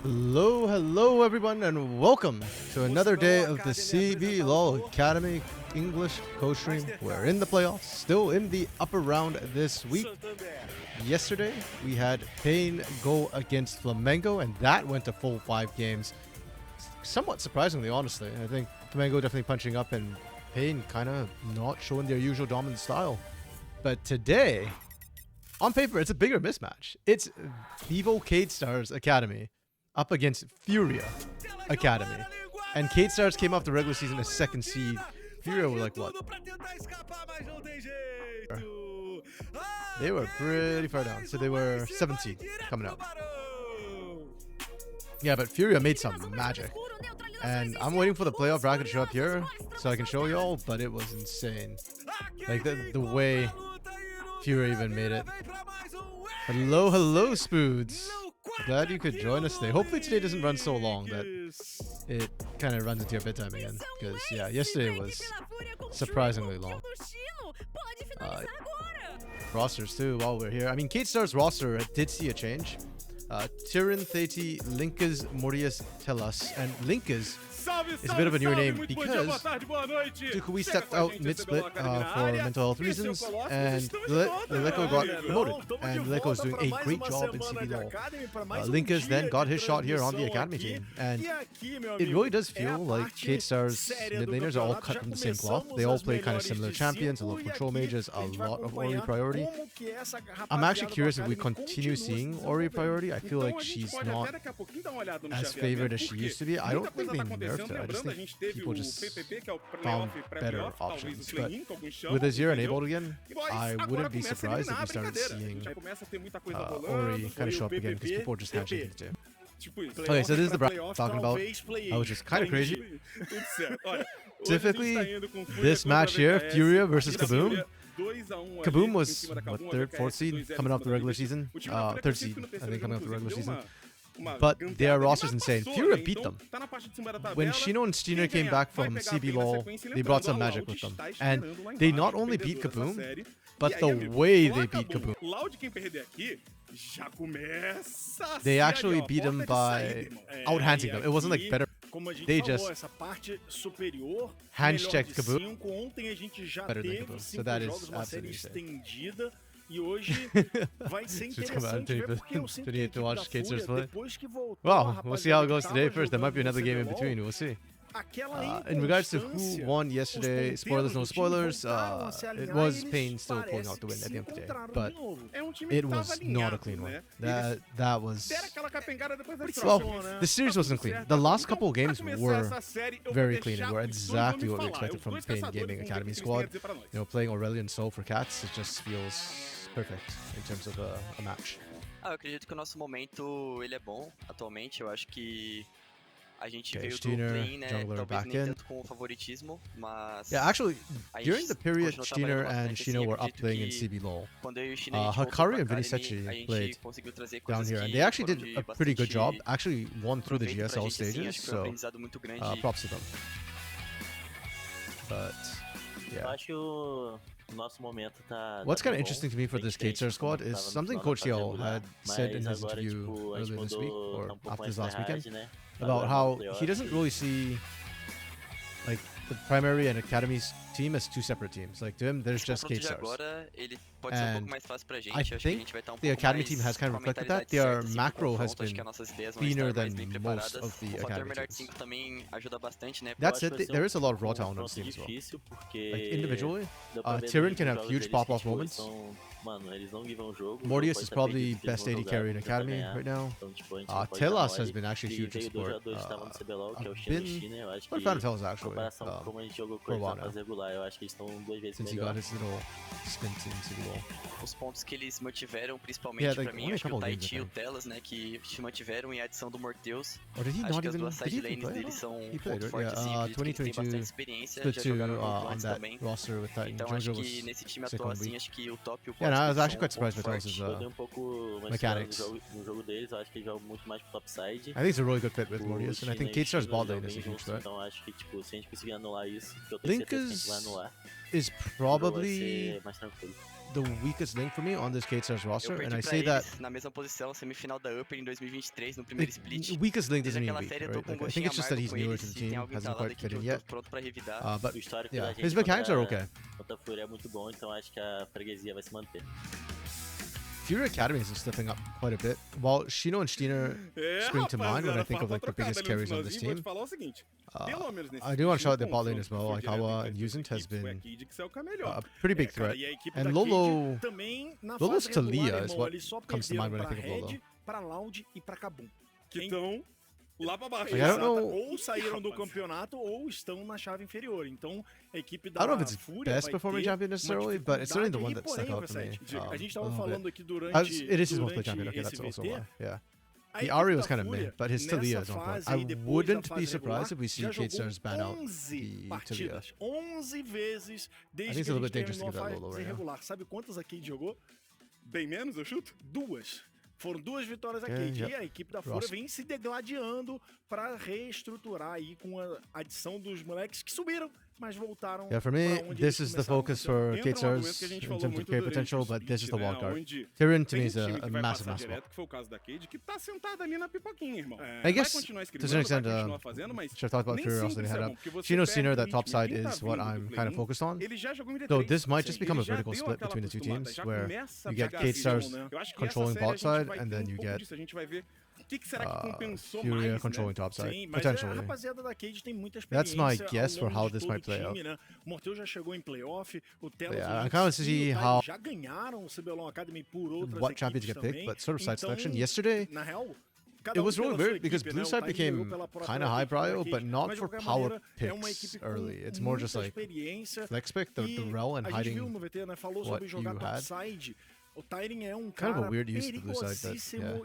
Hello everyone, and welcome to another day of the CB Academy English Costream. We're in the playoffs, still in the upper round this week. Yesterday, we had Pain go against Flamengo, and that went to full 5 games. Somewhat surprisingly, honestly. I think Flamengo definitely punching up, and Pain kind of not showing their usual dominant style. But today, on paper, it's a bigger mismatch. It's VKS.A's Academy up against FUR.A Academy. And VKS.A came off the regular season as second seed. FUR.A were like, what? They were pretty far down. So they were 7th seed coming out. Yeah, but FUR.A made some magic. And I'm waiting for the playoff bracket to show up here so I can show y'all, but it was insane. Like the way FUR.A even made it. Hello, Spoods. Glad you could join us today. Hopefully today doesn't run so long that it kind of runs into your bedtime again. Because, yeah, yesterday was surprisingly long. Rosters, too, while we're here. I mean, VKS.A's roster did see a change. Tyrion, Thati, Linkas, Morias, Telas, and Linkas is a bit of a newer name because Dukui stepped out mid-split for mental health reasons, and Leko got promoted, and Leko is doing a great job in CB LoL. Linkas then got his shot here on the Academy team, and it really does feel like VKS.A's mid laners are all cut from the same cloth. They all play kind of similar champions, a lot of control mages, a lot of Ori priority. I'm actually curious if we continue seeing Ori priority. I feel like she's not as favored as she used to be. I don't think they nerfed her. I just think people just found better options. But with Azir enabled again, I wouldn't be surprised if we started seeing Ori kind of show up again because people are just handshaking too. Okay, so this is the bracket I'm talking about, which is kind of crazy. Typically, this match here, FUR.A versus Kaboom. Kaboom was, what, 3rd, 4th seed coming off the regular season? 3rd seed, I think, coming off the regular season. But their roster's insane. FUR.A beat them. When Shino and Steiner came back from CB LoL, they brought some magic with them. And they not only beat Kaboom, but the way they beat Kaboom. They actually beat them by out-handing them. It wasn't like better. They just hand-checked Kaboom better than Kaboom. So that is absolutely insane. Just come out and to watch VKS.A's play. Well, we'll see how it goes today first. There might be another game in between. We'll see. In regards to who won yesterday, spoilers, no spoilers, it was Pain still pulling out the win at the end of the day, but it was not a clean one. That was... Well, the series wasn't clean. The last couple of games were very clean and were exactly what we expected from Pain Gaming Academy squad. You know, playing Aurelion Soul for Cats, it just feels perfect in terms of a match. Eu acredito que o nosso momento ele é bom atualmente. Eu acho que a gente veio do Steiner, play, né? jungler Talvez back nem in. tanto com o favoritismo, mas Yeah, actually, during the period Steiner and Shino were up playing in CB LoL, Hakari and Vinisechi played down here, and they actually did a pretty good job. Actually won through the GSL stages, so props to them. But yeah. What's kind of interesting to me for this VKS.A squad is something Coach Yell had said in his interview earlier this week, or after this last weekend, about how he doesn't really see like the primary and academies team as 2 separate teams. Like to him, there's just VKS.A's. And I think the academy team has kind of reflected that. Their macro has been cleaner than most of the academy teams. That said, there is a lot of raw talent on this team as well. Like individually, Tyrion can have huge pop-off moments. Mordius is probably best AD carry in Academy right now. Telas has been actually huge in support. I've been quite a fan of Telas actually for a while now. Since he got his little stint in CB LoL. Os pontos que eles mantiveram, principalmente pra mim, acho que o Taiti e o Telas, né, que se mantiveram, e a adição do Morteus. Acho que as duas side lanes deles são ponto forte, assim, acredito que eles têm bastante experiência, já jogaram no antes também. Então acho que nesse time atual, assim, acho que o top e o bot I was actually quite surprised by Telas' mechanics. I think it's a really good fit with Mordius, and I think VKS.A's bot lane is a huge threat. Linkas is probably the weakest link for me on this K-Stars roster, and I say that na mesma posição, semifinal da Upper em 2023, no primeiro split. Weakest link doesn't mean weak, right? Like, I think it's just that he's newer to the team, hasn't quite fit in yet. But yeah, his mechanics are okay. Contra FUR.A é muito bom, então acho que a freguesia vai se manter. FUR.A Academy is stepping up quite a bit, while Shino and Steiner spring to mind when I think of like the biggest carries on this team. I do want to shout out the bot lane as well. Aikawa and Yuzent has been a pretty big threat. And Lolo's Talia is what comes to mind when I think of Lolo. Lá pra baixo. Ou saíram do campeonato ou estão na chave inferior. Então, a equipe da FUR.A best performing champion necessarily, but it's certainly the one that stuck out to me. A gente tava falando aqui durante it is his most played champion. Okay, that's also why. Yeah. The Ari was kind of mid, but his Talia is on point. I wouldn't be surprised if we see K-Stars ban out the Talia. 11 vezes desde I think it's a little bit dangerous to give that Lolo right now. Sabe quantas a Cade jogou? Bem menos, eu chuto? 2. Foram 2 vitórias a Cade. E a equipe da FUR.A vem se degladiando para reestruturar aí com a adição dos moleques que subiram, mas voltaram. Yeah, for me, this is the focus for K-Stars in terms of carry potential, but this is the wild card. Tyrion to me is a massive massive. Que foi o caso da Cade, que tá sentada ali na pipoquinha, irmão. I guess to some extent, should talk about FUR.A also they had up. Shino Steiner, that top side is what I'm kind of focused on. So this might just become a vertical split between the two teams, where you get K-Stars controlling bot side, and then you get FUR.A controlling top side, potentially. That's my guess for how this might play out. Yeah, I kind of see how what champions get picked, but sort of side selection. Yesterday, it was really weird because blue side became kind of high prio, but not for power picks early. It's more just like flex pick, the rel, and hiding what you had. Kind of a weird use of the blue side, but yeah.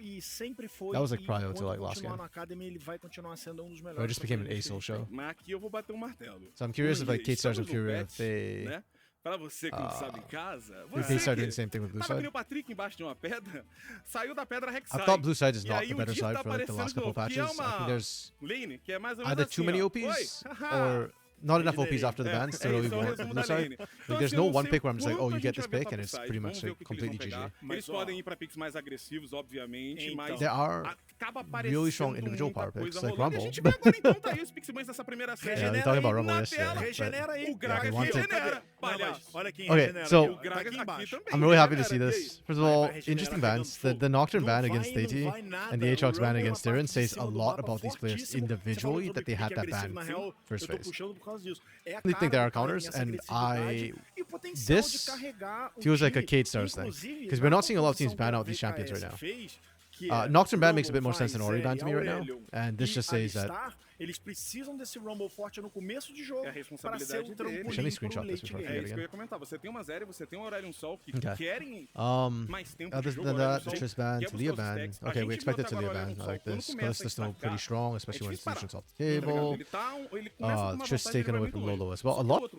That was like prio to like last game. Or it just became an ASOL show. So I'm curious if like K-Stars and FUR.A, if they... Pra você que não sabe em casa, they started doing the same thing with blue side. O Patrick embaixo de uma pedra, saiu da pedra Rek'Sai. I thought blue side is not the better side for like the last couple of patches. I think there's either too many OPs or not enough OPs after the bans to really warrant the blue side. Like, there's no one pick where I'm just like, oh, you get this pick, and it's pretty much like completely GG. There are really strong individual power picks, like Rumble. Yeah, we were talking about Rumble yesterday. Okay, so I'm really happy to see this. First of all, interesting bans. The Nocturne ban against Theti and the Aatrox ban against Tyrion says a lot about these players individually that they had that ban first phase. I really think there are counters, and this feels like a K-Stars thing, because we're not seeing a lot of teams ban out these champions right now. Nocturne ban makes a bit more sense than Ori ban to me right now, and this just says that. Eles precisam desse Rumble forte no começo de jogo para ser um trampolim pro late game. É isso que eu ia comentar. Você tem uma Zeri, você tem um Aurelion Sol que querem mais tempo de jogo. Other than that, Triss ban, Talia ban. Okay, we expected Talia ban. I like this. Callista's still pretty strong, especially when Lucian's off the table. Triss taken away from Lolo as well. A lot to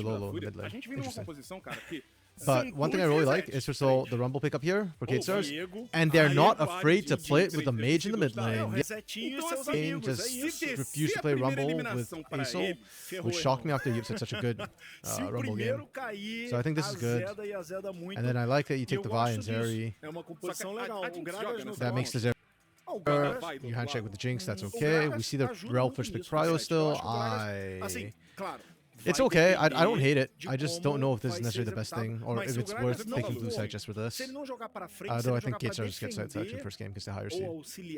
Lolo in the mid lane. Interesting. But one thing I really like is first of all the Rumble pickup here for K-Stars, and they're not afraid to play it with a mage in the mid lane. Game just refused to play Rumble with ASOL, which shocked me after you've had such a good Rumble game. So I think this is good. And then I like that you take the Vi and Zeri. That makes the Zeri. You handshake with the Jinx, that's okay. We see the Rel first pick prio still. It's okay. I don't hate it. I just don't know if this is necessarily the best thing, or if it's worth taking blue side just for this. Though I think K-Stars gets side selection first game because they're higher seed.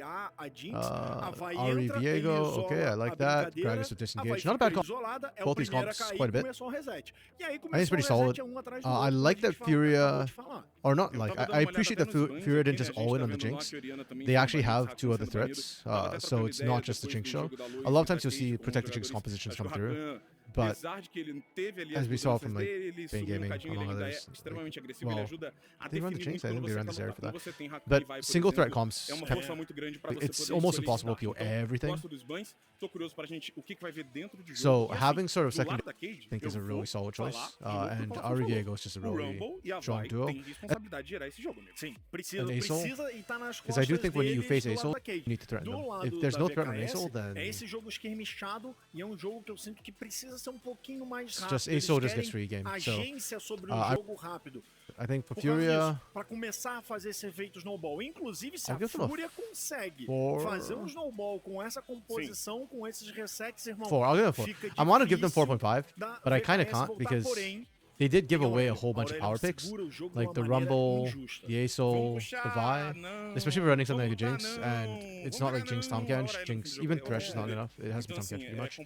Ari Viego, okay, I like that. Gragas with disengage. Not a bad comp. Both these comps quite a bit. I think it's pretty solid. I like that FUR.A, or not like, I appreciate that FUR.A didn't just all in on the Jinx. They actually have 2 other threats, so it's not just the Jinx show. A lot of times you'll see protect the Jinx compositions come through. But as we saw from like Bane Gaming, among others, well, they run the Jinx. I think they ran the Zeri for that. But single threat comps, it's almost impossible to kill everything. So having sort of second, I think is a really solid choice. And Ari Viego is just a really strong duo. And ASOL, because I do think when you face ASOL, you need to threaten them. If there's no threat on ASOL, then ser um pouquinho mais rápido. Just ASO just gets free game. Agência sobre o jogo rápido. I think for FUR.A, para começar a fazer esse efeito snowball. Inclusive, se a FUR.A consegue fazer um snowball com essa composição, com esses resets, irmão, 4. I'll give them 4. I want to give them 4.5, but I kind of can't because they did give away a whole bunch of power picks, like the Rumble, the ASO, the Vi, especially if we're running something like a Jinx, and it's not like Jinx Tahm-Kench, Jinx, even Thresh is not enough, it has to be Tahm-Kench pretty much.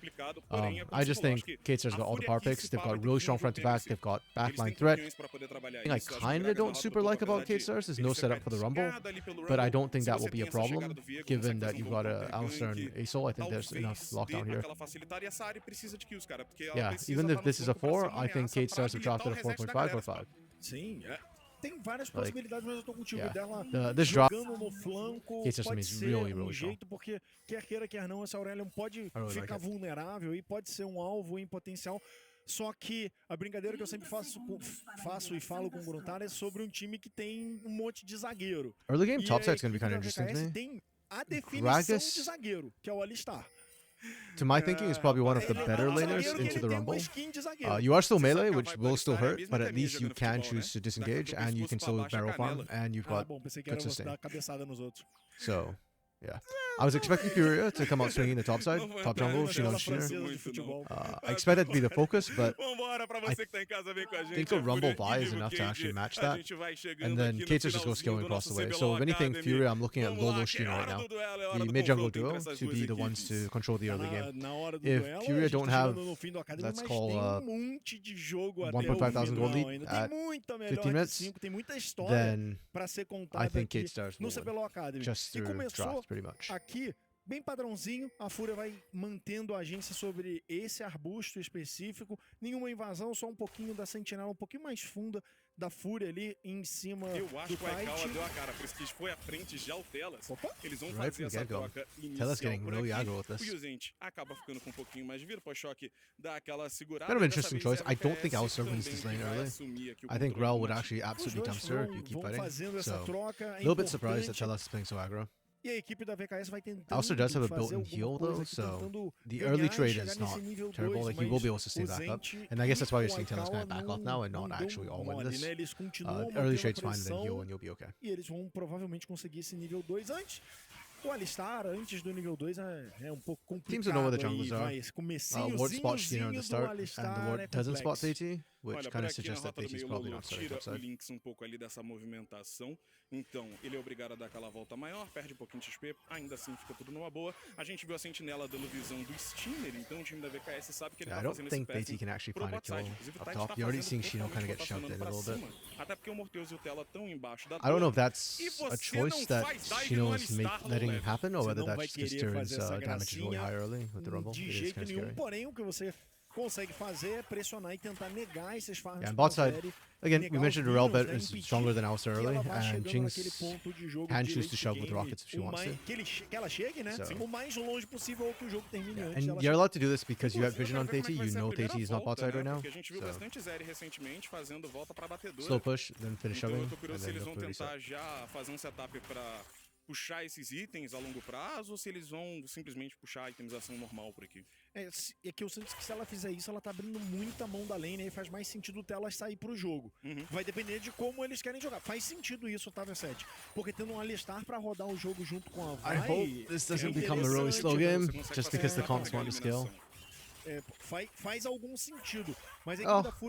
I just think K-Star's got all the power picks, they've got really strong front to back, they've got backline threat. The thing I kind of don't super like about K-Stars is no setup for the Rumble, but I don't think that will be a problem, given that you've got a Alistar and ASO. I think there's enough lockdown here. Yeah, even if this is a 4, I think K-Stars have dropped it a 4.5 or 5. Sim, tem várias possibilidades, mas eu tô contigo dela this drop jogando no flanco, pode ser really jeito, porque quer queira, quer não, esse Aurelion pode ficar vulnerável e pode ser um alvo em potencial. Só que a brincadeira que eu sempre faço e falo com o Gruntar é sobre um time que tem um monte de zagueiro. Early game top side's gonna be kind of interesting to me. Tem a definição de zagueiro, que é o Alistar. To my thinking, is probably one of the better laners into the Rumble. You are still melee, which will still hurt, but at least you can choose to disengage, and you can still barrel farm, and you've got good sustain. So, yeah. I was expecting FUR.A to come out swinging the top side, top jungle, Shino Shiner. I expect that to be the focus, but I think a Rumble Vi is enough to actually match that. And then Kater just goes scaling across the way. So if anything, FUR.A, I'm looking at Lolo Shino right now. The mid-jungle duo to be the ones to control the early game. If FUR.A don't have, let's call 1.5 thousand gold lead at 15 minutes, then I think Kate Stars will win. Just through draft, pretty much. Aqui, bem padrãozinho, a FUR.A vai mantendo a agência sobre esse arbusto específico. Nenhuma invasão, só um pouquinho da sentinela, um pouquinho mais funda da FUR.A ali em cima do fight. Eu acho que o Aikawa deu a cara, por isso que foi à frente já o Telas. Eles vão fazer essa troca Telas getting really aggro with this. this. O Yuzente acaba ficando com um pouquinho mais de vida, pós-choque dá aquela segurada. Kind of an interesting choice. I don't think Alistar wins this lane early. I think Rel would actually absolutely dumpster if you keep fighting. So, a little bit surprised that Telas is playing so aggro. E a equipe da VKS vai tentando Alistar does have a built-in heal though, so the early trade is not terrible. Like he will be able to stay back up, and I guess that's why you're seeing Telas kind of back off now and not actually all win this. Early trade's fine, then heal and you'll be okay. E eles vão provavelmente conseguir esse nível 2 antes. O Alistar, antes do nível 2, é um pouco complicado. Teams don't know where the junglers are. Ward spots Shino at the start, and the Ward doesn't spot TT, which kind of suggests that TT is probably not starting upside. Links um pouco ali dessa movimentação, então ele é obrigado a dar aquela volta maior, perde um pouquinho de XP, ainda assim fica tudo numa boa. A gente viu a sentinela dando visão do Steamer, então o time da VKS sabe que ele tá fazendo esse pass. I don't think TT can actually find a kill up top. You're already seeing Shino kind of get shoved in a little bit. Até porque o Morteus e o Tela estão embaixo da I don't know if that's a choice that Shino is letting happen, or whether that just because Tyran's damage is really high early with the Rumble. It is kind of scary. Porém, o que você consegue fazer é pressionar e tentar negar esses farms. Yeah, and bot side, again, we mentioned Rel is stronger than Alistar early, and Jinx can choose to shove with rockets if she wants to. Que ela chegue, né? O mais longe possível que o jogo termine antes. And you're allowed to do this because you have vision on TT. You know TT is not bot side right now. Slow push, then finish shoving, and then go for reset. Puxar esses itens a longo prazo ou se eles vão simplesmente puxar a itemização normal por aqui? É que eu sinto que se ela fizer isso, ela tá abrindo muita mão da lane e faz mais sentido ela sair pro jogo. Vai depender de como eles querem jogar. Faz sentido isso, Otávio 7. Porque tendo um Alistar pra rodar o jogo junto com a Vi... I hope this doesn't become a really slow game, just because the comps want to scale. Faz algum sentido. Mas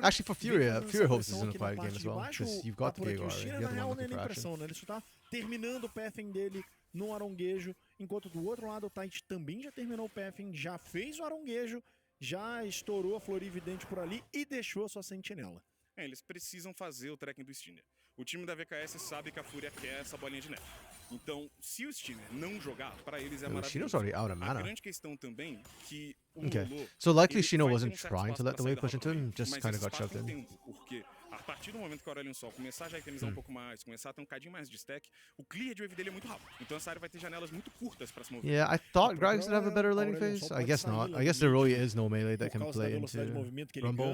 actually for FUR.A, FUR.A hopes this isn't a fight game as well, because you've got the big already. You have the one looking for action. Ele só tá terminando o pathing dele no aronguejo, enquanto do outro lado o Tite também já terminou o pathing, já fez o aronguejo, já estourou a Florividente por ali e deixou a sua sentinela. Eles precisam fazer o tracking do Steamer. O time da VKS sabe que a FUR.A quer essa bolinha de neve. Então, se o Steamer não jogar, para eles é maravilhoso. Shino's already out of mana. A grande questão também que o Lolo, so likely Shino wasn't trying to let the wave push into him, just kind of got shoved in. Porque a partir do momento que o Aurelion Sol começar já a itemizar um pouco mais, começar a ter um cadinho mais de stack, o clear de wave dele é muito rápido. Então essa área vai ter janelas muito curtas para se mover. Yeah, I thought Gragas would have a better laning phase. I guess not. I guess there really is no melee that can play into Rumble.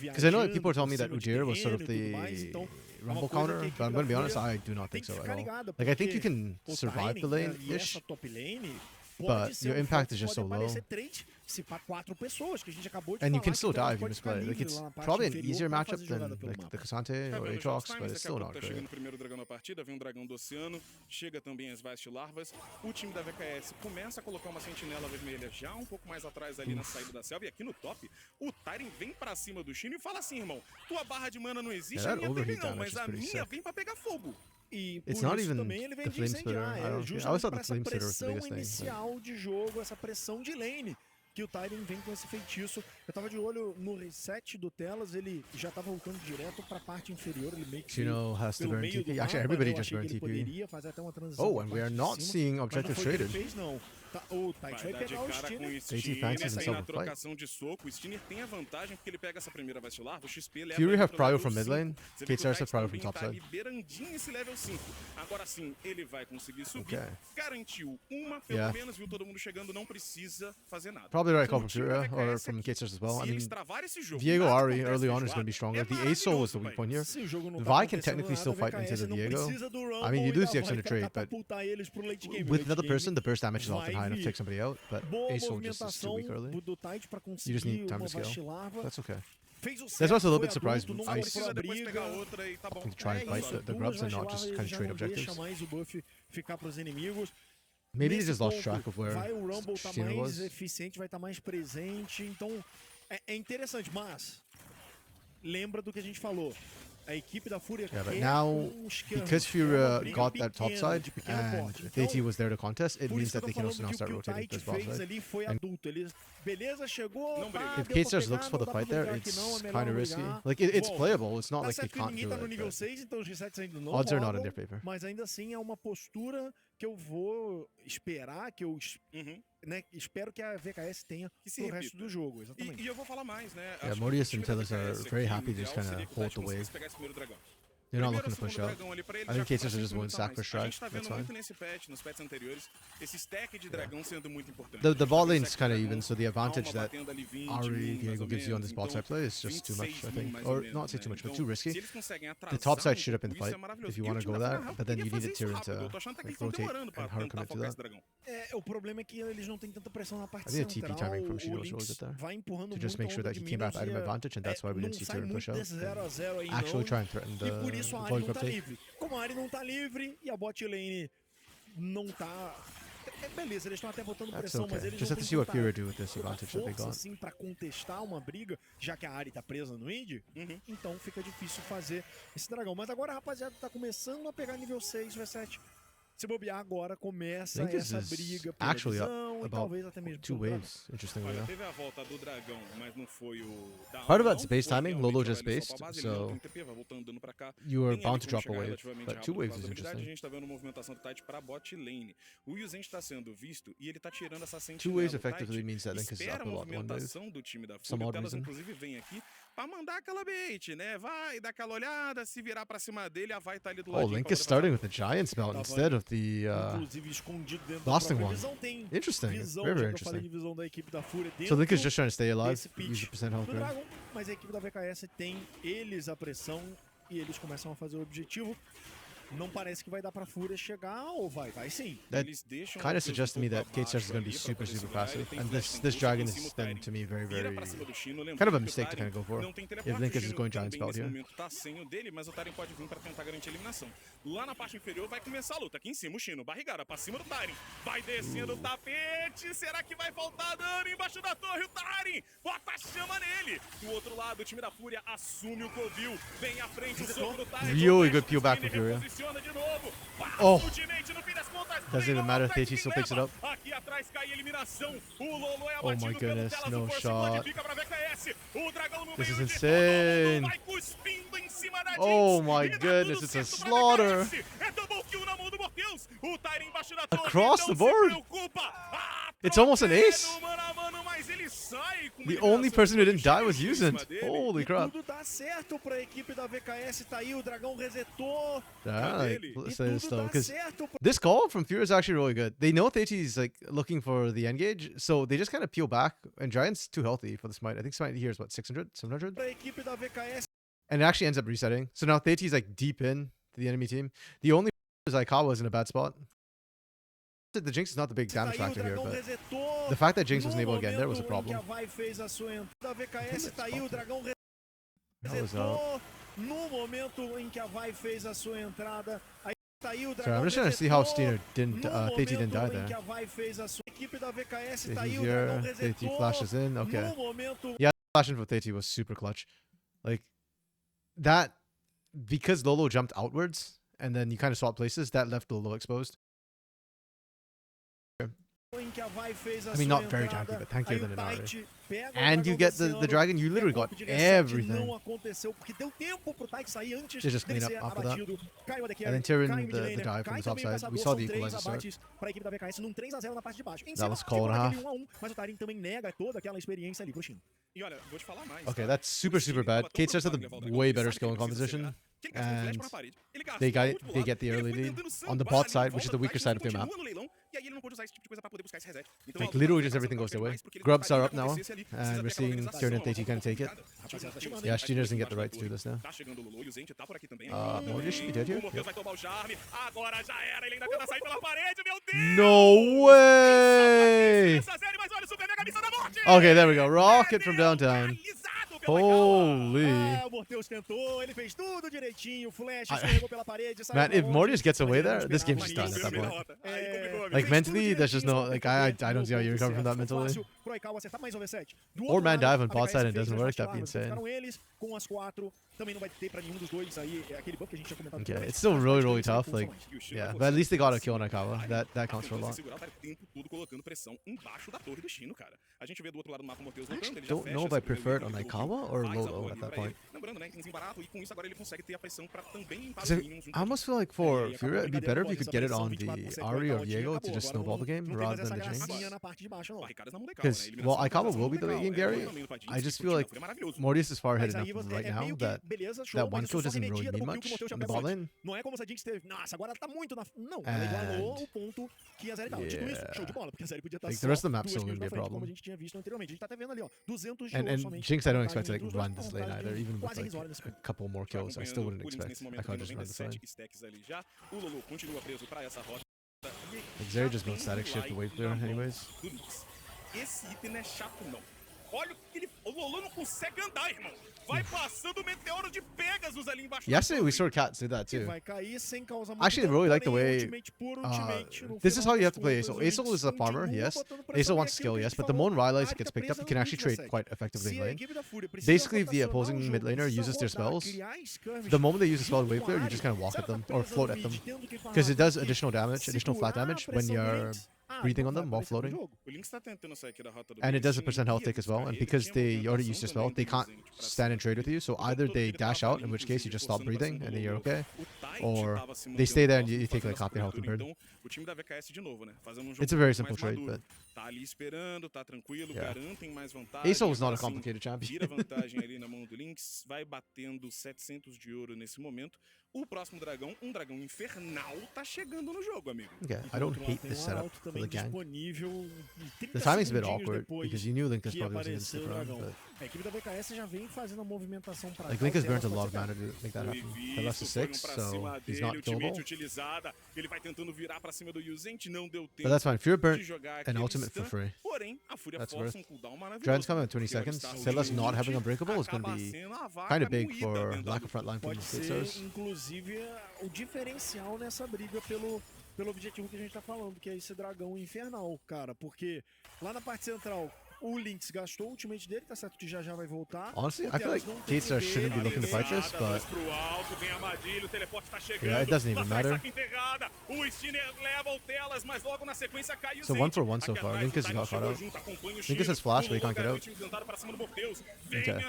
Because I know that people are telling me that Ujir was sort of the Rumble counter, but I'm going to be honest, I do not think so at all. Like, I think you can survive the lane-ish. but your impact is just so low. And you can still die if you misplay. Like, it's probably an easier matchup than like the Cassante or Aatrox, but it's still not great. Chegando o primeiro dragão na partida, vem um dragão do oceano, chega também as Vast Larvas. O time da VKS começa a colocar uma sentinela vermelha já um pouco mais atrás ali na saída da selva. E aqui no top, o Tyrion vem pra cima do Chino e fala assim, irmão, tua barra de mana não existe, a minha também não, mas a minha vem pra pegar fogo. E por isso também ele vem de incendiar, justamente para essa pressão inicial de jogo, essa pressão de lane, que o Tyrion vem com esse feitiço. Eu tava de olho no reset do Telas, ele já tá voltando direto pra parte inferior, ele meio que Chino has to burn TP. Actually, everybody just burned TP. Oh, and we are not seeing objectives traded. O Tite vai pegar o Steamer. Nessa na trocação de soco, o Steamer tem a vantagem porque ele pega essa primeira Vast Larva, o XP leva FUR.A have prio from mid lane, VKS.A have prio from top side. Liberandinho esse level 5. Agora sim, ele vai conseguir subir. Garantiu uma, pelo menos, viu todo mundo chegando, não precisa fazer nada. Probably the right call from FUR.A or from VKS.A as well. I mean, Viego Ahri early on is going to be stronger. The A soul was the weak point here. Vi can technically still fight into the Viego. I mean, you lose the extended trade, but with another person, the burst damage is often high enough to take somebody out. But A soul just is too weak early. You just need time to scale. That's okay. That's why I was a little bit surprised with Ice to try and fight the grubs and not just kind of trade objectives. Maybe they just lost track of where Chino was. Eficiente, vai estar mais presente. Então é interessante, mas lembra do que a gente falou. A equipe da FUR.A but now, because FUR.A got that top side and TT was there to contest, it means that they can also now start rotating this bottom side. And if KStars looks for the fight there, it's kind of risky. Like, it's playable, it's not like they can't do it. Odds are not in their favor. Mas ainda assim é uma postura que eu vou esperar, que eu espero que a VKS tenha no resto do jogo, exatamente. E eu vou falar mais, né? Yeah, Mortius and Tellus are very happy to just kind of hold the wave. They're not looking to push out. I think KStars are just one stack per strike. That's fine. The bot lane's kind of even, so the advantage that Ahri Diego gives you on this bot side play is just too much, I think. Or not say too much, but too risky. The top side should have been the fight if you want to go there, but then you need a Tyrion to like, rotate and hard commit to that. O problema é que eles não têm tanta pressão na parte central. I think the TP timing from Shido was really good there. To just make sure that he came back with item advantage, and that's why we didn't see Tyrion push out. Actually try and threaten the isso a Ahri não tá livre. Como a Ahri não tá livre e a bot lane não tá... Beleza, eles estão até botando pressão, mas eles just não têm tanta força assim pra contestar uma briga, já que a Ahri tá presa no Id, então fica difícil fazer esse dragão. Mas agora, rapaziada, tá começando a pegar nível 6, V7. Se bobear agora, começa essa briga pela visão e talvez até mesmo two waves. Interestingly enough. Teve a volta do dragão, mas não foi o part of that's base timing. Lolo just based, so you are bound to drop a wave. But two waves is interesting. A gente tá vendo movimentação do Tite para bot lane. O Yuzhen está sendo visto e ele tá tirando essa sentinela. Two waves effectively means that Link is up a lot one wave. Some odd reason. Inclusive vem aqui pra mandar aquela bait, né? Vai dar aquela olhada, se virar pra cima dele, a vai tá ali do lado. Oh, Link is starting with the Giant's Belt instead of the lasting one. Interesting. Very interesting. So Link is just trying to stay alive, use the percent health grab. Mas a equipe da VKS tem eles a pressão e eles começam a fazer o objetivo. Não parece que vai dar pra FUR.A chegar, ou vai? Vai sim. That kind of suggests to me that KStars is going to be super, super passive. And this dragon is then, to me, very, very... kind of a mistake to kind of go for. If Link is just going Giant Spell here. Tá sem o dele, mas o Tyrion pode vir pra tentar garantir a eliminação. Lá na parte inferior vai começar a luta. Aqui em cima o Chino, barrigada pra cima do Tyrion. Vai descendo o tapete. Será que vai faltar dano embaixo da torre? O Tyrion bota a chama nele. Do outro lado, o time da FUR.A assume o covil. Vem à frente o soco do Tyrion. Really good peel back from FUR.A. Oh, doesn't even matter if TT still picks it up. Oh my goodness, no shot. This is insane. Oh my goodness, it's a slaughter. Across the board. It's almost an ace. The only person who didn't die was Yuzhen. Holy crap. Because this call from FUR.A is actually really good. They know TT is like looking for the engage, so they just kind of peel back. And Giant's too healthy for the smite. I think smite here is what, 600, 700? And it actually ends up resetting. So now TT is like deep in to the enemy team. The only is Aikawa is in a bad spot. The Jinx is not the big damage factor here, but the fact that Jinx wasn't able to get in there was a problem. Sorry, I'm just trying to see how Steiner didn't, Tati didn't die there. Tati here, Tati flashes in, okay. Yeah, flashing for Tati was super clutch. Like, that, because Lolo jumped outwards, and then you kind of swapped places, that left Lolo exposed. I mean, not very janky, but tankier than an RA. And you get the dragon, you literally got everything. They just clean up after that. And then Tyrion, the dive from the top side. We saw the equalizer start. That was call and a half. Okay, that's super bad. Kate starts with a way better skill and composition. And they get the early lead on the bot side, which is the weaker side of their map. Like, literally just everything goes their way. Grubs are up now, and we're seeing Tyrion and Tati kind of take it. Yeah, Steiner doesn't get the right to do this now. Morty should be dead here. Yep. No way! Okay, there we go. Rocket from downtown. Holy. Man, if Mortius gets away there, this game's just done at that point. Like, mentally, there's just no, like, I don't see how you recover from that mentally. Or man dive on bot side and it doesn't work, that'd be insane. Okay, it's still really tough, like, yeah, but at least they got a kill on Aikawa. That counts for a lot. I don't know if I prefer it on Aikawa or Lolo at that point. I almost feel like for FUR.A, it'd be better if you could get it on the Ari or Diego to just snowball the game rather than the Jinx. Because, well, Aikawa will be the late game Gary. I just feel like Mortius is far ahead enough right now that one kill doesn't really mean much in the bot lane. Like, the rest of the map's still going to be a problem. And Jinx, I don't expect to like run this lane either, even with like a couple more kills. I still wouldn't expect Aikawa just run this lane. Like, Zeri just built static shift the wave clear anyways. Olha o que ele... O Lolo não consegue andar, irmão. Vai passando o meteoro de Pegasus ali embaixo. Yesterday we saw Cats do that too. Actually, I really like the way... this is how you have to play Aesol. Aesol is a farmer, yes. Aesol wants skill, yes. But the moment Rylai's gets picked up, you can actually trade quite effectively in lane. Basically, if the opposing mid laner uses their spells, the moment they use a spell in wave clear, you just kind of walk at them or float at them. Because it does additional damage, additional flat damage when you're breathing on them while floating. And it does a % health take as well. And because they already used their spell, they can't stand and trade with you. So either they dash out, in which case you just stop breathing and then you're okay. Or they stay there and you take like half your health and burn. It's a very simple trade, but yeah. Aesol is not a complicated champion. O próximo dragão, dragão infernal, tá chegando no jogo, amigo. Yeah, I don't hate this setup for the gang. The timing's a bit awkward because you knew Linkus probably wasn't going to stick around, but... A equipe da VKS já vem fazendo a movimentação para like, Linkus burnt a lot of mana to make that happen. He lost to 6, so he's not killable. Ele vai tentando virar para cima do Yuzente, não deu tempo. But that's fine. FUR.A burnt an ultimate for free. That's worth. Dragon's coming in 20 seconds. Sylas not having Unbreakable is going to be kind of big for lack of frontline from the Stars. Inclusive, o diferencial nessa briga pelo objetivo que a gente tá falando, que é esse dragão infernal, cara. Porque lá na parte central, o Lynx gastou o ultimate dele, tá certo que já vai voltar. Honestly, I feel like K.A.T.A. shouldn't be looking to fight this, but yeah, it doesn't even matter. So 1 for 1 so far. Linkus got caught out. Linkus has flash, but he can't get out. Okay.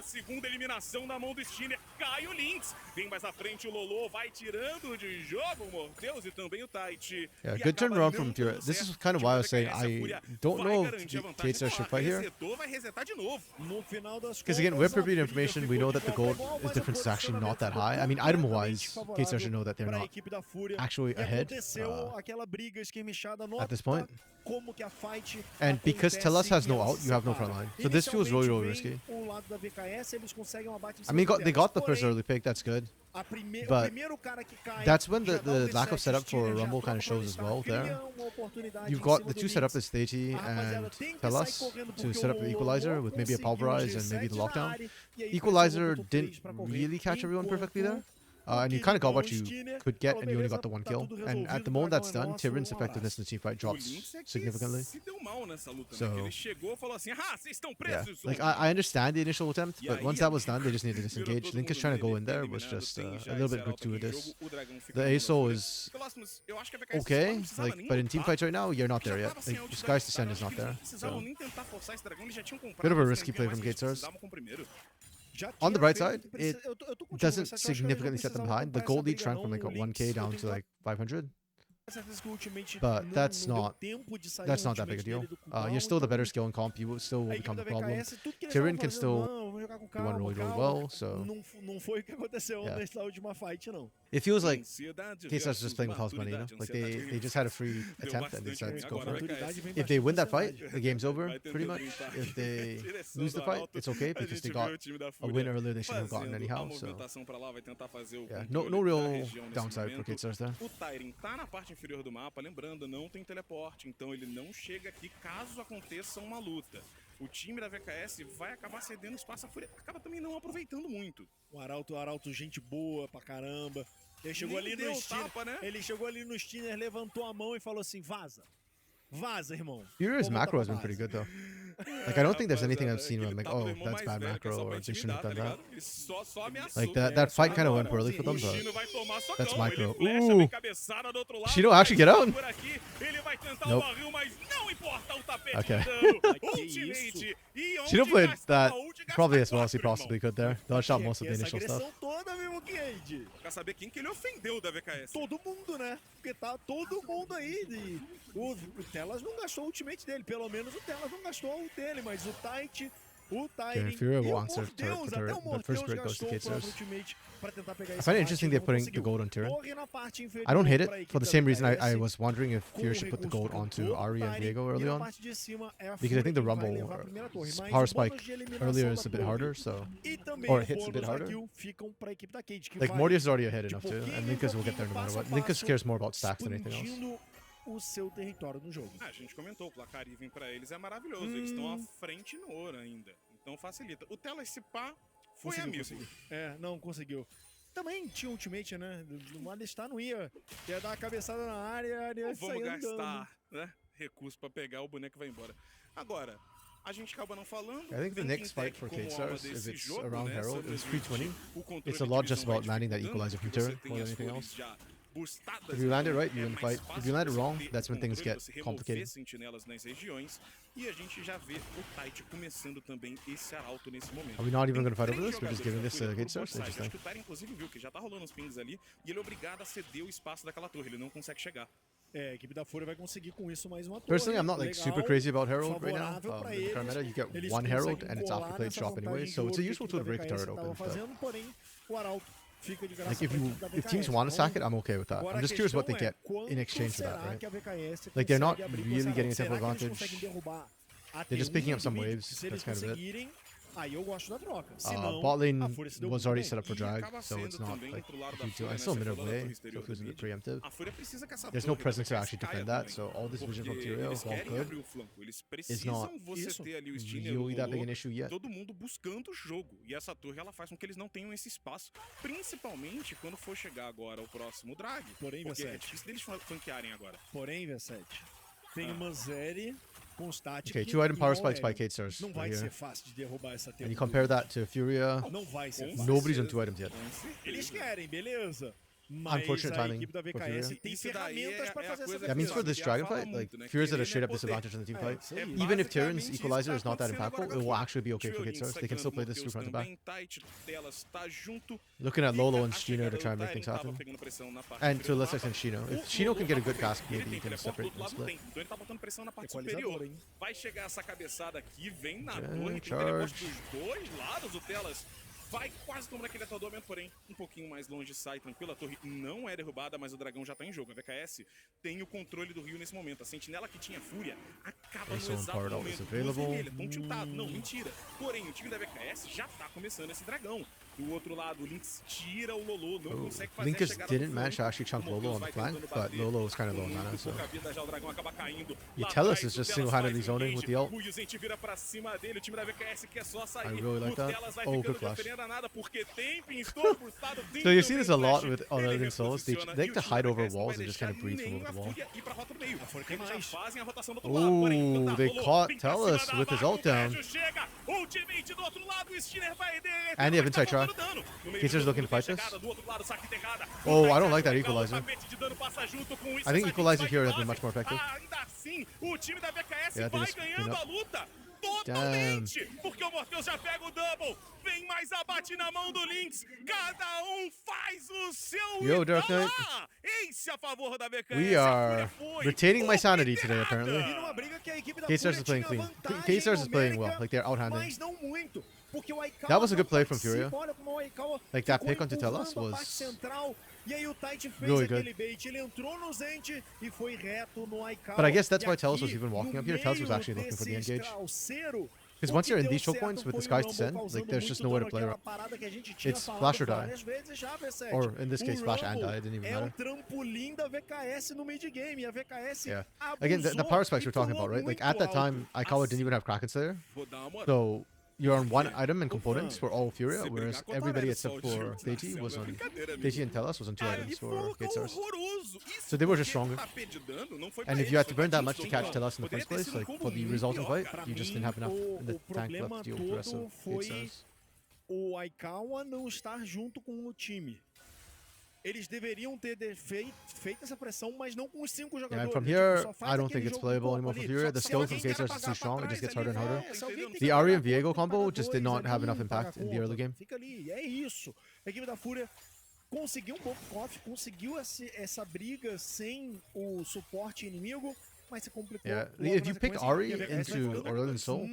Yeah, good turnaround from FUR.A. This is kind of why I was saying I don't know if K.A.T.A. should fight here. Because again, with repeat information, we know that the gold difference is actually not that high. I mean, item-wise, K.A.T.A. should know that they're not actually ahead at this point. And because Telas has no ult, you have no front line. So this feels really risky. I mean, they got the first early pick, that's good. But that's when the lack of setup for Rumble kind of shows as well there. You've got the two setup is Theity and Telas to set up the equalizer with maybe a pulverize and maybe the lockdown. Equalizer didn't really catch everyone perfectly there. And you kind of got what you could get, and you only got the one kill. And at the moment that's done, Tyran's effectiveness in the team fight drops significantly. So, yeah, like I understand the initial attempt, but once that was done, they just need to disengage. Link is trying to go in there, was just a little bit gratuitous. The ASO is okay, like, but in team fights right now, you're not there yet. Like, Sky's Descent is not there. So, bit of a risky play from GateStars. On the bright side, it doesn't significantly set them behind. The gold lead shrank from like 1k down to like 500. But that's not that big a deal. You're still the better skill in comp. You will still become a problem. Tyrion can still do one really well, so yeah. It feels like KSS just playing with house money, you know? Like they just had a free attempt and they decided to go for it. If they win that fight, the game's over, pretty much. If they lose the fight, it's okay because they got a win earlier they should have gotten anyhow, so yeah, no real downside for KSS there. Inferior do mapa, lembrando, não tem teleporte, então ele não chega aqui caso aconteça uma luta. O time da VKS vai acabar cedendo espaço, a FUR.A acaba também não aproveitando muito. O Arauto, gente boa pra caramba. Ele chegou ali no Steiner, né? Ele chegou ali no Steiner, levantou a mão e falou assim, vaza. Vaza, irmão. FUR.A's macro has been pretty good though. Like, I don't think there's anything I've seen where I'm like, oh, that's bad macro, or they shouldn't have done that. Like, that fight kind of went poorly for them, but that's micro. Ooh! Shino actually get out? Nope. Okay. Shino played that probably as well as he possibly could there. Dodged shot most of the initial stuff. Quer saber quem que ele ofendeu da VKS? Todo mundo, né? Porque tá todo mundo aí. O Telas não gastou o ultimate dele, pelo menos o Telas não gastou o dele, mas o Tight, o Tyrion FUR.A will answer turret, but first break goes to KateStars. I find it interesting they're putting the gold on Tyrion. I don't hate it for the same reason I was wondering if FUR.A should put the gold onto Ari and Diego early on. Because I think the Rumble or power spike earlier is a bit harder, so... Or hits a bit harder. Like, Mortius is already ahead enough too, and Linkus will get there no matter what. Linkus cares more about stacks than anything else. O seu território no jogo. A gente comentou, o placar even pra eles é maravilhoso. Eles estão à frente no ouro ainda. Então facilita. O Telas, se pá, foi amigo. É, não conseguiu. Também tinha ultimate, né? No Alistar não ia dar a cabeçada na área. Não vamos gastar, né, recurso pra pegar o boneco e vai embora. Agora, a gente acaba não falando. I think the next fight for KateStars, if it's around Herald, is 320. It's a lot just about landing that equalizer from Tyrion more than anything else. If you land it right, you win the fight. If you land it wrong, that's when things get complicated. Are we not even going to fight over this? We're just giving this to KateStars? Interesting. É, a equipe da FUR.A vai conseguir com isso mais uma torre. Personally, I'm not like super crazy about Herald right now. In the current meta, you get one Herald and it's after plate shop anyway, so it's a useful tool to break a turret open. Like, if teams want to sack it, I'm okay with that. I'm just curious what they get in exchange for that, right? Like, they're not really getting a tempo advantage. They're just picking up some waves. That's kind of it. Bot lane was already set up for drag, so it's not like a huge deal. And still middle way, so it feels a bit preemptive. There's no presence to actually defend that, so all this vision from Tyrion, while good, is not really that big an issue yet. Todo mundo buscando o jogo, e essa torre ela faz com que eles não tenham esse espaço, principalmente quando for chegar agora o próximo drag. Porém, porque é difícil deles flanquearem agora. Porém, V7, tem uma Zeri. Okay, 2-item power spikes by KateStars right here. And you compare that to FUR.A, nobody's on 2 items yet. Eles querem, beleza. Unfortunate timing for FUR.A. That means for this dragon fight, like, FUR.A's at a straight up disadvantage in the team fight. Even if Tyrion's equalizer is not that impactful, it will actually be okay for KateStars. They can still play this through front to back. Looking at Lolo and Shino to try and make things happen. And to a lesser extent Shino. If Shino can get a good cast, maybe he can separate and split. vai quase tomando aquele atordoamento, porém um pouquinho mais longe, sai tranquilo. A torre não é derrubada, mas o dragão já tá em jogo. A VKS tem o controle do Rio nesse momento. A sentinela que tinha fúria acaba no exato momento. Ele é tão tiltado. Não, mentira. Porém, o time da VKS já tá começando esse dragão. Do outro lado, o Lynx tira o Lolo, não consegue fazer Linkers didn't manage to actually chunk Lolo on the flank, but Lolo was kind of low mana, so... Yeah, Tellus is just single-handedly zoning with the ult. I really like that. Oh, good flash. So you see this a lot with Elden Souls. They like to hide over walls and just kind of breathe from over the wall. Ooh, they caught Tellus with his ult down. And they have inside track. Kaiser's looking to fight this. Oh, I don't like that equalizer. I think equalizer here has been much more effective. Yeah, I think it's clean up. Damn. Porque o Morteus já pega o double. Vem mais abate na mão do Lynx. Cada faz o seu. Yo, Dark Knight. Ace a favor da VKS. We are retaining my sanity today, apparently. K-Stars is playing clean. K-Stars is playing well. Like, they're out-handing. That was a good play from FUR.A. Like, that pick onto Tellus was really good. But I guess that's why Tellus was even walking up here. Tellus was actually looking for the engage. Because once you're in these choke points with the Sky's Descent, like, there's just nowhere to play around. It's flash or die. Or in this case, flash and die. It didn't even matter. Yeah. Again, the power spikes we're talking about, right? Like, at that time, Aikawa didn't even have Kraken Slayer. So you're on one item and components for all FUR.A, whereas everybody except for KT was on KT and Tellus was on 2 items for K-Stars. So they were just stronger. And if you had to burn that much to catch Tellus in the first place, like for the resulting fight, you just didn't have enough in the tank left to deal with the rest of K-Stars. O Aikawa não estar junto com o time. Eles deveriam ter feito essa pressão, mas não com os 5 jogadores. Yeah, and from here, I don't think it's playable anymore for FUR.A. The skill from K-Stars is too strong, it just gets harder and harder. The Ari and Viego combo just did not have enough impact in the early game. Fica ali, é isso. A equipe da FUR.A conseguiu um pouco de coffee, conseguiu essa briga sem o suporte inimigo. Yeah, if you pick Ari into Elden Soul,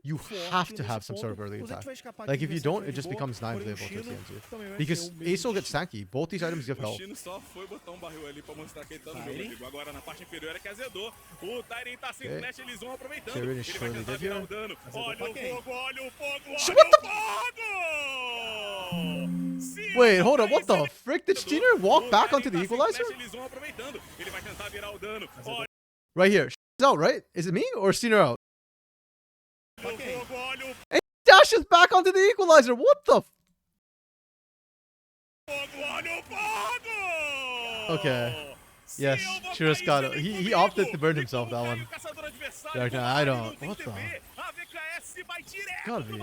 you have to have some sort of early attack. Like, if you don't, it just becomes non-playable towards the end too. Because Ace gets tanky, both these items give health. Tyrion is surely dead here. What the? Wait, hold on, what the frick? Did Steiner walk back onto the equalizer? Right here. She's out, right? Is it me or Steiner out? Okay. And he dashes back onto the equalizer. What the? Okay. Yes, Shira's got it. He opted to burn himself that one. Like, nah, I don't. What the? Gotta be.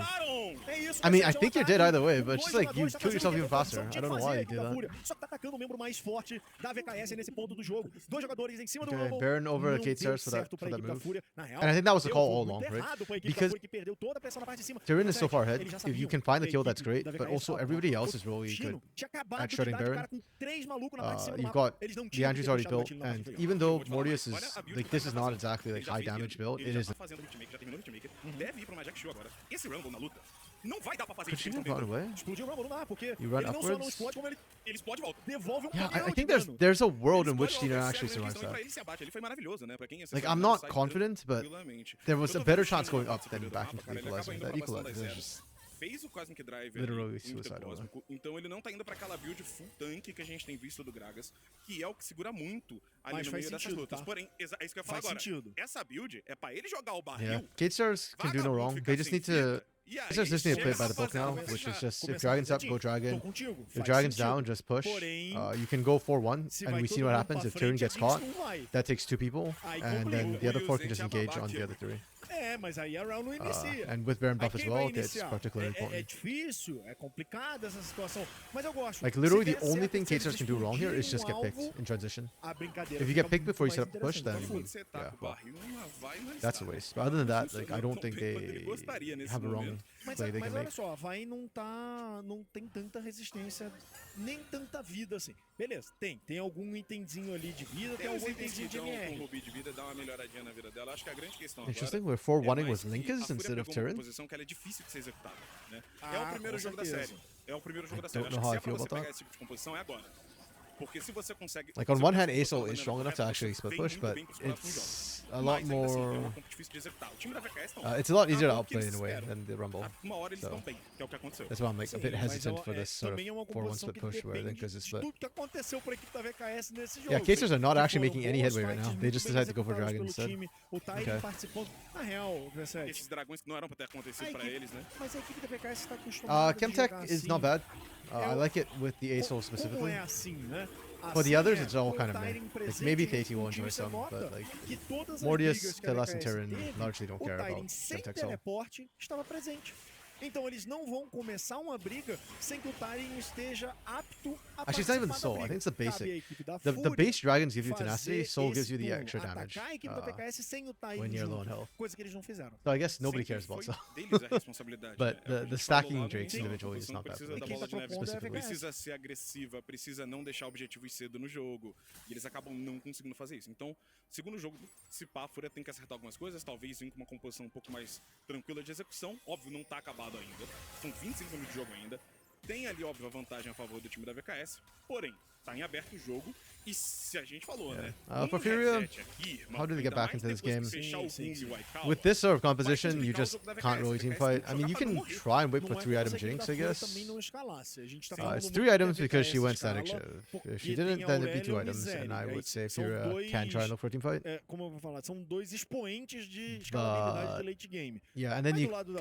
I mean, I think you're dead either way, but it's just like you kill yourself even faster. I don't know why you do that. Okay, Baron over K-Stars for that move. And I think that was the call all along, right? Because Tyrion is so far ahead. If you can find the kill, that's great. But also, everybody else is really good at shutting Baron. You've got the Andrew's already built, and even though Mortius is like, this is not exactly like high damage build, it is. Could you run away? You run upwards? Yeah, I think there's a world in which Steiner actually survives that. Like, I'm not confident, but there was a better chance going up than back into the equalizer. That equalizer is just fez o Cosmic Drive literally suicidal, cósmico, então ele não tá indo pra aquela build full tanque que a gente tem visto do Gragas, que é o que segura muito ali no meio dessas lutas. Tá? Porém, é isso que eu ia falar agora. Essa build é pra ele jogar o barril. Yeah, K-Stars can do no wrong. They just need to... K-Stars just need to play by the book now, which is just, if Dragon's up, go Dragon. If Dragon's down, just push. You can go 4-1, and we see what happens. If Tyrion gets caught, that takes 2 people, and then the other 4 can just engage on the other 3. Mas aí a round não inicia. And with Baron buff as well, it's particularly important. É difícil, é complicada essa situação, mas eu gosto. Like, literally the only thing K-Stars can do wrong here is just get picked in transition. If you get picked before you set up the push, then yeah, well, that's a waste. But other than that, like, I don't think they have a wrong play they can mas olha make. só, a VOD não tem tanta resistência, nem tanta vida assim. Beleza, tem algum itemzinho ali de vida, tem algum itemzinho de MR. Com rubi de vida, dá uma melhoradinha na vida dela. Acho que a grande questão Interesting, agora we're 4-1-ing with Linkers instead of uma Tyrion. posição que ela é difícil de ser executada, né? É o primeiro jogo da série. É o primeiro jogo da série. Don't Acho know que how I se é feel pra você about pegar that. esse tipo de composição, é agora. Porque se você consegue... Like, on one hand, ASOL is strong enough to actually split push, but it's a lot more... It's a lot easier to outplay in a way than the Rumble. Uma hora eles So, estão bem, que é o que aconteceu. that's why I'm like a bit hesitant for this sort of também é uma 4-1 composição split que push where Linkers is de split. tudo que aconteceu pra equipe da VKS nesse jogo. Yeah, Casters are not Que actually foram making any boas headway right now. fights They just muito bem decided to go for executadas Dragon pelo instead. time. O Tyrion Okay. participou. Na real, V7. Esses dragões que não eram pra ter acontecido pra eles, né? Mas a equipe da VKS está acostumada a Chemtech jogar is assim. not bad. I like it with the ASOL Como specifically. é assim, né? For the Assim others, é, it's all o kind of Tyrion meh. Like, presente maybe no Theiti will time, enjoy você some, nota but like que todas as Mortius, brigas que a Telas, and VKS Tyrion teve, largely don't o care Tyrion about sem Chemtech Soul. teleporte estava presente. Então eles não vão começar uma briga sem que o Tyrion esteja apto a Actually, it's not even the participar Soul. da I think it's the briga. Cabe à basic. equipe da The FUR.A base dragons give you tenacity, fazer Soul gives you the esse extra turno, damage atacar a equipe da VKS sem o Tyrion when you're low on junto, health. coisa que eles não fizeram. So I guess nobody Sempre cares about foi Soul. deles a responsabilidade, But né? É o que a the gente stacking falou lá no Drakes início, individually is a not precisa bad. da Quem bola tá de neve propondo é a specifically. VKS. precisa ser agressiva, precisa não deixar objetivos cedo no jogo. E eles acabam não conseguindo fazer isso. Então, segundo jogo, se pá, a FUR.A tem que acertar algumas coisas, talvez vir com uma composição um pouco mais tranquila de execução. Óbvio, não tá acabado ainda. São 25 minutos de jogo ainda. Tem ali, óbvio, a vantagem a favor do time da VKS. Porém, tá em aberto o jogo. E se a gente falou, né? For FUR.A, how do they get back into this game? With this sort of composition, you just can't really team fight. I mean, you can try and wait for 3-item Jinx, I guess. It's 3 items because she went Static Shiv. If she didn't, then it'd be 2 items, and I would say FUR.A can try and look for a team fight. Como eu vou falar, são dois expoentes de escalabilidade de late game. Yeah, and then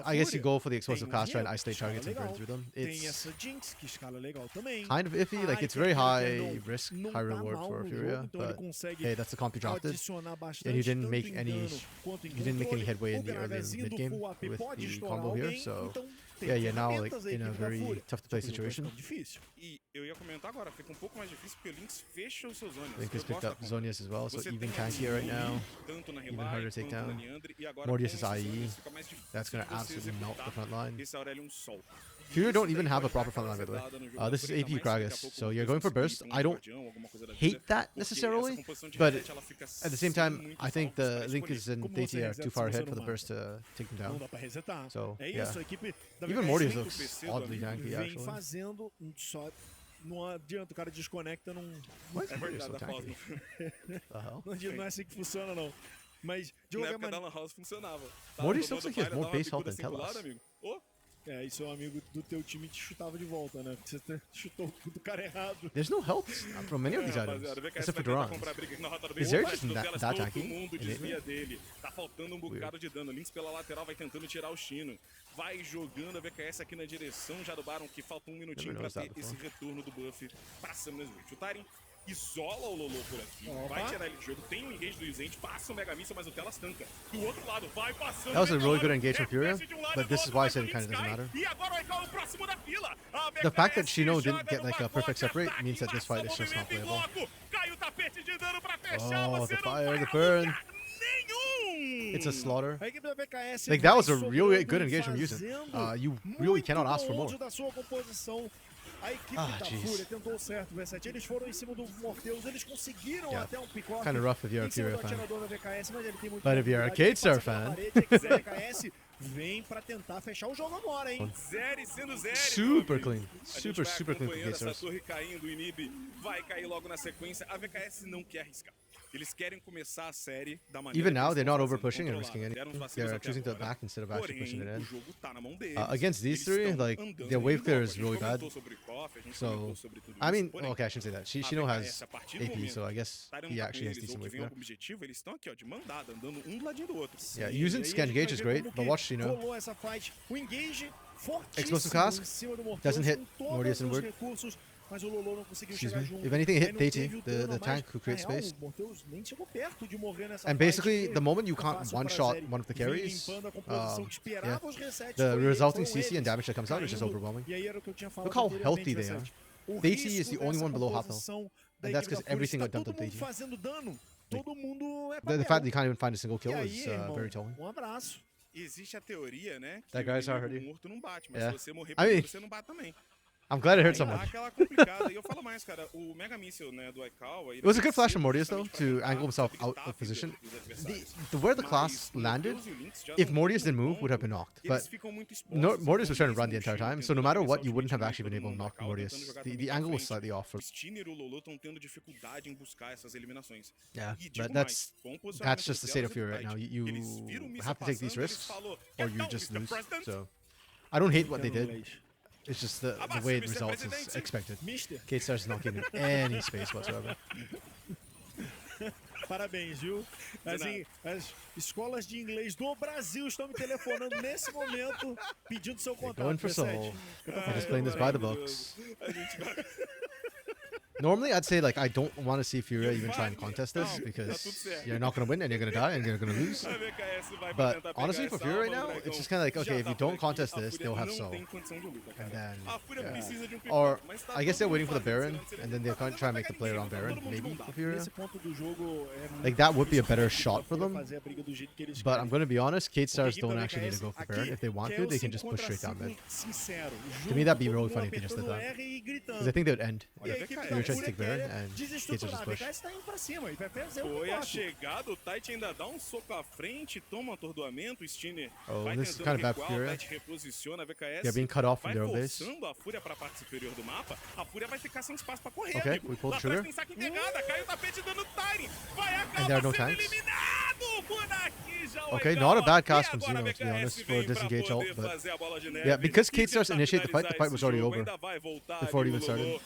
I guess you go for the explosive caster and isolate targets and burn through them. Tem essa Jinx que escala legal também. Kind of iffy, like it's very high risk, high reward for FUR.A, but hey, that's the comp you drafted. And you didn't make any headway in the early mid game with the combo here, so yeah, you're now like in a very tough to play situation. E eu ia comentar agora, fica um pouco mais difícil porque o Lynx fecha os seus Zonias. Link has picked up Zonias as well, so even tankier right now. Even harder to take down. Mortius is IE. That's going to absolutely melt the front line. FUR.A don't even have a proper front line, by the way. This is AP Kragus, so you're going for burst. I don't hate that necessarily, but at the same time, I think the Linkers and Theiti are too far ahead for the burst to take them down. So, yeah. Even Mortius looks oddly tanky, actually. Não adianta, o cara desconecta, não... Why is Mortius so tanky? The hell? Não é assim que funciona, não. Mas, de na qualquer época da maneira... Lan House funcionava. Mortius looks like he has more base health than Telas. É, e seu amigo do teu time te chutava de volta, né? Porque você chutou do cara errado. There's no health from many of these items, except for Durans. Is there just that tanky? Todo mundo desvia dele. Tá faltando um bocado de dano. Lynx pela lateral vai tentando tirar o Chino. Vai jogando a VKS aqui na direção já do Baron, que falta um minutinho pra ter esse retorno do buff pra Summoner's Rift. O Tyrion isola o Lolo por aqui, vai tirar ele do jogo, tem um engage do Izente, passa o Mega Missile, mas o Telas tanca. Do outro lado, vai passando. That was a really good engage from FUR.A, but this is why I said it kind of doesn't matter. The fact that Shino didn't get like a perfect separate means that this fight is just not playable. Oh, the fire, the burn. It's a slaughter. Like, that was a really good engage from Yuzen. You really cannot ask for more. A equipe da FUR.A tentou certo, V7. Eles foram em cima do Morteus, eles conseguiram até um pick-off kind of rough if you're a FUR.A fan. VKS, mas ele tem muito But if you're a Castream fan, VKS vem pra tentar fechar o jogo agora, hein? Super clean. Super clean for Castream. Castream. Essa torre caindo, o Inib vai cair logo na sequência. A VKS não quer arriscar. Eles querem começar a série da maneira Even now, que they're not eles over estão pushing and fazendo, risking anything. deram uns vacilos They're até choosing to agora. back instead of actually pushing it Porém, in. o jogo tá na mão deles. Against these Eles three, estão like, andando their em wave clear bloco. is A gente really bad. comentou sobre Koff, a gente So, comentou sobre tudo I isso. mean, Porém, okay, I shouldn't say that. a Shino has VKS, a partir do AP, momento so I guess Tyrion he tá actually com has eles, decent ou wave que venham clear. com objetivo, eles estão aqui, ó, de mão dada, andando um do ladinho do outro. Yeah, using scan engage is great, but watch Shino. Rolou essa fight, o engage fortíssimo Explosive cask em cima do Morteus, doesn't hit com todos Mortius and os Word. recursos, mas o Lolo não conseguiu Excuse chegar me. junto. If anything, Aí hit não Theiti, teve o the turno a mais. tank who creates Na real, space. o Morteus nem chegou perto de morrer nessa And fight, basically, que the moment you fica can't fácil pra one-shot série. one of the Vem carries, limpando a composição que esperava os resets, the foi- resulting foram CC and eles damage that comes out is just caindo. overwhelming. E aí era o que eu tinha falado Look how anteriormente, healthy they are. V7. O Theiti risco is the only dessa one below half health. composição da And that's equipe da 'cause FUR.A, everything está went down to todo mundo Theiti. fazendo dano, todo mundo é The papel. fact that you can't even find a single kill E is aí, irmão, very telling. um abraço. existe a teoria, né? That guy's already. Morto não bate, mas Yeah. se você morrer I mean, você não bate também. I'm glad I hurt someone. Aquela complicada. E eu falo mais, cara, o Mega Missile, né, do Aikawa, It was a good flash from Mortius though to angle himself out of position. Where the class landed, if Mortius didn't move, would have been knocked. But Mortius was trying to run the entire time, so no matter what, you wouldn't have actually been able to knock Mortius. The angle was slightly off. Yeah, but that's just the state of FUR A right now. You have to take these risks, or you just lose. So I don't hate what they did. It's just the way it results is expected. K-Star's not getting any space whatsoever. Parabéns, viu? As escolas de inglês do Brasil estão me telefonando nesse momento pedindo seu contato. Going for soul. I'm just playing this by the books. Normally, I'd say like I don't want to see FUR A even try and contest this because you're not going to win and you're going to die and you're going to lose. But honestly, for FUR A right now, it's just kind of like, okay, if you don't contest this, they'll have soul. And then, yeah. Or I guess they're waiting for the Baron and then they'll try and make the play around Baron, maybe for FUR A. Like that would be a better shot for them. But I'm going to be honest, K-Stars don't actually need to go for Baron. If they want to, they can just push straight down mid. To me, that'd be really funny if they just did that. Because I think they would end. If to take Baron and K-Stars just push. Foi a chegada, o Tite ainda dá soco à frente, toma atordoamento, o Stinner vai this is kind of bad for FUR A. Reposiciona a VKS. Yeah, being cut off from their own base. A FUR.A para a parte superior do mapa, a FUR.A vai ficar sem espaço para correr. Okay, we pulled the trigger. Tem saque pegada, caiu o tapete dando Tire. Vai And there are no tanks. Okay, not a bad cast from Xeno, to be honest, for a disengage ult, but yeah, because K-Stars initiate the fight was already over before it even started. Yep.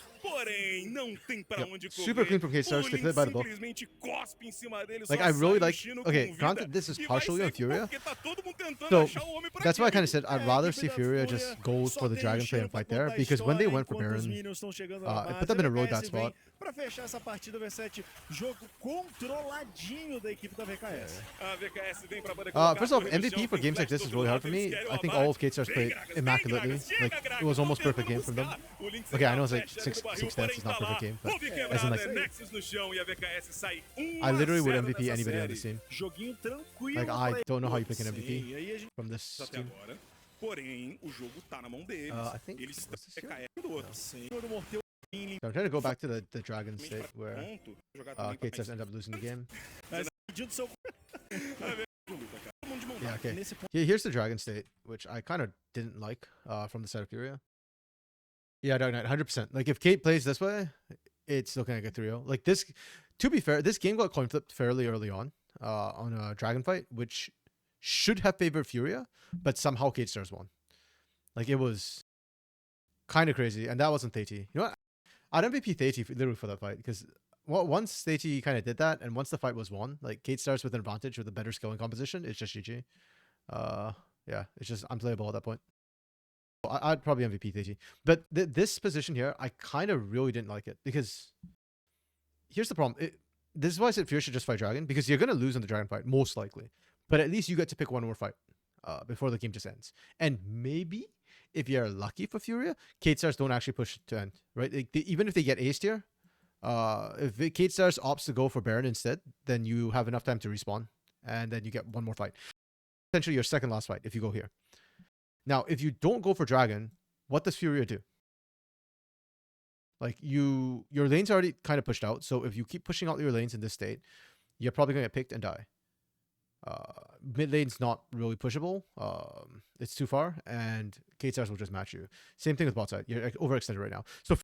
Super clean from K-Stars, they played by the book. Like, I really like... Okay, granted, this is partially on FUR A. So, that's why I kind of said I'd rather see FUR A just go for the Dragon play and fight there, because when they went for Baron, it put them in a really bad spot. Para fechar essa partida, V7, jogo controladinho da equipe da VKS. First off, MVP for games like this is really hard for me. I think all of K-Stars played immaculately. Like, it was almost perfect game from them. Okay, I know it's like six deaths is not perfect game, but as in like, I literally would MVP anybody on this team. Like, I don't know how you pick an MVP from this team. I think I'm trying to go back to the Dragon state where K-Stars end up losing the game. Yeah, okay. Here's the Dragon state, which I kind of didn't like from the side of FUR A. Yeah, Dark Knight, 100%. Like, if Kate plays this way, it's looking like a 3-0. Like, this, to be fair, this game got coin flipped fairly early on a Dragon fight, which should have favored FUR A, but somehow K-Stars won. Like, it was kind of crazy, and that wasn't Theiti. You know what? I'd MVP Theiti literally for that fight, because once Theiti kind of did that, and once the fight was won, like, K-Stars with an advantage with a better skilling composition, it's just GG. Yeah, it's just unplayable at that point. I'd probably MVP Theiti. But this position here, I kind of really didn't like it, because here's the problem. This is why I said FUR A should just fight Dragon, because you're going to lose on the Dragon fight, most likely. But at least you get to pick one more fight before the game just ends. And maybe, if you're lucky for FUR A, K-Stars don't actually push to end, right? Like, even if they get aced here, if K-Stars opts to go for Baron instead, then you have enough time to respawn, and then you get one more fight. Essentially, your second last fight if you go here. Now, if you don't go for Dragon, what does FUR A do? Like, your lane's already kind of pushed out, so if you keep pushing out your lanes in this state, you're probably going to get picked and die. Mid lane's not really pushable. It's too far, and K-Stars will just match you. Same thing with bot side. You're overextended right now. So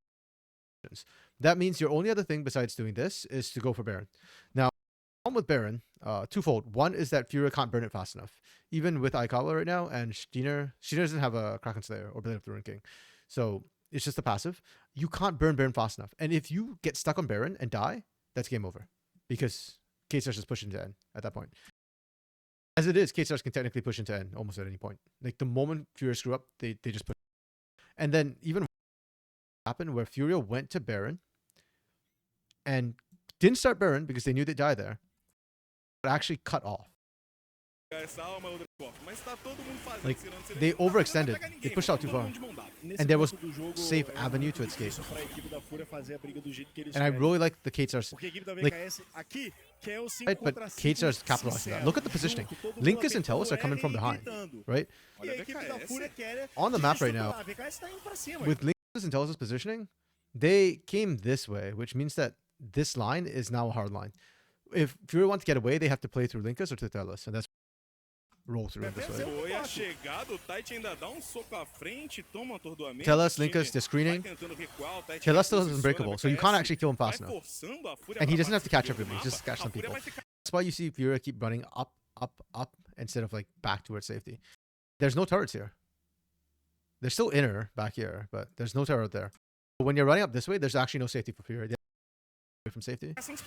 that means your only other thing besides doing this is to go for Baron. Now, with Baron, twofold. One is that FUR A can't burn it fast enough. Even with Aikawa right now, and Stinner doesn't have a Kraken Slayer or Blade of the Ruin King. So it's just a passive. You can't burn Baron fast enough. And if you get stuck on Baron and die, that's game over. Because K-Stars just push into end at that point. As it is, K-Stars can technically push into end almost at any point. Like, the moment FUR A screw up, they just push. And then even happened where FUR A went to Baron and didn't start Baron because they knew they'd die there, but actually cut off. Like, they overextended. They pushed out too far. And there was safe avenue to escape. And I really like the K-Stars. Like, Right, but K-Star's capitalizing that. Look at the positioning. Linkus and Tellus are coming from behind, right? On the map right now, with Linkus and Tellus' positioning, they came this way, which means that this line is now a hard line. If FURA want to get away, they have to play through Linkus or through Tellus, and that's roll through this way. Tellus, Linkus, they're screening. Tellus still is unbreakable, so you can't actually kill him fast enough. And he doesn't have to catch everybody, he just catch some people. That's why you see FURA keep running up, up, up, instead of like back towards safety. There's no turrets here. They're still inner back here, but there's no turret there. But when you're running up this way, there's actually no safety for FURA. They're away from safety. Kind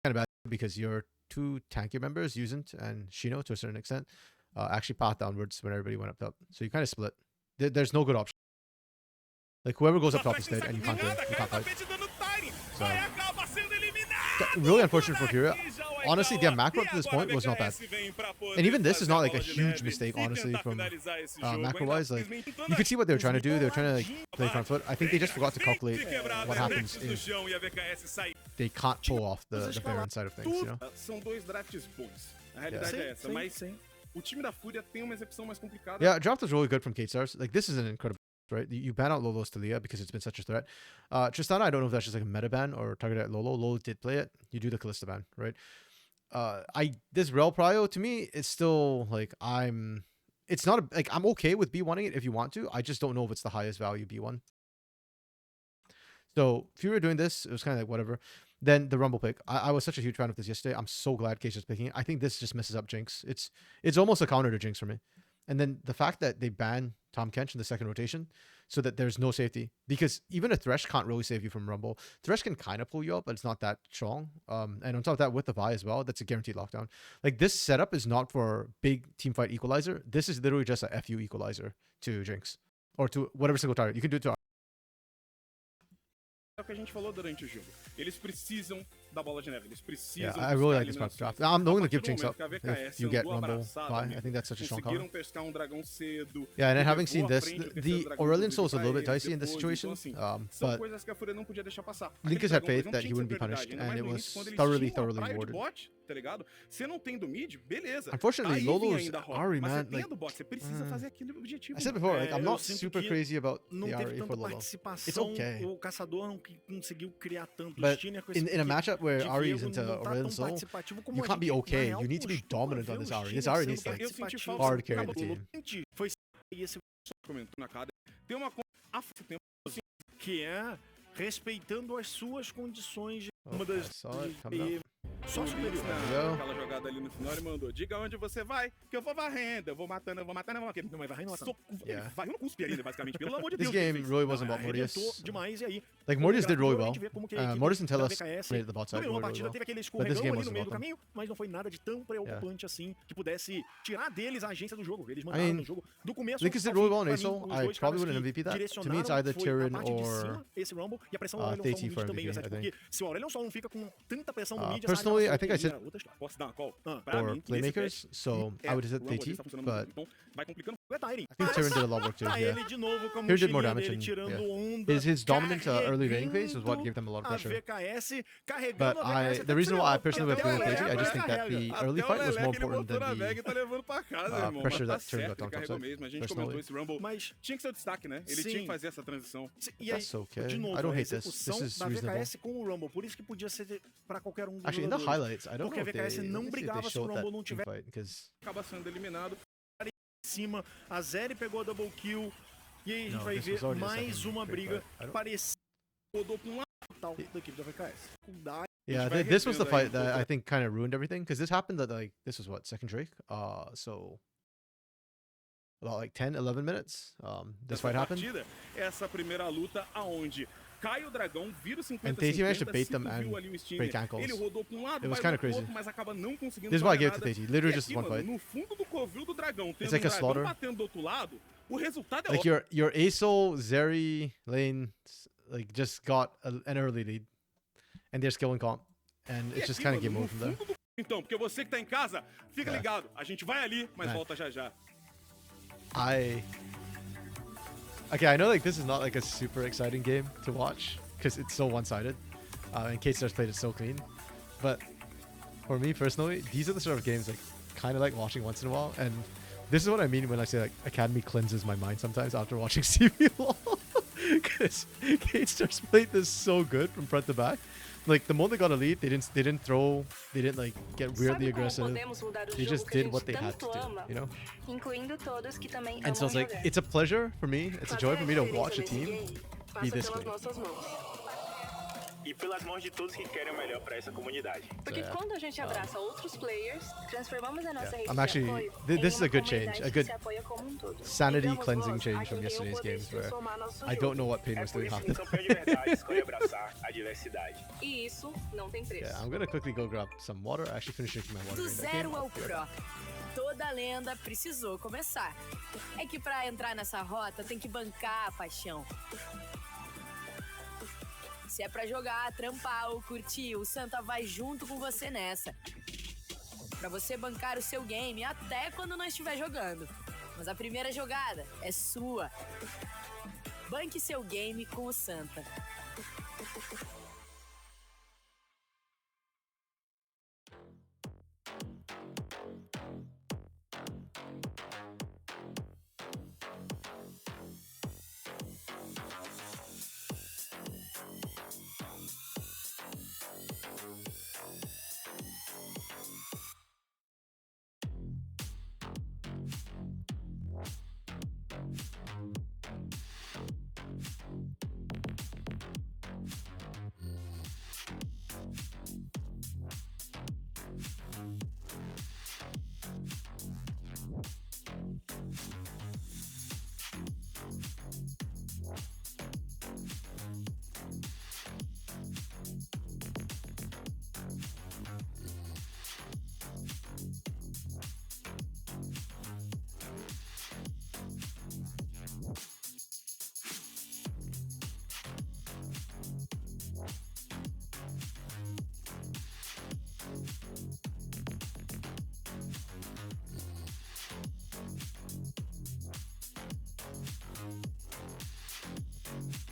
of bad because your two tanky members, Yuzent and Shino, to a certain extent, actually path downwards when everybody went up top. So you kind of split. There's no good option. Like whoever goes up top is dead, and you can't fight. So really unfortunate for FURA. Honestly, their macro up to this point was not bad. And even this is not like a huge mistake, honestly, from macro-wise. Like, you could see what they were trying to do. They were trying to like, play front foot. I think they just forgot to calculate what happens if they can't pull off the Baron side of things, you know? Yeah, draft was really good from K-Stars. Like, this is an incredible, right? You ban out Lolo's Talia because it's been such a threat. Tristana, I don't know if that's just like a meta ban or targeted at Lolo. Lolo did play it. You do the Kalista ban, right? This Rel Prio, to me, it's still like it's not like I'm okay with B1ing it if you want to. I just don't know if it's the highest value B1. So FURA doing this, it was kind of like whatever. Then the Rumble pick. I was such a huge fan of this yesterday. I'm so glad Case is picking it. I think this just messes up Jinx. It's almost a counter to Jinx for me. And then the fact that they ban Tahm Kench in the second rotation so that there's no safety. Because even a Thresh can't really save you from Rumble. Thresh can kind of pull you up, but it's not that strong. And on top of that, with the Vi as well, that's a guaranteed lockdown. Like, this setup is not for big teamfight equalizer. This is literally just a FU equalizer to Jinx. Or to whatever single target. You can do it to... É o que a gente falou durante o jogo. Eles precisam da bola de neve. Eles precisam. Yeah, I really like this part of draft. I'm going to give Jinx up if you get Rumble. I think that's such a strong call. Yeah, and then having seen this, the Aurelion Soul is a little bit dicey in this situation. But Linkus had faith that he wouldn't be punished, and it was thoroughly rewarded. Unfortunately, Lolo's Ahri, man, like, I said before, like, I'm not super crazy about the Ahri for Lolo. It's okay. But in a matchup where Ahri is into Aurelion Soul, you can't be okay. You need to be dominant on this Ahri. This Ahri needs like hard carry the team. Que é respeitando as suas condições de Só superior. Aquela jogada ali no final, ele mandou: diga onde você vai, que eu vou varrendo, eu vou matando, eu vou matando, eu vou matando. Não, mas varrendo, vai no cuspe ainda, basicamente, pelo amor de Deus. This game really wasn't about Mortius. Like, Mortius did really well. Mortius and Tellus played the bot side really well. But this game wasn't about them. Mas não foi nada de tão preocupante assim que pudesse tirar deles a agência do jogo. Eles mandaram no jogo do começo. Linkus did really well in ASO. I probably wouldn't MVP that. To me, it's either Tyrion or Tati for MVP, I think. Se o Aurelion Sol não fica com tanta pressão no mid, personally, I think I said or playmakers, so I would hit Tati, but I think Tyrion did a lot of work too. Yeah, Tyrion did more damage, and yeah, his dominant early laning phase was what gave them a lot of pressure. But the reason why I personally went with Tati, I just think that the early fight was more important than the pressure that Tyrion got on top side. Personally, tinha que ser o destaque, né? Ele tinha que fazer essa transição. That's okay. I don't hate this. This is reasonable. Actually, in the highlights, I don't know if they showed that fight because acaba sendo eliminado. Em cima, a Zeri pegou a double kill e aí a gente vai ver mais uma briga parecida. Rodou com um tal da equipe da VKS. Yeah, this was the fight that I think kind of ruined everything because this happened at like this was what, second Drake, so about like 10-11 minutes. This fight happened. Essa primeira luta aonde cai o dragão, vira o 50-50, and Tati managed to bait them and break ankles. Ele rodou para lado, it was kind of crazy. Mas acaba não conseguindo. This is why I gave it to Tati. Literally just one fight. No fundo do covil do dragão, it's like a slaughter. Batendo do outro lado, o resultado é like your ASO Zeri lane like just got an early lead, and they're skill and comp, and it's just kind of game over from there. Então, porque você que tá em casa, fica ligado. A gente vai ali, mas volta já já. Okay, I know like this is not like a super exciting game to watch because it's so one-sided, and K-Stars played it so clean. But for me personally, these are the sort of games like kind of like watching once in a while. And this is what I mean when I say like Academy cleanses my mind sometimes after watching CBLOL. Because K-Stars played this so good from front to back. Like the moment they got a lead, they didn't like get weirdly aggressive. They just did what they had to do, you know? And so it's like, it's a pleasure for me, it's a joy for me to watch a team be this good. E pelas mãos de todos que querem o melhor para essa comunidade. Porque quando a gente abraça outros players, transformamos a nossa rede I'm actually, de apoio this is a good uma change, a comunidade good que se apoia como um todo. sanity cleansing change from yesterday's games where I don't know what pain was doing half the time. Campeão de verdade escolhe abraçar a diversidade. E isso não tem preço. Yeah, I'm gonna quickly go grab some water. I actually finished drinking my water. Do zero ao pro. Toda lenda precisou começar. É que pra entrar nessa rota tem que bancar a paixão. Se é pra jogar, trampar ou curtir, o Santa vai junto com você nessa. Pra você bancar o seu game até quando não estiver jogando. Mas a primeira jogada é sua. Banque seu game com o Santa.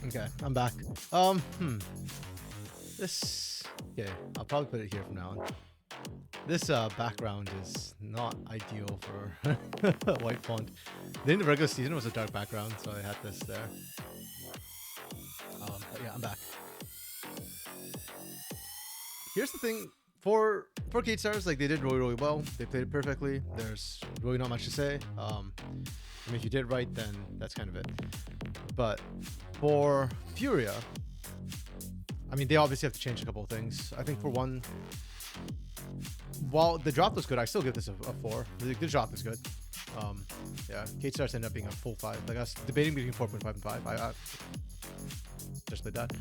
Okay, I'm back. This, okay, I'll probably put it here from now on. This background is not ideal for white font. In the regular season, it was a dark background, so I had this there. But yeah, I'm back. Here's the thing, for K-Stars, like they did really well. They played it perfectly. There's really not much to say. I mean, if you did right, then that's kind of it. But for FUR.A, I mean, they obviously have to change a couple of things. I think for one, while the drop was good, I still give this a 4. The drop is good. Yeah, K-Stars ended up being a full 5. Like I was debating between 4.5 and 5. I just played that.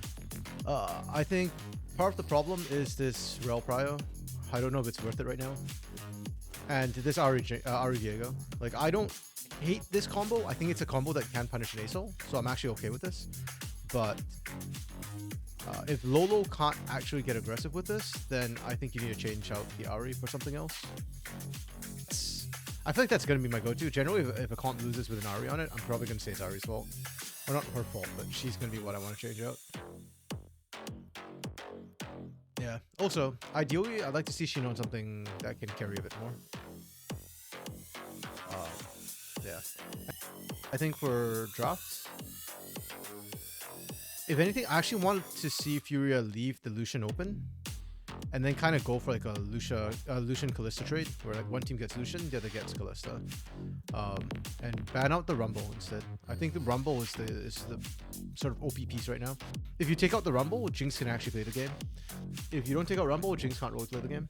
I think part of the problem is this Rel Prio. I don't know if it's worth it right now. And this Ari Diego. Like, I don't hate this combo. I think it's a combo that can punish an ASOL, so I'm actually okay with this. But if Lolo can't actually get aggressive with this, then I think you need to change out the Ari for something else. I feel like that's going to be my go-to. Generally, if a comp loses with an Ari on it, I'm probably going to say it's Ari's fault. Or not her fault, but she's going to be what I want to change out. Yeah. Also, ideally, I'd like to see Shin on something that can carry a bit more. Yeah. I think for drafts, if anything, I actually wanted to see FUR.A leave the Lucian open and then kind of go for like a Lucian Kalista trade where like one team gets Lucian, the other gets Kalista, and ban out the Rumble instead. I think the Rumble is the sort of OP piece right now. If you take out the Rumble, Jinx can actually play the game. If you don't take out Rumble, Jinx can't really play the game.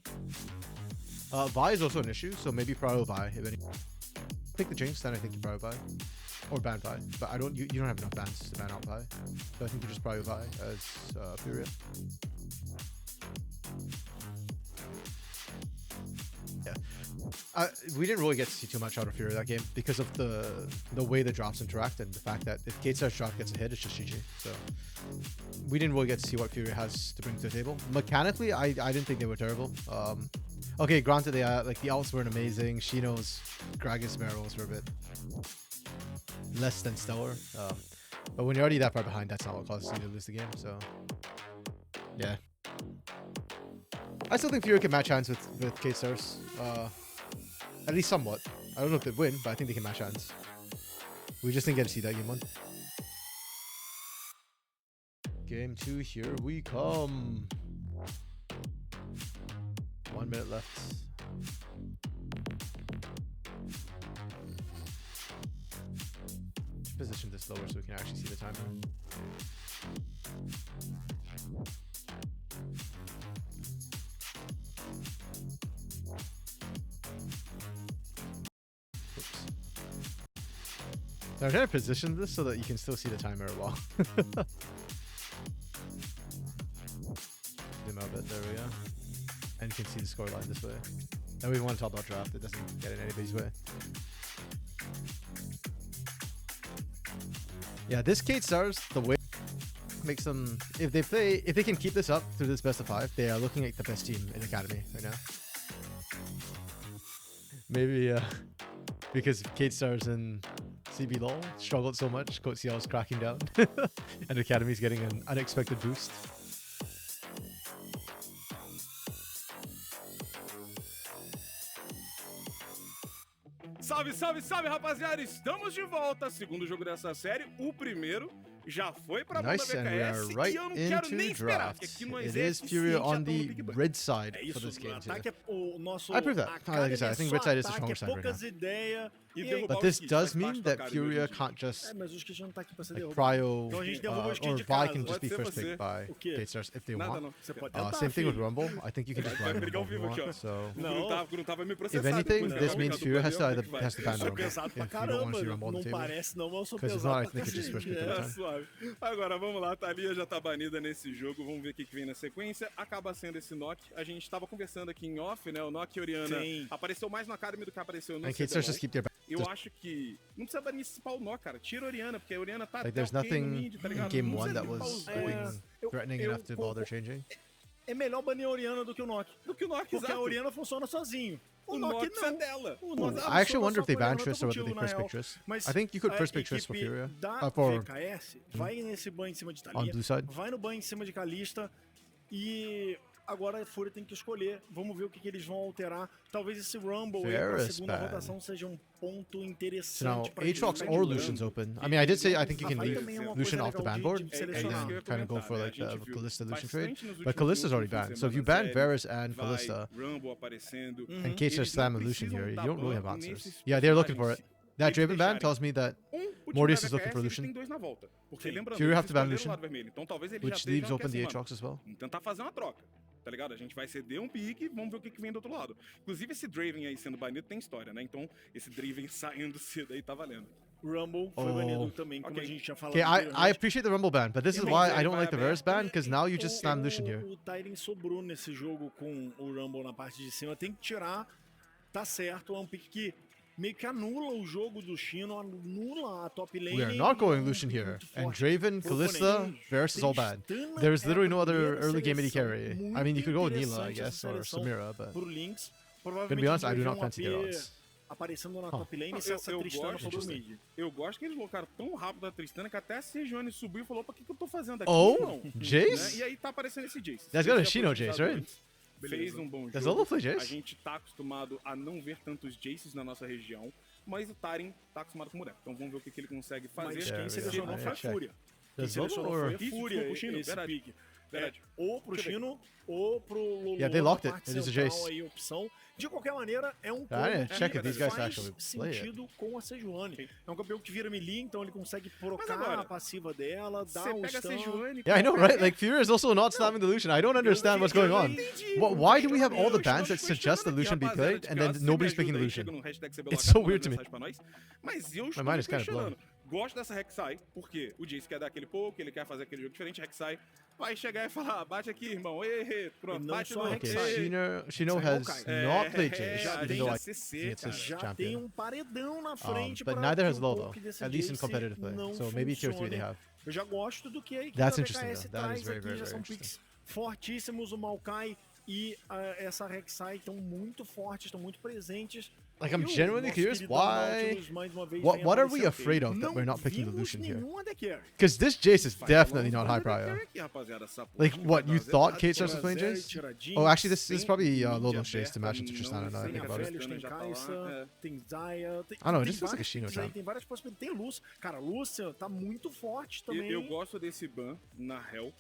Vi is also an issue, so maybe Prio Vi. If any, pick the Jinx, then I think you Prio Vi. Or ban Vi. But you don't have enough bans to ban out Vi. So I think you just Prio Vi as FUR.A. Yeah. We didn't really get to see too much out of FUR.A that game because of the way the drops interact and the fact that if K-Star's drop gets a hit, it's just GG. So we didn't really get to see what FUR.A has to bring to the table. Mechanically, I didn't think they were terrible. Okay, granted, they like the ults weren't amazing. Shino's Gragas Merrills were a bit less than stellar. But when you're already that far behind, that's not what causes you to lose the game. So yeah. I still think FUR.A can match hands with K-Stars. At least somewhat. I don't know if they win, but I think they can match hands. We just didn't get to see that game 1. Game 2, here we come. 1 minute left. Position this lower so we can actually see the timer. Oops. So I'm trying to position this so that you can still see the timer well. Zoom out a bit, there we go. And you can see the scoreline this way. Now we want to talk about draft, it doesn't get in anybody's way. Yeah, this K-Stars, the way makes them, if they can keep this up through this best of 5, they are looking at the best team in Academy right now. Maybe because K-Stars and CB LOL struggled so much, Coach CL is cracking down, and Academy's getting an unexpected boost. Salve, salve, salve, rapaziada! Estamos de volta. Segundo jogo dessa série, o primeiro já foi pra mão da VKS right e eu não quero nem esperar, porque aqui nós It is FUR.A on the red side for this game too. I prove that. Like I said, I think red side is the stronger side right now. But this does mean that FUR.A can't just like Cryo or Vi can just be first picked by K-Stars if they want. Same thing with Rumble. I think you can just run Rumble if you want. So if anything, this means FUR.A has to ban Rumble if you don't want to see Rumble on the table. Because if not, I think they could just first pick every time. Agora vamos lá, Thalia já tá banida nesse jogo, vamos ver o que vem na sequência. Acaba sendo esse knock. A gente tava conversando aqui em off, né? O knock e Oriana apareceu mais no Academy do que apareceu no CDLOL. Eu acho que não precisa banir esse pau nó, cara. Tira a Oriana, porque a Oriana tá there's nothing mid, tá in game 1 that was threatening enough to bother changing. É melhor banir a Oriana do que o Nock. Porque a Oriana funciona sozinho. O Nock não. É dela. I actually wonder if they ban Triss or whether they first pick Triss. I think you could first pick Triss for FUR.A. For VKS, vai nesse ban em cima de Thalia, on blue side. vai no ban em cima de Kalista e agora a FUR.A tem que escolher. Vamos ver o que eles vão alterar. Talvez esse Rumble aí pra segunda rotação seja ponto interessante. So now, Aatrox or Lucian's open. I mean, I did say I think you can leave Lucian off the ban board and then kind of go for like the Kalista Lucian trade. But Kalista's already banned. So if you ban Varus and Kalista and K-Stars slam a Lucian here, you don't really have answers. Yeah, they're looking for it. That Draven ban tells me that Mortius is looking for Lucian. FUR.A have to ban Lucian, which leaves open the Aatrox as well. Tentar fazer uma troca. Tá ligado? A gente vai ceder um pique e vamos ver o que vem do outro lado. Inclusive, esse Draven aí sendo banido tem história, né? Então, esse Draven saindo cedo aí tá valendo. Rumble foi banido também, como a gente já falou. Okay, I appreciate the Rumble ban, but this is why I don't like the Varus ban, because now you just slam Lucian here. O Tyrion sobrou nesse jogo com o Rumble na parte de cima. Tem que tirar, tá certo, é um pique que meio que anula o jogo do Chino, anula a top lane. We are not going Lucian here. And Draven, Kalista, Varus is all bad. There's literally no other early game AD carry. I mean, you could go with Nila, I guess, or Samira, but to be honest, I do not fancy their odds. Aparecendo na top lane, se essa Tristana for pro mid. Eu gosto que eles colocaram tão rápido a Tristana que até a Sejuani subiu e falou: pra que eu tô fazendo aqui? Oh, Jace? Né? E aí tá aparecendo esse Jace. That's got a Shino Jace, right? Fez um bom Does jogo. play Jace? A gente tá acostumado a não ver tantos Jaces na nossa região, mas o Tarin tá acostumado com o boneco. Então vamos ver o que ele consegue fazer. Mas quem selecionou foi a FUR.A. Quem selecionou foi a FUR.A, esse pique. Ou pro Chino, ou pro Lulu. Yeah, they locked it. It is a Jace. Aí, opção. De qualquer maneira, é um check it. These guys faz actually play sentido com a Sejuani. É um campeão que vira melee, então ele consegue procar a passiva dela, dar o stun. Yeah, I know, right? Like, FUR.A is also not slamming the Lucian. I don't understand what's going on. Why do we have all the bans that suggest the Lucian be played, and then nobody's picking the Lucian? It's so weird to me. My mind is kind of blown. Gosto dessa Rek'Sai, porque o Jace quer dar aquele poke, ele quer fazer aquele jogo diferente. Rek'Sai vai chegar e falar: bate aqui, irmão, pronto, bate no Rek'Sai. Shino has not played Jace, even though I think it's his champion. Tem um paredão na frente, but neither has LoL, though, at least in competitive play. So maybe tier 3 they have. Eu já gosto do que a equipe da VKS traz aqui, já são picks fortíssimos. O Maokai e essa Rek'Sai estão muito fortes, estão muito presentes Like, I'm genuinely curious why. What are we afraid of that we're not picking the Lucian here? Because this Jace is definitely not high prior. Like, what, you thought Kate starts with playing Jace? Oh, actually, this is probably Lolo's Jace to match into Tristana, now that I think about it. I don't know, it just feels like a Shino champ. Tem várias possibilidades. Tem Lúcia. Cara, Lúcia tá muito forte também. Eu gosto desse ban na Hell,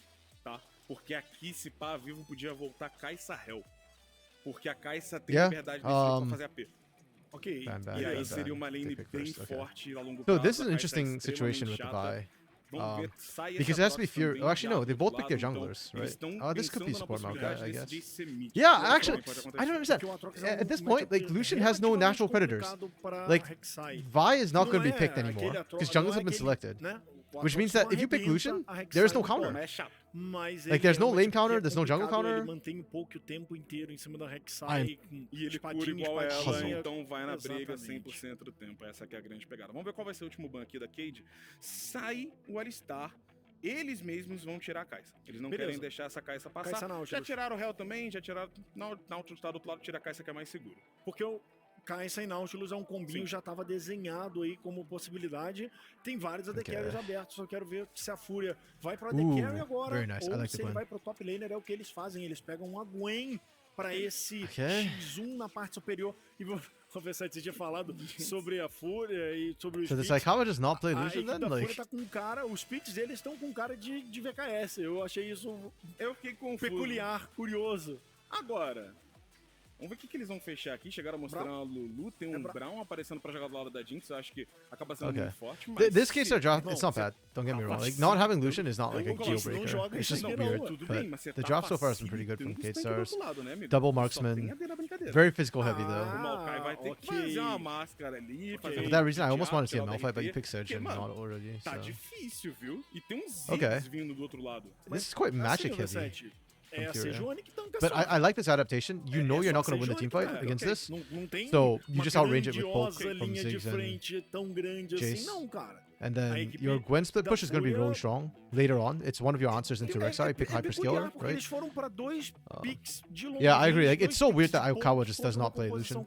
tá? Porque aqui, se pá, vivo podia voltar Kai'Sa Hell. Porque a Kai'Sa tem liberdade pra fazer AP. Ok, e aí seria uma lane bem forte a longo prazo. So this is an interesting situation with the Vi. Because it has to be FUR.A. Oh, actually, no, they both pick their junglers, right? Oh, this could be support Maokai, I guess. Yeah, actually, I don't understand. At this point, like, Lucian has no natural predators. Like, Vi is not going to be picked anymore, because jungles have been selected. Which means that if you pick Lucian, there is no counter. Like, there's no lane counter, there's no jungle counter. E ele cura igual ela, então vai na briga 100% do tempo. Essa aqui é a grande pegada. Vamos ver qual vai ser o último ban aqui da Cade. Sai o Alistar. Eles mesmos vão tirar a Kai'Sa. Eles não querem deixar essa Kai'Sa passar. Já tiraram o Hell também, já tiraram... Nautilus tá do outro lado, tira a Kai'Sa que é mais seguro. Porque o Kai'Sa e Nautilus é um combinho, já estava desenhado aí como possibilidade. Tem vários AD Carries abertos, só quero ver se a FUR.A vai pro AD Carry agora, ou se ele vai pro top laner, é o que eles fazem. Eles pegam uma Gwen para esse X1 na parte superior. E vou ver se você tinha falado sobre a FUR.A e sobre os So does like how just not play Lucian then? Like, tá com cara, os pits deles estão com cara de VKS. Eu achei isso peculiar, curioso. Agora, vamos ver o que eles vão fechar aqui. Chegaram a mostrar a Lulu, tem um Brown aparecendo pra jogar do lado da Jinx. Eu acho que acaba sendo muito forte. Mas this case draft, it's not bad. Don't get me wrong. Like, not having Lucian is not like a deal breaker. It's just weird. But the draft so far has been pretty good from Kate Stars. Double marksman. Very physical heavy though. O Maokai vai ter que fazer uma máscara ali. For that reason, I almost want to see a Malphite, but you pick Surge and not already. Tá difícil, viu? E tem uns Ziggs vindo do outro lado. This is quite magic heavy. But I like this adaptation. You know you're not going to win the team fight against this, so you just outrange it with poke from Ziggs and Jace. And then your Gwen split push is going to be really strong later on. It's one of your answers into Rek'Sai. Pick Hyperscaler, right? Yeah, I agree. Like, it's so weird that Aokawa just does not play Lucian.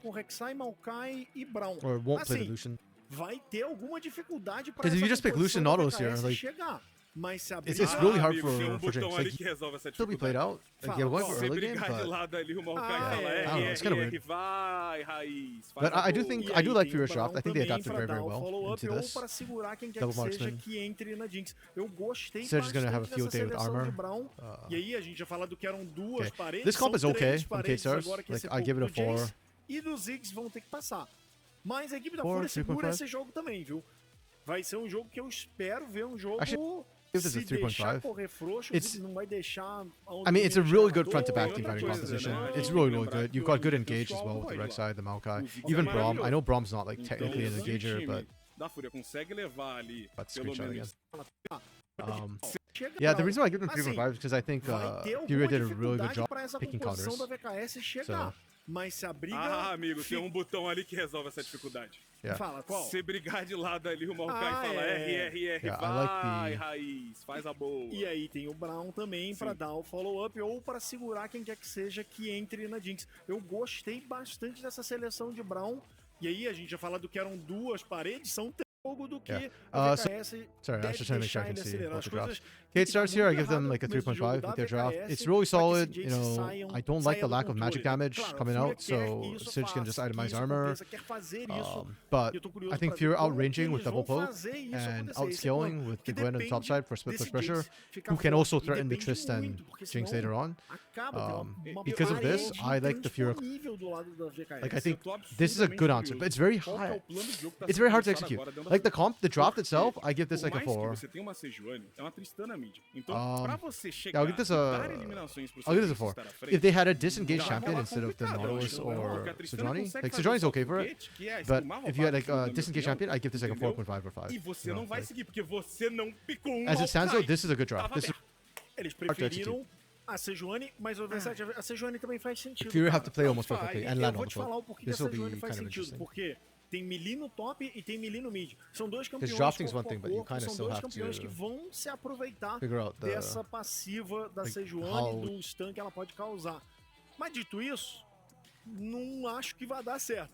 Or won't play the Lucian. Because if you just pick Lucian autos here, like... It's really hard for Jinx. Like, still be played out. Like, yeah, going for early game, but I don't know. It's kind of weird. But I do like FUR.A draft. I think they adapted very, very well into this. Double marksman. Surge is going to have a field day with armor. Okay. This comp is okay from Kate Stars. Like, I give it a 4. E dos Ziggs vão ter que passar. Mas a equipe da FUR.A segura esse jogo também, viu? Vai ser um jogo que eu espero ver um jogo. This is a 3.5. I mean, it's a really good front-to-back team fighting composition. It's really, really good. You've got good engage as well with the Rek'Sai, the Maokai. Even Braum. I know Braum's not like technically an engager, but... Screenshot again. Yeah, the reason why I give them 3.5 is because I think FUR.A did a really good job picking counters. So... Mas se a briga... amigo, tem botão ali que resolve essa dificuldade. Fala, qual? Se brigar de lado ali, o Maokai fala RRR, vai, Raiz, faz a boa. E aí tem o Brown também pra dar o follow-up ou pra segurar quem quer que seja que entre na Jinx. Eu gostei bastante dessa seleção de Brown. E aí a gente já falou que eram duas paredes, são jogo do que a VKS. Sorry, I was just trying to make sure I can see both the drafts. Kate Stars here, I give them like a 3.5 with their draft. It's really solid. You know, I don't like the lack of magic damage coming out, so Surge can just itemize armor. But I think FUR.A outranging with double poke and outscaling with the Gwen on the top side for split push pressure, who can also threaten the Trist and Jinx later on. Because of this, I like the FUR.A. Like, I think this is a good answer, but it's very high. It's very hard to execute. Like the comp, the draft itself, I give this like a 4. Yeah, I'll give this a 4. If they had a disengaged champion instead of the Nautilus or Sejuani, like Sejuani's okay for it, but if you had like a disengaged champion, I give this like a 4.5 or 5. You know, like, as it stands though, this is a good draft. This is hard to execute. A Sejuani, mas o Versace, a Sejuani também faz sentido. FUR.A have to play almost perfectly and land on the poke. This will be kind of interesting. Porque tem melee no top e tem melee no mid. São dois campeões que vão se aproveitar dessa passiva da Sejuani, do stun que ela pode causar. Mas dito isso, não acho que vai dar certo.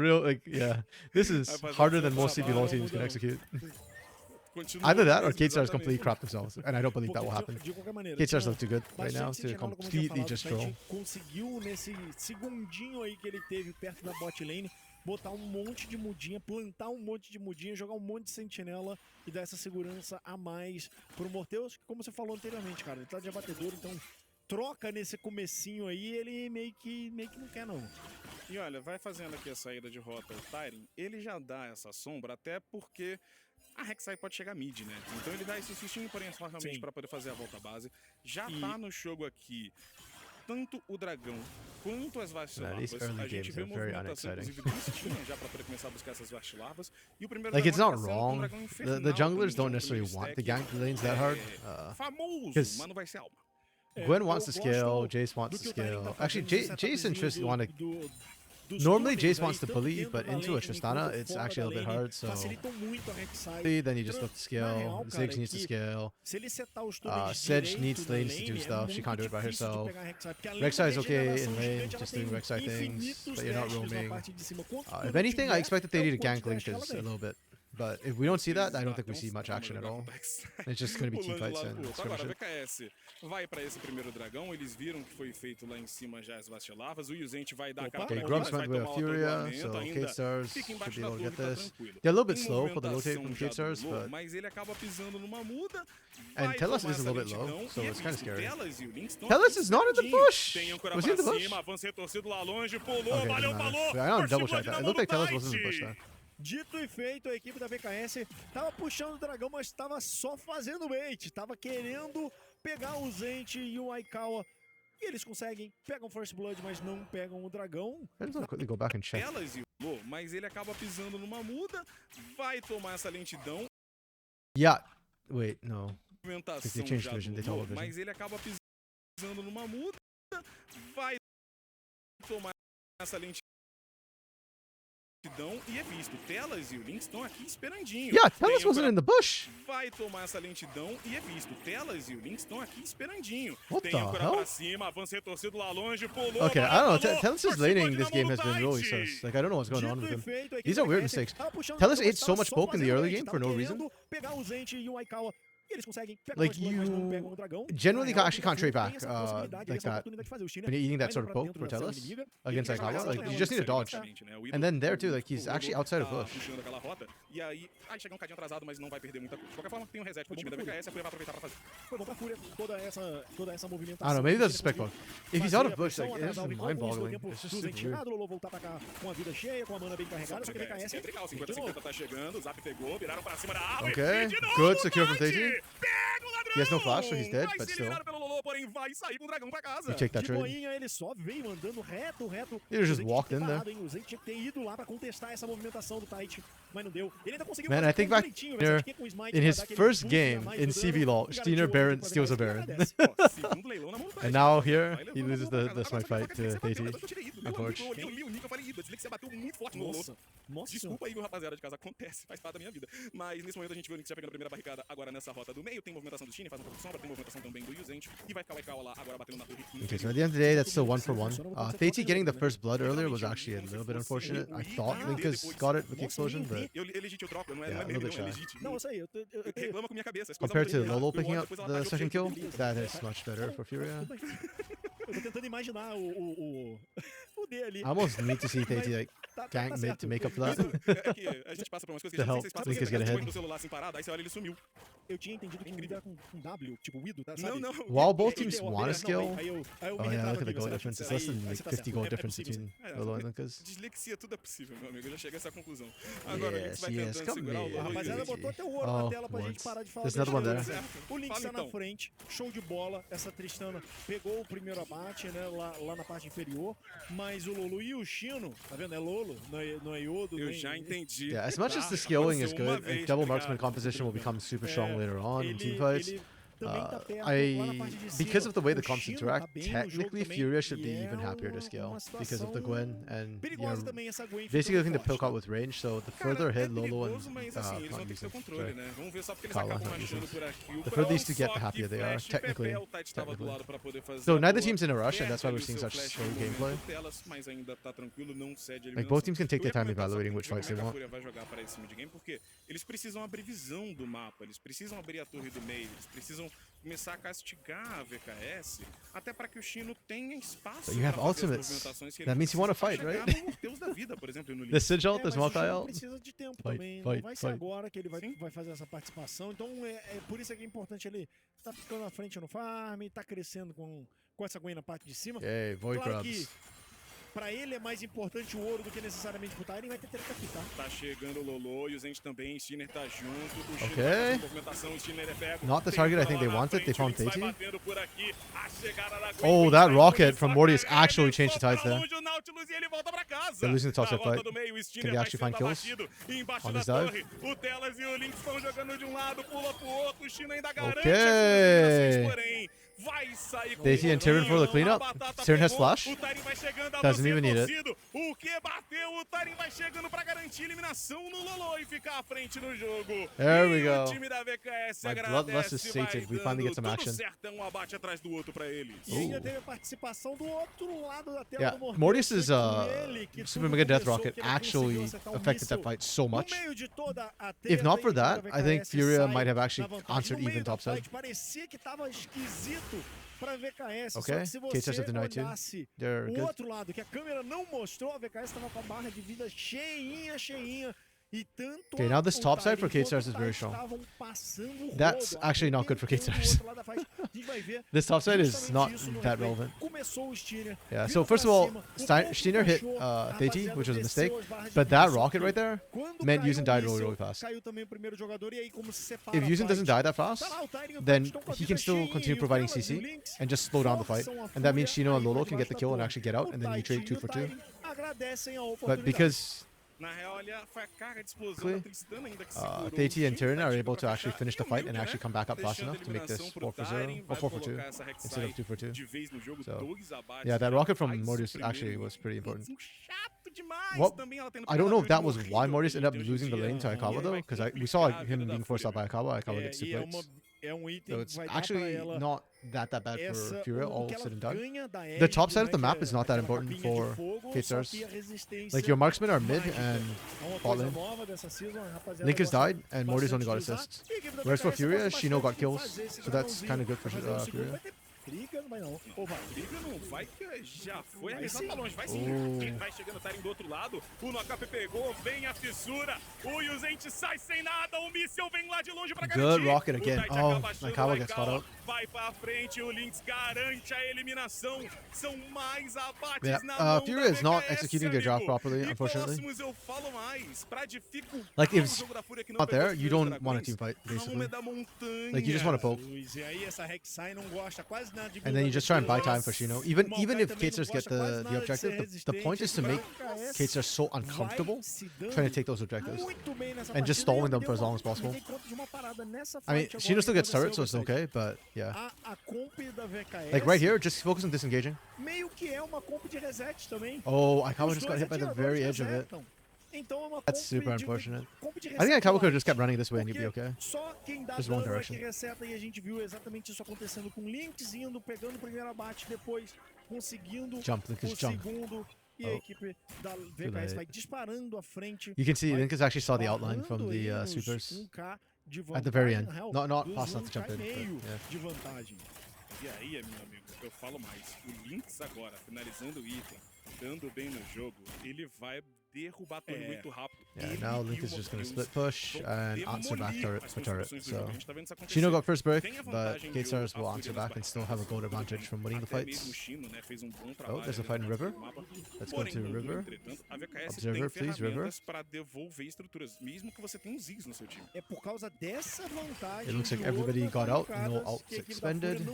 real, like, yeah. This is harder than most CP LoL teams can execute. Either that or K-Stars completely crap themselves, and I don't believe that will happen. K-Stars look too good right now to completely just troll. Conseguiu nesse segundinho aí que ele teve perto da bot lane botar monte de mudinha, plantar monte de mudinha, jogar monte de sentinela e dar essa segurança a mais pro Morteus, que como você falou anteriormente, cara, ele tá de abatedor, então troca nesse comecinho aí, ele meio que não quer não. E olha, vai fazendo aqui a saída de rota o Tyrion, ele já dá essa sombra, até porque a Rek'Sai pode chegar mid, né? Então ele dá esse sustinho, porém só realmente para poder fazer a volta base. Já tá no jogo aqui tanto o dragão quanto as vacilarvas. A gente vê movimentação, inclusive, do Steam já para poder começar a buscar essas vacilarvas. E o primeiro like, it's not wrong. The junglers don't necessarily want the gank lanes that hard. Famoso, mas não vai ser alma. Gwen wants to scale, Jace wants to scale. Actually, Jace and Triss want to... Normally, Jace wants to bully, but into a Tristana, it's actually a little bit hard, so... Then you just look to scale, Ziggs needs to scale, Sedge needs lanes to do stuff, she can't do it by herself. Rek'Sai is okay in lane, just doing Rek'Sai things, but you're not roaming. If anything, I expect that they need to gank Linkers a little bit. But if we don't see that, I don't think we see much action at all. It's just going to be teamfights and agora, VKS vai para esse primeiro dragão. Eles viram que foi feito lá em cima já as vacilarvas. O Yuzente vai dar a cara. Okay, Grubs went with a FUR.A, so K-Stars should be able to get this. They're a little bit slow for the rotate from K-Stars, but... Mas ele acaba pisando numa muda. And Tellus is a little bit low, so it's kind of scary. Tellus is not in the bush! Was he in the bush? Okay, I don't double check that. It looked like Tellus wasn't in the bush there. Dito e feito, a equipe da VKS tava puxando o dragão, mas estava só fazendo bait. Tava querendo pegar o Zente e o Aikawa. E eles conseguem, pegam First Blood, mas não pegam o dragão. Let's quickly go back and check. Mas ele acaba pisando numa muda, vai tomar essa lentidão. Yeah, wait, no. They changed vision, they told vision. Mas ele acaba pisando numa muda, vai tomar essa lentidão. E é visto, Telas e o Lynx estão aqui esperandinho. Yeah, Telas wasn't in the bush. Vai tomar essa lentidão e é visto, Telas e o Lynx estão aqui esperandinho. What the hell? Pra cima, avança retorcido lá longe, pulou. Okay, I don't know. Telas' laning this game has been really sus. Like, I don't know what's going on with him. These are weird mistakes. Telas ate so much poke in the early game for no reason. Like, you generally actually can't trade back like that when you're eating that sort of poke for Tellus against Aikawa. Like, you just need to dodge. And then there too, like, he's actually outside of bush. E aí chega cadinho atrasado, mas não vai perder muita coisa. De qualquer forma, tem reset pro time da VKS, a FUR.A vai aproveitar pra fazer. Foi bom pra FUR.A toda essa movimentação. I don't know, maybe that's a spec bug. If he's out of bush, like, it's mind-boggling. It's just weird. Lolo voltar pra cá com a vida cheia, com a mana bem carregada, só que VKS... 50-50 tá chegando, o Zap pegou, viraram pra cima da árvore. Okay, good secure from Tati. He has no flash, so he's dead, but still. You take that trade. Ele só veio andando reto. He just walked in there. O Zente tinha que ter ido lá pra contestar essa movimentação do Tite, mas não deu. Ele ainda conseguiu. Man, I think back here, in his first game in CBLOL, Steiner Baron steals a Baron. And now here, he loses the smite fight to Tati. Unfortunately. Desculpa aí, meu rapaziada de casa, acontece, faz parte da minha vida. Mas nesse momento a gente viu o Lynx já pegando a primeira barricada agora nessa rota do meio. Tem movimentação do Steiner, faz um pouco de sombra, tem movimentação também do Yuzente. E vai ficar o Aikawa lá agora batendo na torre. Okay, so at the end of the day, that's still 1-for-1. Tati getting the first blood earlier was actually a little bit unfortunate. I thought Linkus got it with the explosion, but yeah, a little bit shy. Compared to Lolo picking up the second kill, that is much better for FUR.A. Eu tô tentando imaginar o D ali. I almost need to see Tati like gank mid to make up for that. The hell, Linkus get ahead. Eu tinha entendido que era com W, tipo o Ido, tá? Não. While both teams want to skill, oh yeah, look at the goal difference. It's less than like 50 goal difference between Lolo and Linkus. Dislexia, tudo é possível, meu amigo. Eu já cheguei a essa conclusão. Agora o Lynx vai Yes, tentando come segurar o here. Lolo. Rapaziada, botou até o ouro na tela pra gente parar de falar. There's another one there. O Lynx tá na frente, show de bola. Essa Tristana pegou o primeiro abate, né, lá na parte inferior. Mas o Lolo e o Shino, tá vendo? É Lolo, não é Yodo. Eu já entendi. Yeah, as much as the scaling is good, and double marksman composition will become super strong later on in teamfights, Because of the way the comps interact, technically FUR.A should be even happier to scale because of the Gwen and basically looking to poke out with range. So the further ahead Lolo and the further these two get, the happier they are. Technically. So neither team's in a rush, and that's why we're seeing such slow gameplay. Like both teams can take their time evaluating which fights they want. Eles precisam abrir visão do mapa, eles precisam abrir a torre do meio, eles precisam começar a castigar a VKS, até para que o Chino tenha espaço. But you have ultimates. That means you want to fight, right? The Siege ult, there's multi-ult. Precisa de tempo também. Não vai ser agora que ele vai fazer essa participação. Então é por isso que é importante ele tá ficando à frente no farm, tá crescendo com essa Gwen na parte de cima. Yeah, Void claro grabs. Pra ele é mais importante o ouro do que necessariamente pro Tyrion, vai ter treta aqui, tá? Tá chegando o Lolo e o Zend também, Steiner tá junto. O okay. Movimentação, o Steiner é pego. Not the target I think they wanted, they found Tati. Oh, that rocket from Mortius actually changed the tides there. They're losing the top side fight. Can they actually find kills on this dive? Okay. Tati and Tyrion for the cleanup. Tyrion has flash. Doesn't even need it. There we go. My bloodlust is sated. We finally get some action. Yeah, Mortius's Super Mega Death Rocket actually affected that fight so much. If not for that, I think FUR.A might have actually answered even topside. Pra VKS, okay, só que se você olhasse o outro lado, que a câmera não mostrou, a VKS estava com a barra de vida cheinha. Okay, now this top side for K-Stars is very strong. That's actually not good for K-Stars. This top side is not that relevant. Yeah, so first of all, Steiner hit Tati, which was a mistake, but that rocket right there meant Yuzen died really fast. If Yuzen doesn't die that fast, then he can still continue providing CC and just slow down the fight. And that means Shino and Lolo can get the kill and actually get out, and then you trade 2 for 2. But because Tati and Tyrion are able to actually finish the fight and actually come back up fast enough to make this 4 for 0 or 4 for 2 instead of 2 for 2. So yeah, that rocket from Mortius actually was pretty important. Well, I don't know if that was why Mortius ended up losing the lane to Aikawa though, because we saw him being forced out by Aikawa. Aikawa gets 2 plates. So it's actually not that bad for FUR.A, all said and done. The top side of the map is not that important for K-Stars. Like, your marksmen are mid and bot lane. Link has died and Mortius only got assists. Whereas for FUR.A, Shino got kills, so that's kind of good for FUR.A. Briga, não vai não. Briga não vai, que já foi arremessado pra longe. Vai sim. Quem vai chegando, tá indo do outro lado. O Nokap pegou, vem a fissura. O Yuzente sai sem nada. O míssil vem lá de longe pra garantir. Good rocket again. Oh, Aikawa gets caught out. Vai pra frente, o Lynx garante a eliminação. São mais abates na mão FUR.A is not executing their job properly, unfortunately. Eu falo mais, pra dificultar like, if it's not there, you don't want a team fight, basically. Like, you just want to poke. And then you just try and buy time for Shino. Even if K-Stars get the objective, the point is to make K-Stars so uncomfortable trying to take those objectives. And just stalling them for as long as possible. I mean, Shino still gets turrets, so it's okay, but yeah. Like right here, just focus on disengaging. Oh, Aikawa just got hit by the very edge of it. That's super unfortunate. I think Aikawa could have just kept running this way and you'd be okay. Just one direction. Jump, Link is jump. You can see Link actually saw the outline from the supers at the very end. Not fast enough to jump in. But, yeah. E aí, meu amigo, eu falo mais. O Lynx agora, finalizando o item, dando bem no jogo, ele vai derrubar a torre muito rápido. Yeah, now Link is just going to split push and answer back turret for turret. So Shino got first break, but K-Stars will answer back and still have a gold advantage from winning the fights. Oh, there's a fight in River. Let's go to River. Observer, please, River. It looks like everybody got out, no ult expended.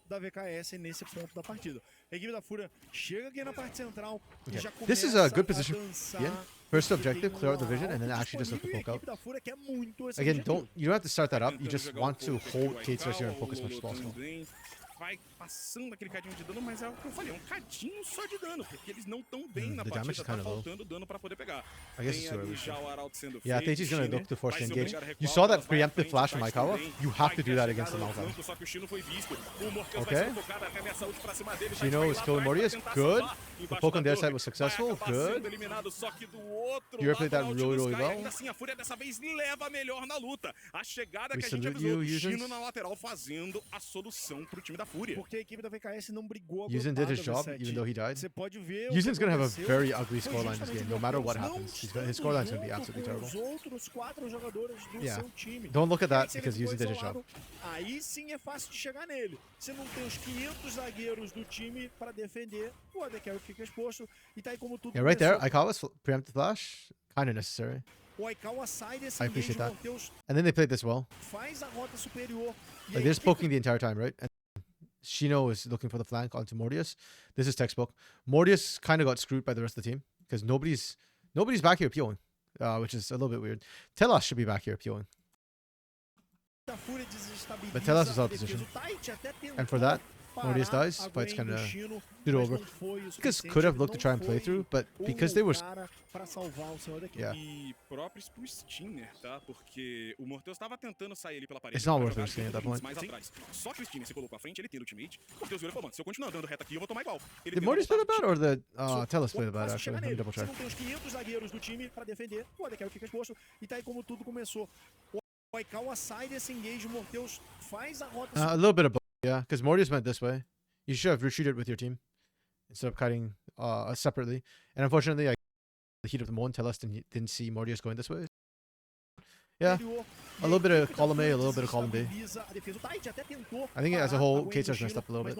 da VKS nesse ponto da partida. A equipe da FUR.A chega aqui na parte central e já começa This is a good position. dançar. Yeah. First objective, clear out the vision, and then actually just look to poke out. Again, you don't have to start that up. You just want to hold K-Stars here and focus as much as possible. Vai passando aquele cadinho de dano, mas é o que eu falei, é um cadinho só de dano, porque eles não estão bem na partida, tá faltando dano pra poder pegar. Tem ali já o arauto sendo feito. Yeah, I think he's gonna look to force engage. You saw that preemptive flash from Aikawa? You have to do that against the Malphite. Okay. Shino is killing Mortius. Good. The poke on their side was successful. Good. You replayed that really, really well. Assim, a FUR.A dessa vez leva melhor na luta. A chegada We que a gente salute avisou, you, Shino na lateral fazendo a solução pro time da FUR.A. Porque a equipe da VKS não brigou. Yuzen did his job, even though he died. Você pode ver. Yuzen's gonna have a very ugly scoreline this game, no matter what happens. His scoreline's gonna be absolutely terrible. Os outros 4 jogadores do seu time. Don't look at that because Yuzen did his job. Aí sim é fácil de chegar nele. Você não tem os 500 zagueiros do time para defender, o AD Carry fica exposto e tá aí como tudo. Yeah, right there, Aikawa's preemptive flash, kind of necessary. O Aikawa sai desse I appreciate that. Morteus And then they played this well. faz a rota superior. Like they're just poking the entire time, right? And Shino is looking for the flank onto Mortius. This is textbook. Mortius kind of got screwed by the rest of the team because nobody's back here POing, which is a little bit weird. Telas should be back here POing. But Telas is out of position. And for that, Mortius dies, fight's kind of did over. Because could have looked to try and play through, but because they were... Yeah. E próprios pro Stinner, tá? Porque o Morteus tava tentando sair ali pela parede. It's not worth risking at that point. Mais atrás. Só que o Stinner se colocou à frente, ele tem o ultimate. O Morteus virou e falou, mano, se eu continuar andando reto aqui, eu vou tomar igual. Did Mortius play the bad or the Telas play the bad actually? Let me double check. Você não tem os 500 zagueiros do time para defender, o AD Carry fica exposto e tá aí como tudo começou. O Aikawa sai desse engage, o Morteus faz a rota. A little bit of both, yeah, because Mortius went this way. You should have retreated with your team instead of cutting separately. And unfortunately, the heat of the moment, Telas didn't see Mortius going this way. Yeah, a little bit of column A, a little bit of column B. I think as a whole, K-Star's messed up a little bit.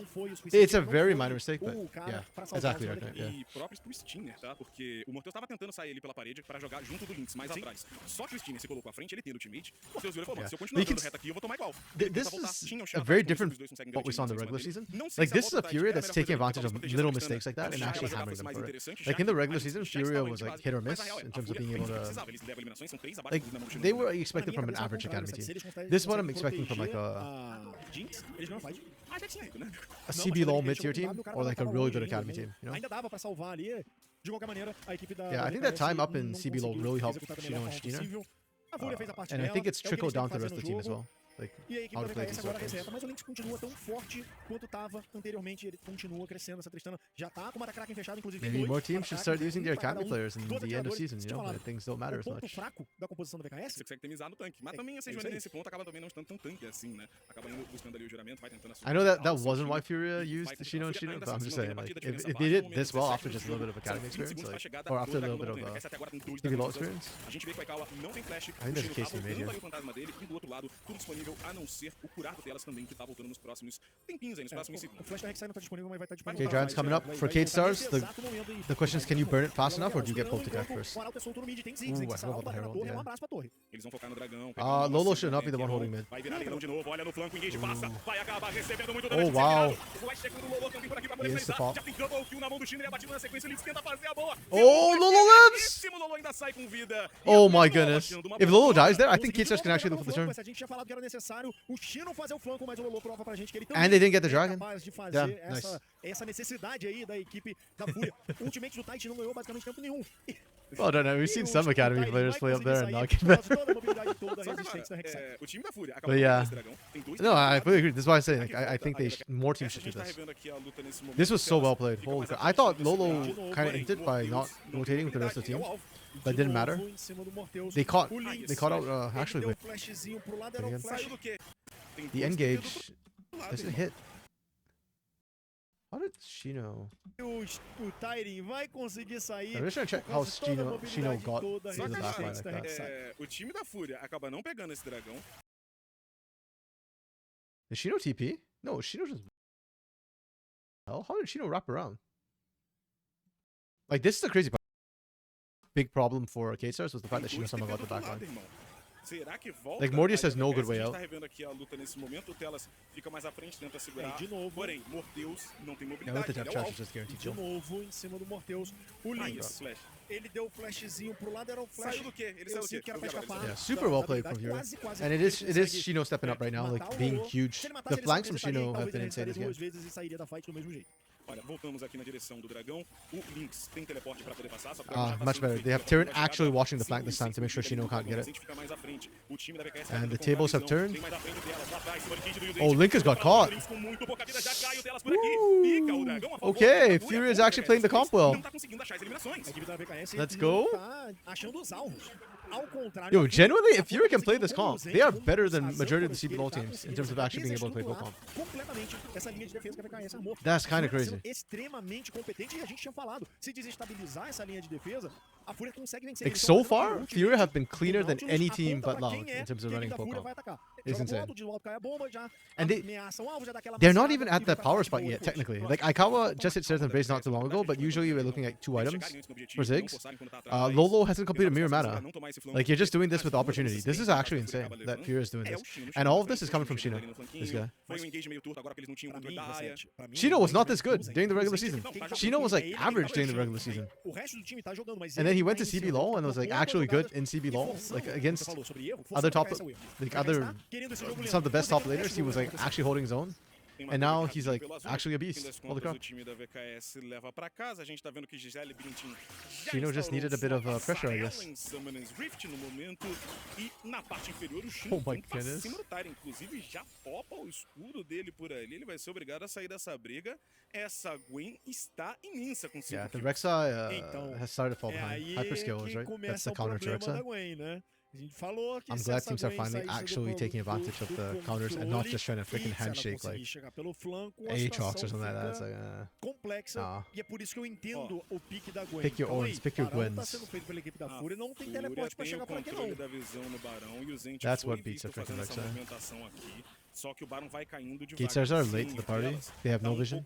It's a very minor mistake, but yeah, exactly right. Yeah. E próprios pro Stinner, tá? Porque o Morteus tava tentando sair ali pela parede para jogar junto do Lynx, mais atrás. Só que o Stinner se colocou à frente, ele tem o ultimate. O Morteus virou e falou, se eu continuar andando reto aqui, eu vou tomar igual. This is a very different what we saw in the regular season. Like, this is a FUR.A that's taking advantage of little mistakes like that and actually hammering them for it. Like, in the regular season, FUR.A was like hit or miss in terms of being able to... Like, they were expected from an average academy team. This is what I'm expecting from like a CB low mid-tier team or like a really good academy team, you know? Yeah, I think that time up in CB low really helped Shino and Stina. And I think it's trickled down to the rest of the team as well. Like, E a equipe da VKS agora reseta, mas o Lynx continua tão forte quanto estava anteriormente. Ele continua crescendo. Essa Tristana já tá com uma Kraken fechada, inclusive. Maybe more teams should start using their academy players in the end of season, you know? Things don't matter as O ponto much. fraco da composição da VKS. Você consegue temizar no tanque. Mas também a Sejuani nesse ponto acaba também não estando tão tanque assim, né? Acaba indo buscando ali o juramento, vai tentando I know that wasn't why FUR.A used Shino and Shino, but I'm just saying, like, if they did this well after just a little bit of academy experience, like, or after a little bit of CB low experience, A gente vê que o Aikawa não tem flash. I think there's a case to be made here. O fantasma dele e do outro lado, tudo disponível a não ser o curar do Telas também, que tá voltando nos próximos tempinhos aí, nos próximos O segundos. flash da Rek'Sai não tá disponível, mas vai estar disponível. Okay, Giants coming up for K-Stars. The question is, can you burn it fast enough or do you get poked to death first? O Arauto é solto no mid, tem Ooh, Ziggs, I forgot about the Herald, torre, yeah. um abraço pra torre. Eles vão focar no dragão. Lolo should not be the one holding mid. Vai virar leilão de novo, olha no flanco, engage passa. Vai acabar recebendo muito Oh, wow. Vai chegando o Lolo também por aqui pra poder He is the finalizar. pop. Já tem double kill na mão do Chino, ele é batido na sequência, ele tenta fazer a boa. Oh, Lolo lives! O Lolo ainda sai com vida. Oh my goodness. If Lolo dies there, I think K-Stars can actually look for the turn. A gente tinha falado que era necessário o Chino fazer o flanco, mas o Lolo prova pra gente que ele And they didn't get the é dragon. capaz de fazer Yeah, nice. essa necessidade aí da equipe da FUR.A. O ultimate do Titan não ganhou basicamente tempo nenhum. Well done. We've seen some academy players play up there and not get back. back. O time da FUR.A acaba But yeah. esse dragão. Tem dois No, I fully agree. This is why I'm saying, like, I think more teams should do this. This was so well played. Holy crap. I thought Lolo kind of ended by not rotating with the rest of the team, but it didn't matter. They caught out actually wait. The engage doesn't hit. How did Shino? O Tyrion vai conseguir sair. I'm just trying to check how Shino got into the backline like that. O time da FUR.A acaba não pegando esse dragão. Did Shino TP? No, Shino just... How did Shino wrap around? Like, this is the crazy part. Big problem for K-Stars was the fact that Shino somehow got the backline. Será que volta? Like, Mortius has no good way out. A gente tá revendo aqui a luta nesse momento. O Telas fica mais à frente, tenta segurar. De novo. Porém, Morteus não tem mobilidade. De novo em cima do Morteus. O Lynx. Ele deu o flashzinho pro lado, era o flash. Saiu do quê? Ele saiu do quê? Que era pra escapar. Yeah, super well played from Fura. And it is Shino stepping up right now, like being huge. The flanks from Shino have been insane this game. Olha, voltamos aqui na direção do dragão. O Lynx tem teleporte para poder passar. Much better. They have Tyrion actually watching the flank this time to make sure Shino can't get it. And the tables have turned. Oh, Linka's got caught. Woo. Okay, Fury is actually playing the comp well. Let's go. Yo, genuinely, if Fury can play this comp, they are better than majority of the CBLOL teams in terms of actually being able to play full comp. That's kind of crazy. Extremamente competente, e a gente tinha falado, se desestabilizar essa linha de defesa, a Fúria consegue vencer. Like, so far, Fury have been cleaner than any team but Loud in terms of running full comp. It's insane. And they're not even at the power spot yet, technically. Like, Aikawa just hit Certain Base not too long ago, but usually we're looking at 2 items for Ziggs. Lolo hasn't completed Mirror Mana. Like, you're just doing this with opportunity. This is actually insane that Fury is doing this. And all of this is coming from Shino, this guy. Shino was not this good during the regular season. Shino was like average during the regular season. And then he went to CBLOL and was like actually good in CBLOL. Like against other top, like some of the best top laners, he was like actually holding his own. And now he's like actually a beast. Holy crap. Shino just needed a bit of pressure, I guess. Oh my goodness. Yeah, the Rek'Sai has started to fall behind. Hyperskills, right? That's the counter to Rek'Sai. I'm glad teams are finally actually taking advantage of the counters and not just trying to freaking handshake like Aatrox or something like that. It's like, nah. Pick your Orns, pick your Gwens. That's what beats a freaking Rek'Sai. Gatestars are late to the party. They have no vision.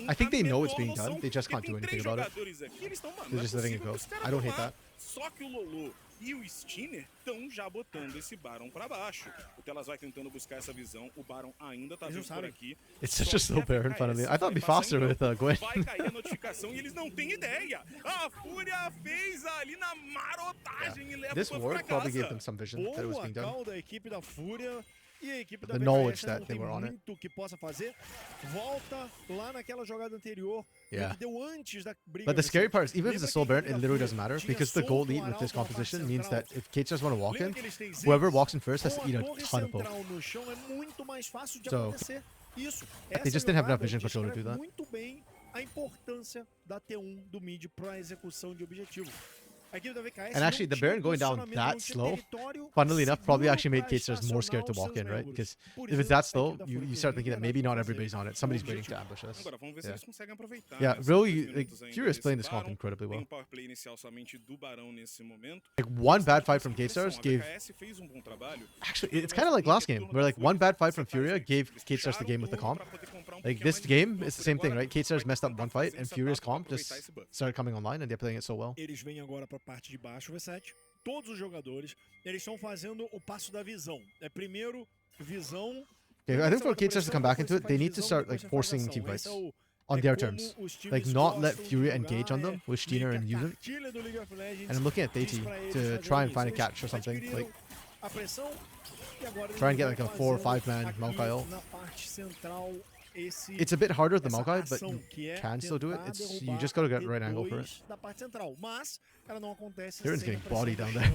I think they know it's being done. They just can't do anything about it. They're just letting it go. I don't hate that. Só que o Lolo e o Stinner estão já botando esse Baron pra baixo. O Telas vai tentando buscar essa visão. O Baron ainda tá vindo por aqui. It's such a slow Baron, finally. I thought it'd be faster with Gwen. Vai cair a notificação e eles não têm ideia. A Fúria fez ali na marotagem e leva This ward probably gave them some vision that it was being done. Da equipe da Fúria. E a equipe da the knowledge that they were on it. Que possa fazer. Volta lá naquela jogada anterior. Yeah. Deu antes da briga. But the scary part is, even if it's a slow Baron, it literally doesn't matter because the gold lead with this composition means that if Gatestars want to walk in, whoever walks in first has to eat a ton of poke. So they just didn't have enough vision control to do that. Muito bem a importância da T1 do mid para execução de objetivo. And actually, the Baron going down that slow, funnily enough, probably actually made Gatestars more scared to walk in, right? Because if it's that slow, you start thinking that maybe not everybody's on it. Somebody's waiting to ambush us. Yeah, really, like, Fury is playing this comp incredibly well. Like, one bad fight from Gatestars gave... Actually, it's kind of like last game, where like one bad fight from Furia gave Gatestars the game with the comp. Like, this game is the same thing, right? Gatestars messed up one fight, and Furia's comp just started coming online, and they're playing it so well. Parte de baixo, V7, todos os jogadores, eles estão fazendo o passo da visão. Primeiro, visão. Okay, I think for Gatestars to come back into it, they need to start like forcing team fights on their terms. Like, not let Fury engage on them with Steiner and use it. And I'm looking at Deity to try and find a catch or something. Like, try and get like a 4 or 5 man Maokai ult. It's a bit harder with the Maokai, but you can still do it. You just gotta get the right angle for it. Tyron's getting bodied down there.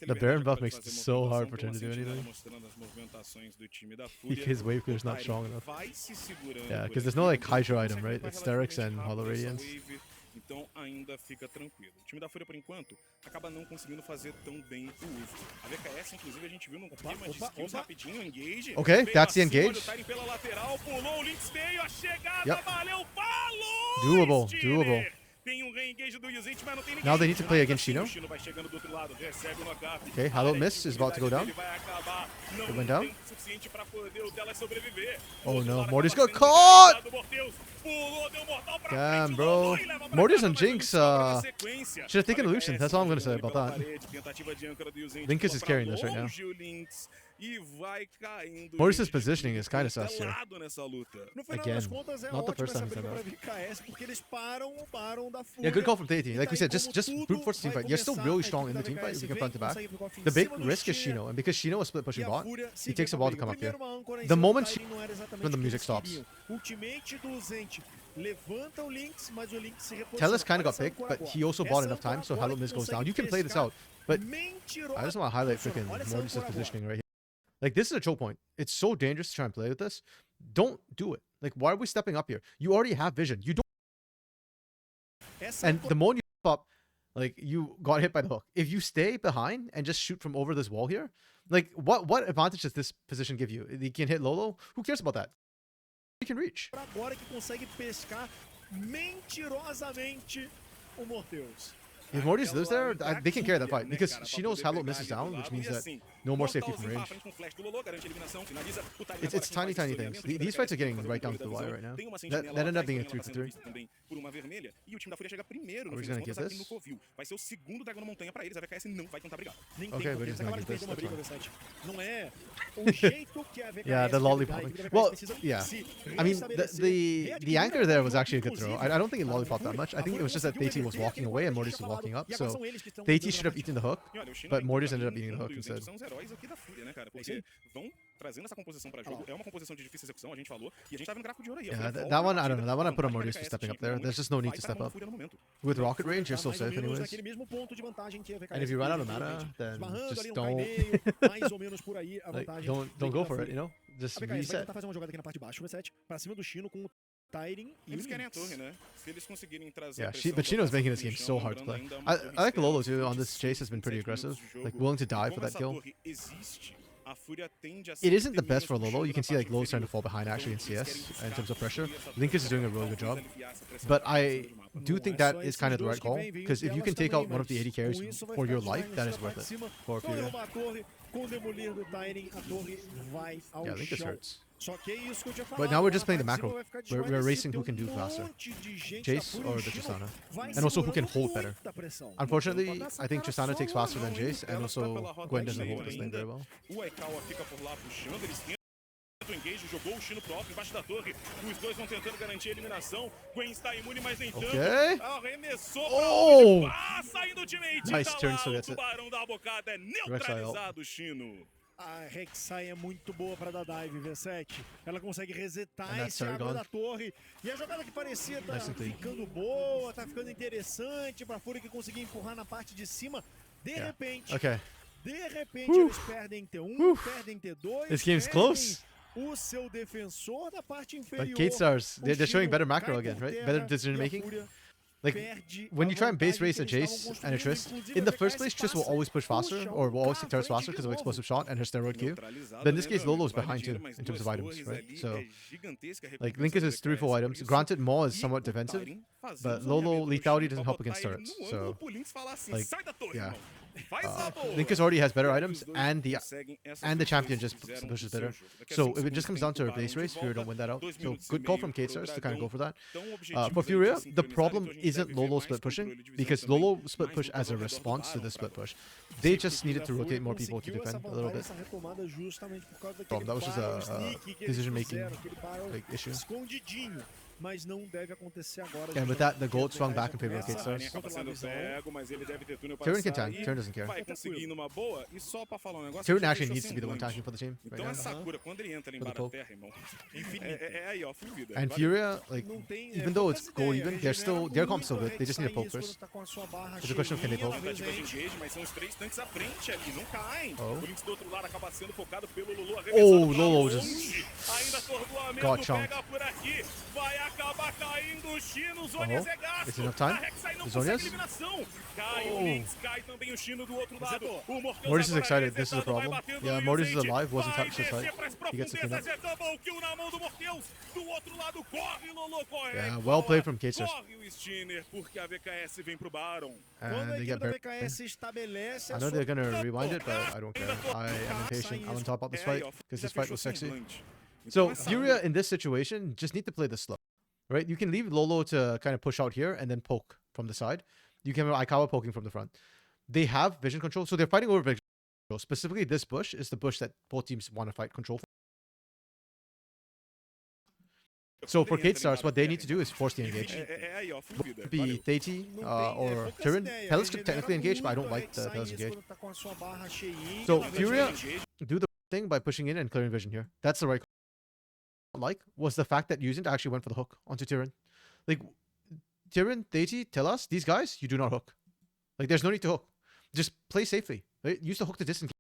The Baron buff makes it so hard for Tyrion to do anything. His wave clear is not strong enough. Yeah, because there's no like Hydra item, right? It's Sterix and Hollow Radiance. Então ainda fica tranquilo. O time da Fúria, por enquanto, acaba não conseguindo fazer tão bem o uso. A VKS, inclusive, a gente viu num clima de skills rapidinho, engage. Okay, that's the engage. Pela lateral, pulou, o Lynx veio, a chegada, valeu, falou! Doable, doable. Tem re-engage do Yuzit, mas não tem ninguém. Now they need to play against Shino. Shino vai chegando do outro lado, recebe o knockup. Okay, Hollow Miss is about to go down. It went down. Oh no, Morty's got caught! Damn, bro. Mortis and Jinx should have taken Lucian. That's all I'm going to say about that. Linkus is carrying this right now. Mortis' positioning is kind of sus here. Again, not the first time he's done that. Yeah, good call from Theity. Like we said, just brute force the team fight. You're still really strong in the team fight if you can front to back. The big risk is Shino, and because Shino is split pushing bot, he takes a while to come up here. The moment when the music stops. Tellus kind of got picked, but he also bought enough time, so Hello Miz goes down. You can play this out, but I just want to highlight freaking Mortis' positioning right here. Like, this is a choke point. It's so dangerous to try and play with this. Don't do it. Like, why are we stepping up here? You already have vision. You don't. And the moment you step up, like, you got hit by the hook. If you stay behind and just shoot from over this wall here, like, what advantage does this position give you? You can hit Lolo? Who cares about that? You can reach. If Mortis lives there, they can carry that fight because she knows Hello misses down, which means that no more safety from range. It's tiny things. These fights are getting right down to the wire right now. That ended up being a 3-3. Are we gonna get this? Okay, we're just gonna get this. Yeah, the lollipopping. Well, yeah. I mean, the anchor there was actually a good throw. I don't think it lollipopped that much. I think it was just that Theity was walking away and Mortis was walking up. So Theity should have eaten the hook, but Mortis ended up eating the hook instead. Yeah, that one, I don't know. That one I put on Mortis for stepping up there. There's just no need to step up. With rocket range, you're so safe anyways. And if you run out of mana, then just don't... like, don't go for it, you know? Just reset. Yeah, but Shino's making this game so hard to play. I like Lolo too on this chase, has been pretty aggressive. Like, willing to die for that kill. It isn't the best for Lolo. You can see like Lolo's trying to fall behind actually in CS in terms of pressure. Linkus is doing a really good job. But I do think that is kind of the right call. Because if you can take out one of the 80 carries for your life, that is worth it for FUR.A. Yeah, Linkus hurts. But now we're just playing the macro. We're racing who can do faster. Jace or the Tristana. And also who can hold better. Unfortunately, I think Tristana takes faster than Jace, and also Gwen doesn't hold this lane very well. Okay. Oh! Nice turn, so that's it. A Rek'Sai é muito boa para dar dive, V7. Ela consegue resetar esse água da torre. E a jogada que parecia tá ficando boa, tá ficando interessante para FUR.A que conseguir empurrar na parte de cima. De repente, eles perdem T1, perdem T2. This game's close. O seu defensor da parte inferior. Like K-Stars, they're showing better macro again, right? Better decision making. Like, when you try and base race a Jace and a Trist, in the first place, Trist will always push faster, or will always take turrets faster because of explosive shot and her steroid Q. But in this case, Lolo's behind too, in terms of items, right? So, like, Linkus is 3 full items. Granted, Maw is somewhat defensive, but Lolo lethality doesn't help against turrets. So, like, yeah. Linkus already has better items, and the champion just pushes better. So if it just comes down to a base race, FUR.A don't win that out. So good call from K-Stars to kind of go for that. For FUR.A, the problem isn't Lolo split pushing, because Lolo split push as a response to the split push. They just needed to rotate more people to defend a little bit. That was just a decision-making issue. And with that, the gold swung back in favor of K-Stars. Tyrion can tank. Tyrion doesn't care. Tyrion actually needs to be the one tanking for the team right now. And FUR.A, like, even though it's goal even, their comp's still good. They just need to poke first. It's a question of can they poke. Oh, Lolo just got chunked. Is enough time? Zonias? Oh. Mortis is excited. This is a problem. Yeah, Mortis is alive. Wasn't touched this fight. He gets the cleanup. Yeah, well played from K-Stars. And they get buried. I know they're gonna rewind it, but I don't care. I am impatient. I want to talk about this fight because this fight was sexy. So FUR.A in this situation just need to play this slow. right? You can leave Lolo to kind of push out here and then poke from the side. You can have Aikawa poking from the front. They have vision control, so they're fighting over vision control. Specifically, this bush is the bush that both teams want to fight control for. So for K-Stars, what they need to do is force the engage. Be Theiti or Tyrion. Hellas could technically engage, but I don't like the Hellas engage. So FUR.A do the thing by pushing in and clearing vision here. That's the right call. Like was the fact that Yuzin actually went for the hook onto Tyrion. Like Tyrion, Theiti, Telas, these guys, you do not hook. Like there's no need to hook. Just play safely. Right? Use the hook to distance.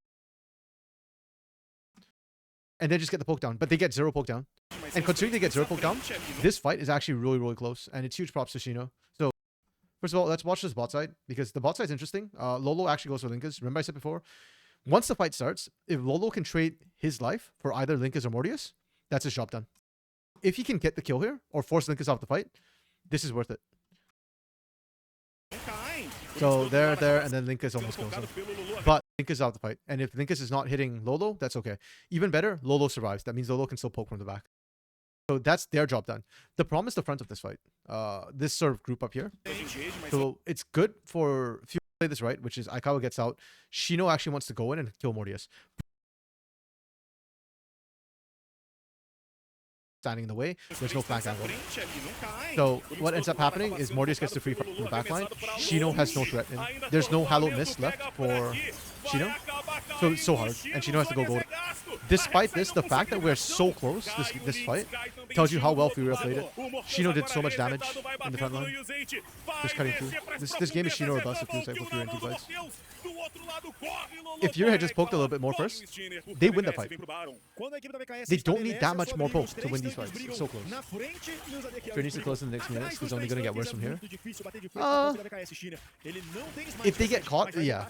And then just get the poke down. But they get 0 poke down. And considering they get 0 poke down, this fight is actually really, really close. And it's huge props to Shino. So, first of all, let's watch this bot side. Because the bot side is interesting. Lolo actually goes for Linkas. Remember I said before? Once the fight starts, if Lolo can trade his life for either Linkas or Mortius, that's his job done. If he can get the kill here, or force Linkas off the fight, this is worth it. So there, and then Linkas almost kills him. But Linkas out the fight. And if Linkas is not hitting Lolo, that's okay. Even better, Lolo survives. That means Lolo can still poke from the back. So that's their job done. The problem is the front of this fight. This sort of group up here. So it's good for if you play this right, which is Aikawa gets out. Shino actually wants to go in and kill Mortius. Standing in the way, there's no flank angle. So what ends up happening is Mortius gets the free from the backline. Shino has no threat in. There's no hallowed mist left for Shino. So it's so hard, and Shino has to go gold. Despite this, the fact that we're so close, this fight, tells you how well FUR.A played it. Shino did so much damage in the front line. Just cutting through. This game is Shino or bust if FUR.A in 2 fights. If FUR.A had just poked a little bit more first, they win the fight. They don't need that much more poke to win these fights. It's so close. FUR.A needs to close in the next minutes. It's only going to get worse from here. If they get caught, yeah.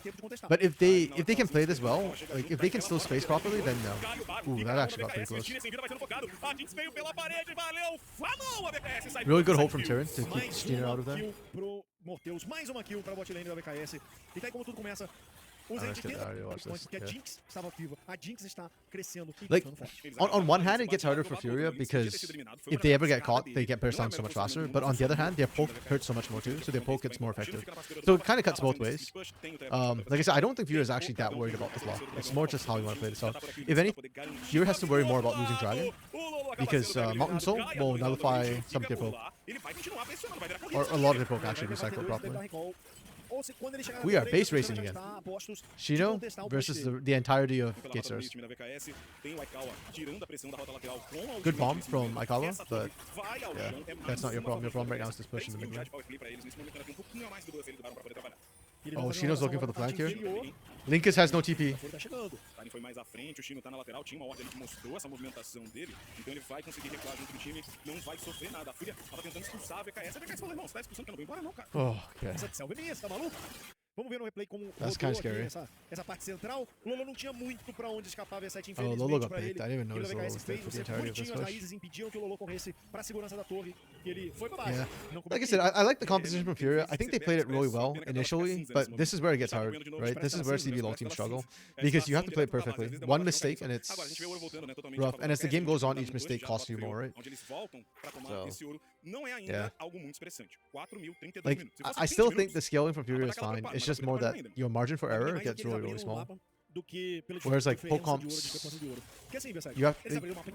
But if they can play this well, like if they can still space properly, then no. Ooh, that actually got pretty close. Really good hold from Tyrion to keep Steiner out of there. Mais uma kill para a bot lane da VKS. E tá aí como tudo começa. Like, on one hand, it gets harder for FUR.A because if they ever get caught, they get burst down so much faster. But on the other hand, their poke hurts so much more too, so their poke gets more effective. So it kind of cuts both ways. Like I said, I don't think FUR.A is actually that worried about the flaw. It's more just how you want to play this out. If anything, FUR.A has to worry more about losing Dragon because Mountain Soul will nullify some of their poke. Or a lot of their poke actually recycle properly. We are base racing again. Shino versus the entirety of K-Stars. Good bomb from Aikawa, but yeah, that's not your problem. Your problem right now is this push in the mid lane. Oh, Shino's looking for the flank here. Linkas has no TP. Foi mais à frente, o Shino tá na lateral, tinha uma ordem que mostrou essa movimentação dele, então ele vai conseguir recuar junto do time, não vai sofrer nada. A FUR.A tava tentando expulsar a VKS falou, irmão, você tá expulsando que eu não vou embora não, cara. Oh, okay. Essa selva é minha, você tá maluco? Vamos ver no replay como That's kind of scary. Essa parte central. O Lolo não tinha muito pra onde escapar, V7 infelizmente. Oh, Lolo got picked. I didn't even notice Lolo was dead for the entirety of this push. As raízes impediram que o Lolo corresse pra segurança da torre e ele foi pra baixo. Like I said, I like the composition from FUR.A. I think they played it really well initially, but this is where it gets hard, right? This is where CB LoL teams struggle because you have to play it perfectly. One mistake and it's rough. And as the game goes on, each mistake costs you more, right? So, yeah. Like, I still think the scaling from FUR.A is fine. It's just more that your margin for error gets really, really small. Whereas like poke comps, you have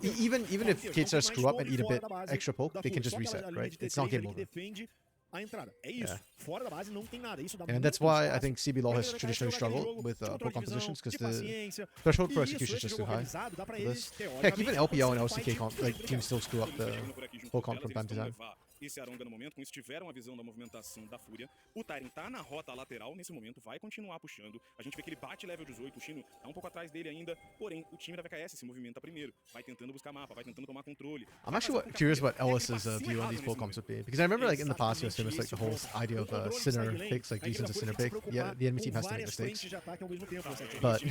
even if K-Stars screw up and eat a bit extra poke, they can just reset, right? It's not game over. Yeah. And that's why I think CB LoL has traditionally struggled with poke compositions because the threshold for execution is just too high for this. Heck, even LPL and LCK teams still screw up the poke comp from time to time. Esse Aronga no momento, com isso tiveram a visão da movimentação da FUR.A. O Tyrion tá na rota lateral nesse momento, vai continuar puxando. A gente vê que ele bate level 18, o Shino tá um pouco atrás dele ainda, porém o time da VKS se movimenta primeiro, vai tentando buscar mapa, vai tentando tomar controle. I'm actually curious what Ellis's view on these poke comps would be, because I remember like in the past there was like the whole idea of Sinner picks, like Lee Sin's a Sinner pick. Yeah, the enemy team has to make mistakes. But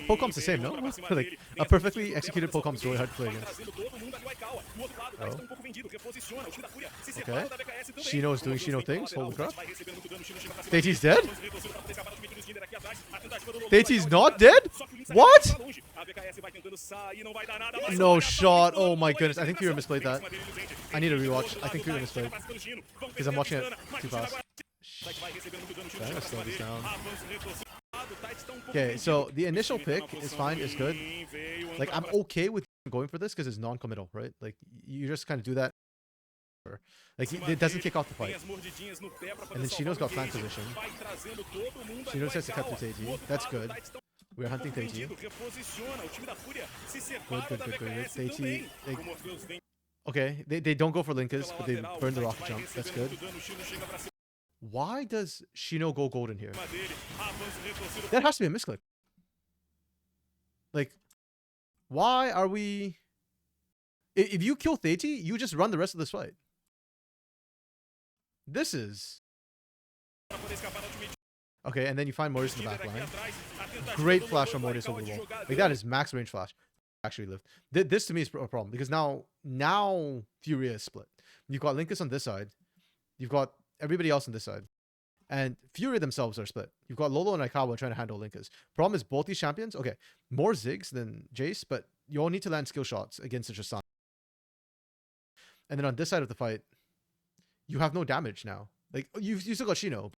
poke comp's the same, no? Like a perfectly executed poke comp's really hard to play against. Oh. Okay. Shino is doing Shino things. Holy crap. Teiji's dead? Teiji's not dead? What? No shot. Oh my goodness. I think FUR.A misplayed that. I need to rewatch. I think FUR.A misplayed. Because I'm watching it too fast. I'm gonna slow this down. Okay, so the initial pick is fine, it's good. Like, I'm okay with going for this because it's non-committal, right? Like, you just kind of do that. Like, it doesn't kick off the fight. And then Shino's got flank position. Shino says to cut through Teiji. That's good. We're hunting Teiji. Good. Teiji. Okay, they don't go for Linkers, but they burn the rocket jump. That's good. Why does Shino go golden here? That has to be a misclick. Like, why are we... If you kill Teiji, you just run the rest of this fight. This is... Okay, and then you find Mortis in the back line. Great flash from Mortis over the wall. Like, that is max range flash. Actually lived. This to me is a problem, because now FUR.A is split. You've got Linkus on this side. You've got everybody else on this side. And FUR.A themselves are split. You've got Lolo and Aikawa trying to handle Linkus. Problem is both these champions, okay, more Ziggs than Jace, but you all need to land skill shots against the Tristan. And then on this side of the fight, you have no damage now. Like, you still got Shino.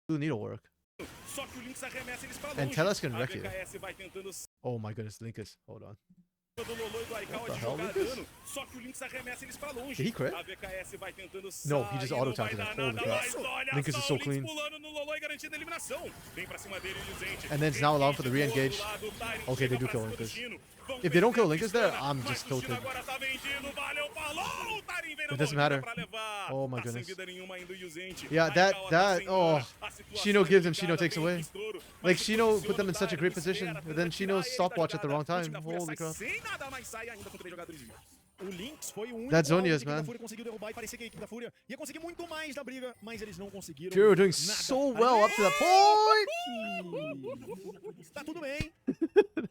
Blue needlework. And Telas can wreck you. Oh my goodness, Linkus. Hold on. What the hell, Linkus? Did he crit? No, he just auto-tapped it. Holy crap. Linkus is so clean. And then it's now allowed for the re-engage. Okay, they do kill Linkus. If they don't kill Linkus there, I'm just tilted. It doesn't matter. Oh my goodness. Yeah, oh. Shino gives and Shino takes away. Like, Shino put them in such a great position, but then Shino's stopwatch at the wrong time. Holy crap. O Lynx foi o único That's Zonia's, que a man. FUR.A conseguiu derrubar e parecia que a equipe da FUR.A ia conseguir muito mais da briga, mas eles não conseguiram. FUR.A doing so well up to that point. Tá tudo bem.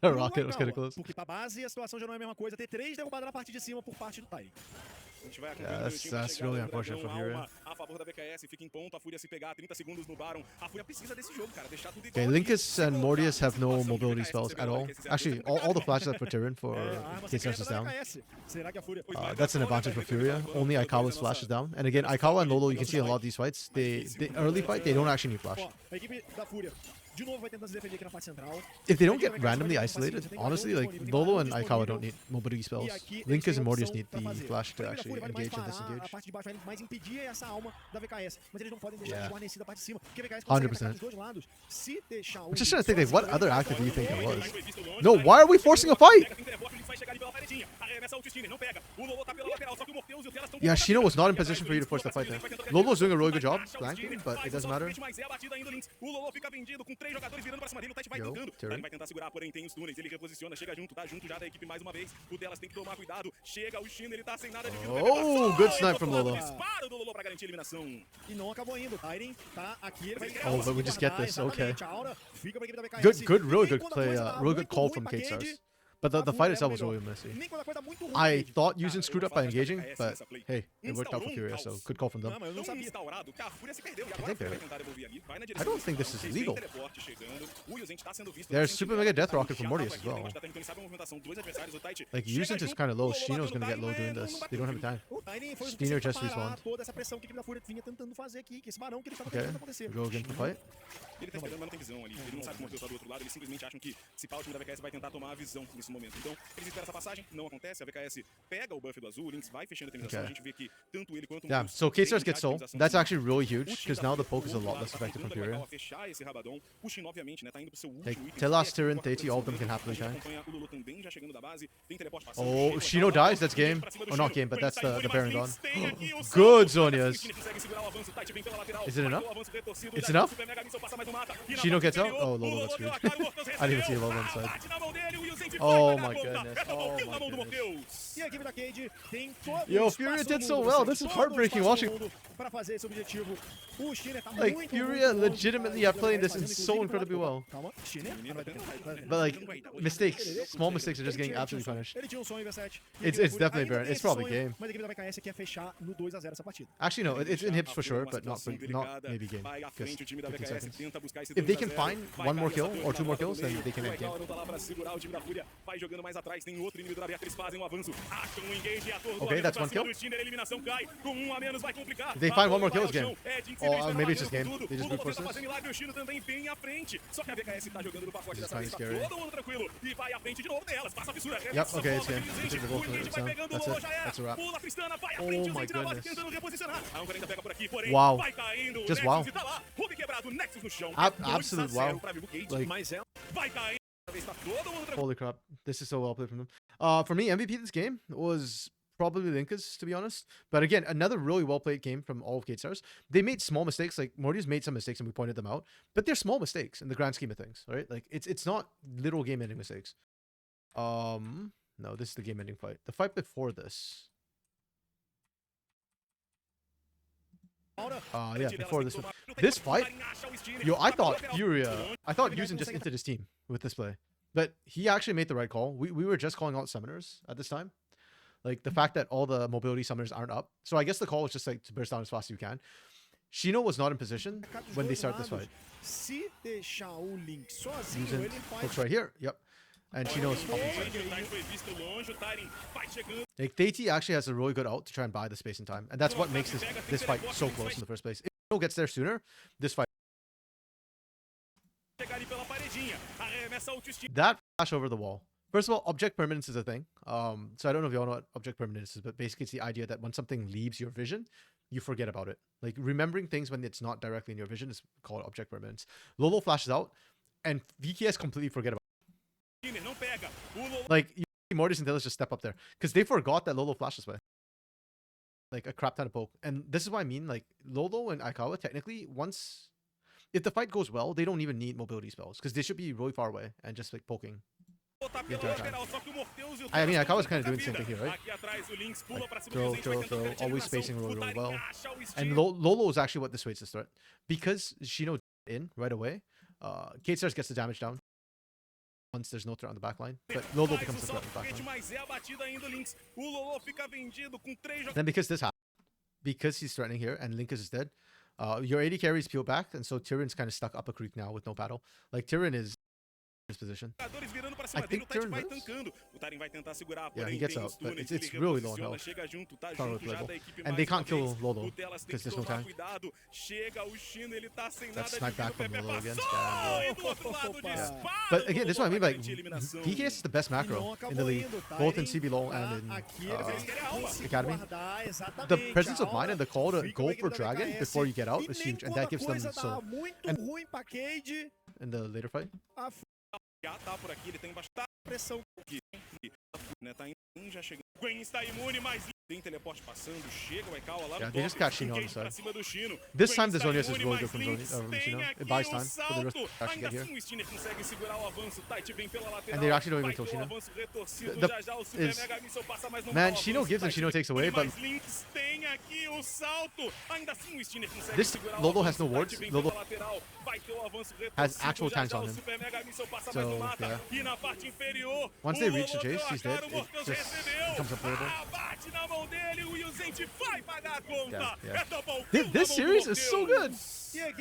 That rocket was kind of close. Porque pra base a situação já não é a mesma coisa. Ter 3 derrubadas na parte de cima por parte do Tyre. Yeah, that's really unfortunate for FUR.A. Okay, Linkus and Mortius have no mobility spells at all. Actually, all the flashes that put Tyrion for KSR's is down. That's an advantage for FUR.A. Only Aikawa's flash is down. And again, Aikawa and Lolo, you can see in a lot of these fights, they early fight, they don't actually need flash. If they don't get randomly isolated, honestly, like, Lolo and Aikawa don't need mobility spells. Linkus and Mortius need the flash to actually engage and disengage. Yeah. 100%. I'm just trying to think, like, what other active do you think it was? No, why are we forcing a fight? Yeah, Shino was not in position for you to force the fight there. Lolo's doing a really good job flanking, but it doesn't matter. Yo, Tyrion. Oh, good snipe from Lolo. Oh, but we just get this, okay. Good, really good play, really good call from KSR's. But the fight itself was really messy. I thought Yuzin screwed up by engaging, but hey, it worked out for FUR.A, so good call from them. I don't think this is legal. There's Super Mega Death Rocket from Mortius as well. Like, Yuzin is kind of low. Shino's gonna get low doing this. They don't have time. Shino just respawned. Okay, go again for the fight. Ele tá esperando, mas não tem visão ali. Ele não sabe como o tá do outro lado. Eles simplesmente acham que se pá, o time da VKS vai tentar tomar a visão nesse momento. Então, eles esperam essa passagem, não acontece. A VKS pega o buff do azul, o Lynx vai fechando a finalização. A gente vê que tanto ele quanto o yeah, so KSR's gets soul. That's actually really huge, because now the poke is a lot less effective from FUR.A. Like, Telas, Tyrion, Teiji, all of them can happily tank. Oh, Shino dies, that's game. Oh, not game, but that's the Baron gone. Good Zonias. Is it enough? It's enough? Shino gets out? Oh, Lolo, that's good. I didn't even see Lolo inside. Oh my goodness. Oh my goodness. Yo, FUR.A did so well. This is heartbreaking watching. para fazer esse objetivo. O Steiner tá like, muito FUR.A legitimately are playing this so incredibly well. Calma, Steiner. But like, mistakes, small mistakes are just getting absolutely punished. Ele tinha sonho, V7. It's definitely Baron. It's probably game. Mas a equipe da VKS quer fechar no 2-0 essa partida. Actually, no, it's in hips for sure, but not maybe game. 15 seconds. If they can find one more kill or 2 more kills, then they can end game. Okay, that's 1 kill. If they find 1 more kill, it's game. Or maybe it's just game. They just brute force this. This is kind of scary. Yep, okay, it's game. That's it. That's a wrap. Oh my goodness. Wow. Just wow. Absolute wow. Like, holy crap. This is so well played from them. For me, MVP this game was probably Linka's, to be honest. But again, another really well played game from all of K-Stars. They made small mistakes. Like, Morty's made some mistakes and we pointed them out. But they're small mistakes in the grand scheme of things, right? Like, it's not little game ending mistakes. No, this is the game ending fight. The fight before this. Yeah, before this one. This fight, yo, I thought FUR.A, using just into this team with this play. But he actually made the right call. We were just calling out summoners at this time. Like, the fact that all the mobility summoners aren't up. So I guess the call was just like to burst down as fast as you can. Shino was not in position when they start this fight. Using hooks right here. Yep. And Shino's up inside. Like, Theiti actually has a really good ult to try and buy the space and time. And that's what makes this fight so close in the first place. If Shino gets there sooner, this fight... That flash over the wall. First of all, object permanence is a thing. So I don't know if you all know what object permanence is, but basically it's the idea that when something leaves your vision, you forget about it. Like, remembering things when it's not directly in your vision is called object permanence. Lolo flashes out, and VKS completely forget about it. Like, you see Mortis and Taylor just step up there, because they forgot that Lolo flashed this way. Like, a crap ton of poke. And this is what I mean, like, Lolo and Aikawa, technically, once... If the fight goes well, they don't even need mobility spells, because they should be really far away and just, like, poking. I mean, Aikawa's kind of doing the same thing here, right? Like, throw, always spacing really well. And Lolo is actually what dissuades this threat. Because Shino in right away, K-Stars gets the damage down once there's no threat on the backline. But Lolo becomes the threat on the backline. Then because this happened, because he's threatening here and Linkus is dead, your AD carries peel back, and so Tyrion's kind of stuck up a creek now with no battle. Like, Tyrion is his position. I think Tyrion lives. Yeah, he gets out, but it's really low on health. And they can't kill Lolo because there's no tank. That's sniped back from Lolo again. Yeah. But again, this is what I mean. Like, VKS is the best macro in the league, both in CBLOL and in Academy. The presence of mind and the call to go for Dragon before you get out is huge, and that gives them so. And in the later fight. Por aqui, ele tem bastante pressão aqui, né? Tá indo, já chegando. Gwen está imune, mas tem teleporte passando, chega o Aikawa lá no they just got Shino on the side. This time the Zonius is really good from Shino. It buys time for the rest to actually get here. And they actually don't even kill Shino. Man, Shino gives and Shino takes away, but this Lolo has no wards. Lolo has actual tanks on him. So, yeah. Once they reach the chase, he's dead. It just becomes unplayable. Yeah. This series is so good.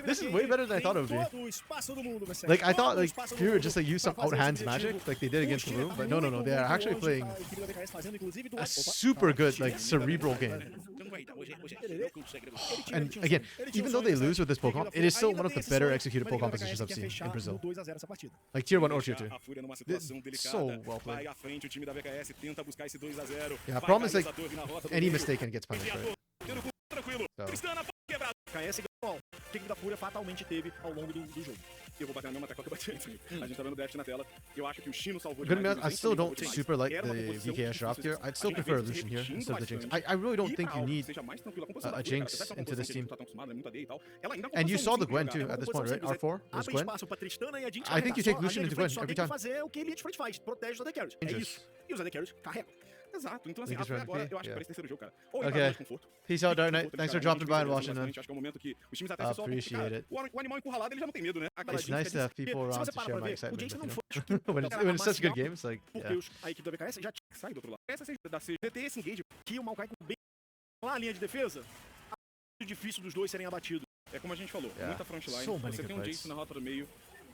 This is way better than I thought it would be. Like, I thought, like, FUR.A just, like, use some out-hands magic, like they did against the room, but no, they are actually playing a super good, like, cerebral game. And again, even though they lose with this Pokemon, it is still one of the better executed Pokemon positions I've seen in Brazil. Like Tier 1 or Tier 2. It's so well played. Yeah, problem is, like, any mistake and gets punished, right? So. O que da FUR.A fatalmente teve ao longo do jogo. Eu vou bater na mesma tecla que eu bati antes. A gente tá vendo o draft na tela. Eu acho que o Shino salvou demais. I still don't super like the VKS draft here. I'd still prefer Lucian here instead of the Jinx. I really don't think you need a Jinx into this team. And you saw the Gwen too at this point, right? R4 was Gwen. I think you take Lucian into Gwen every time. Fazer o que ele de frente faz, protege os AD Carries. É isso. E os AD Carries carregam. Exato. Então, assim, até agora, eu acho que para esse terceiro jogo, cara, ou ele tá mais conforto. Peace out, Dark Knight. Thanks for dropping by and watching, man. Acho que é o momento que os times até se soltam. Appreciate it. O animal encurralado, ele já não tem medo, né? It's nice to have people around to share my excitement, não you foi, know? When it's such good games, like, porque a equipe da VKS já tinha que sair do outro lado. Essa da CGT, esse engage, que o Maokai com bem lá a linha de defesa, é difícil dos dois serem abatidos. É como a gente falou, muita frontline. Você tem um Jace na rota do meio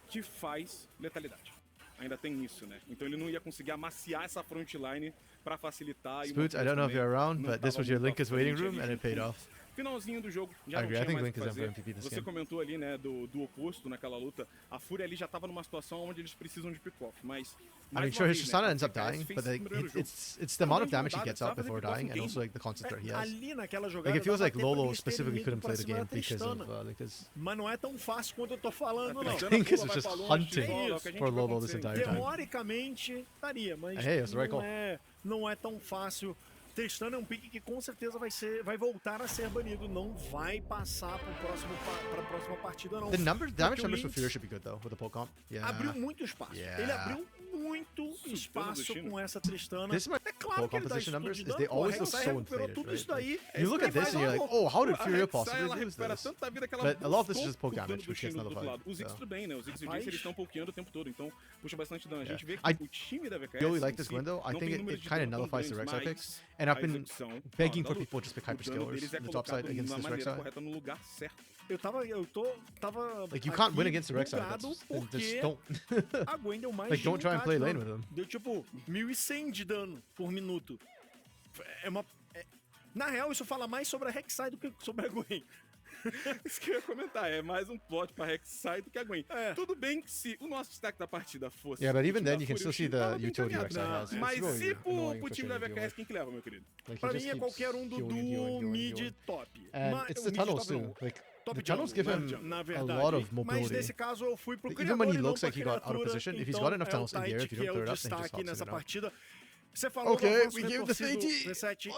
que faz letalidade. Ainda tem isso, né? Então ele não ia conseguir amaciar essa frontline pra facilitar. Spoots, I don't know if you're around, but this was your Linkus waiting room and it paid off. Finalzinho do jogo, já não tinha mais o que fazer. Você comentou ali, né, do oposto naquela luta. A FUR.A ali já tava numa situação onde eles precisam de pick-off, mas... I mean, sure, his Tristana ends up dying, but like, it's the amount of damage he gets out before dying, and also like the constant threat he has. Like, it feels like Lolo specifically couldn't play the game because of Linkus. Mas não é tão fácil quanto eu tô falando, não. Linkus was just hunting for Lolo this entire time. Teoricamente, estaria, mas não é tão fácil. Tristana é um pick que com certeza vai voltar a ser banido, não vai passar para a próxima partida não. The damage numbers for FUR.A should be good though with the Pokemon. Yeah. Abriu muito espaço. Ele abriu muito espaço com essa Tristana. É claro que ele dá isso tudo de dano, they always look so inflated, tudo isso daí. You look at this and you're like, oh, how did FUR.A possibly lose this? But a lot of this is just poke damage, which gets nullified. Os Ziggs tudo bem, né? Os Ziggs e o Jace, eles estão pokeando o tempo todo, então puxa bastante dano. A gente vê que o time da VKS... I really like this window. I think it kind of nullifies the Rek'Sai picks. And I've been begging for people to just pick hyper skillers in the top side against this Rek'Sai. Eu tava like, you can't win against the Rek'Sai. Just don't. A Gwen deu mais like, don't try and play lane with him. Deu tipo 1100 de dano por minuto. Na real, isso fala mais sobre a Rek'Sai do que sobre a Gwen. Isso que eu ia comentar, é mais um plot pra Rek'Sai do que a Gwen. Tudo bem que se o nosso destaque da partida fosse... Yeah, but even then you can still see the utility Rek'Sai has. Mas se pro time da VKS, quem que leva, meu querido? Pra mim é qualquer um do mid top. And it's the tunnels too. Like, the tunnels give him a lot of mobility. Mas nesse caso eu fui pro even when he looks like he got out of position, if he's got enough tunnels in the air, if you don't clear it up, then he just hops nessa it partida. Você falou do avanço retorcido,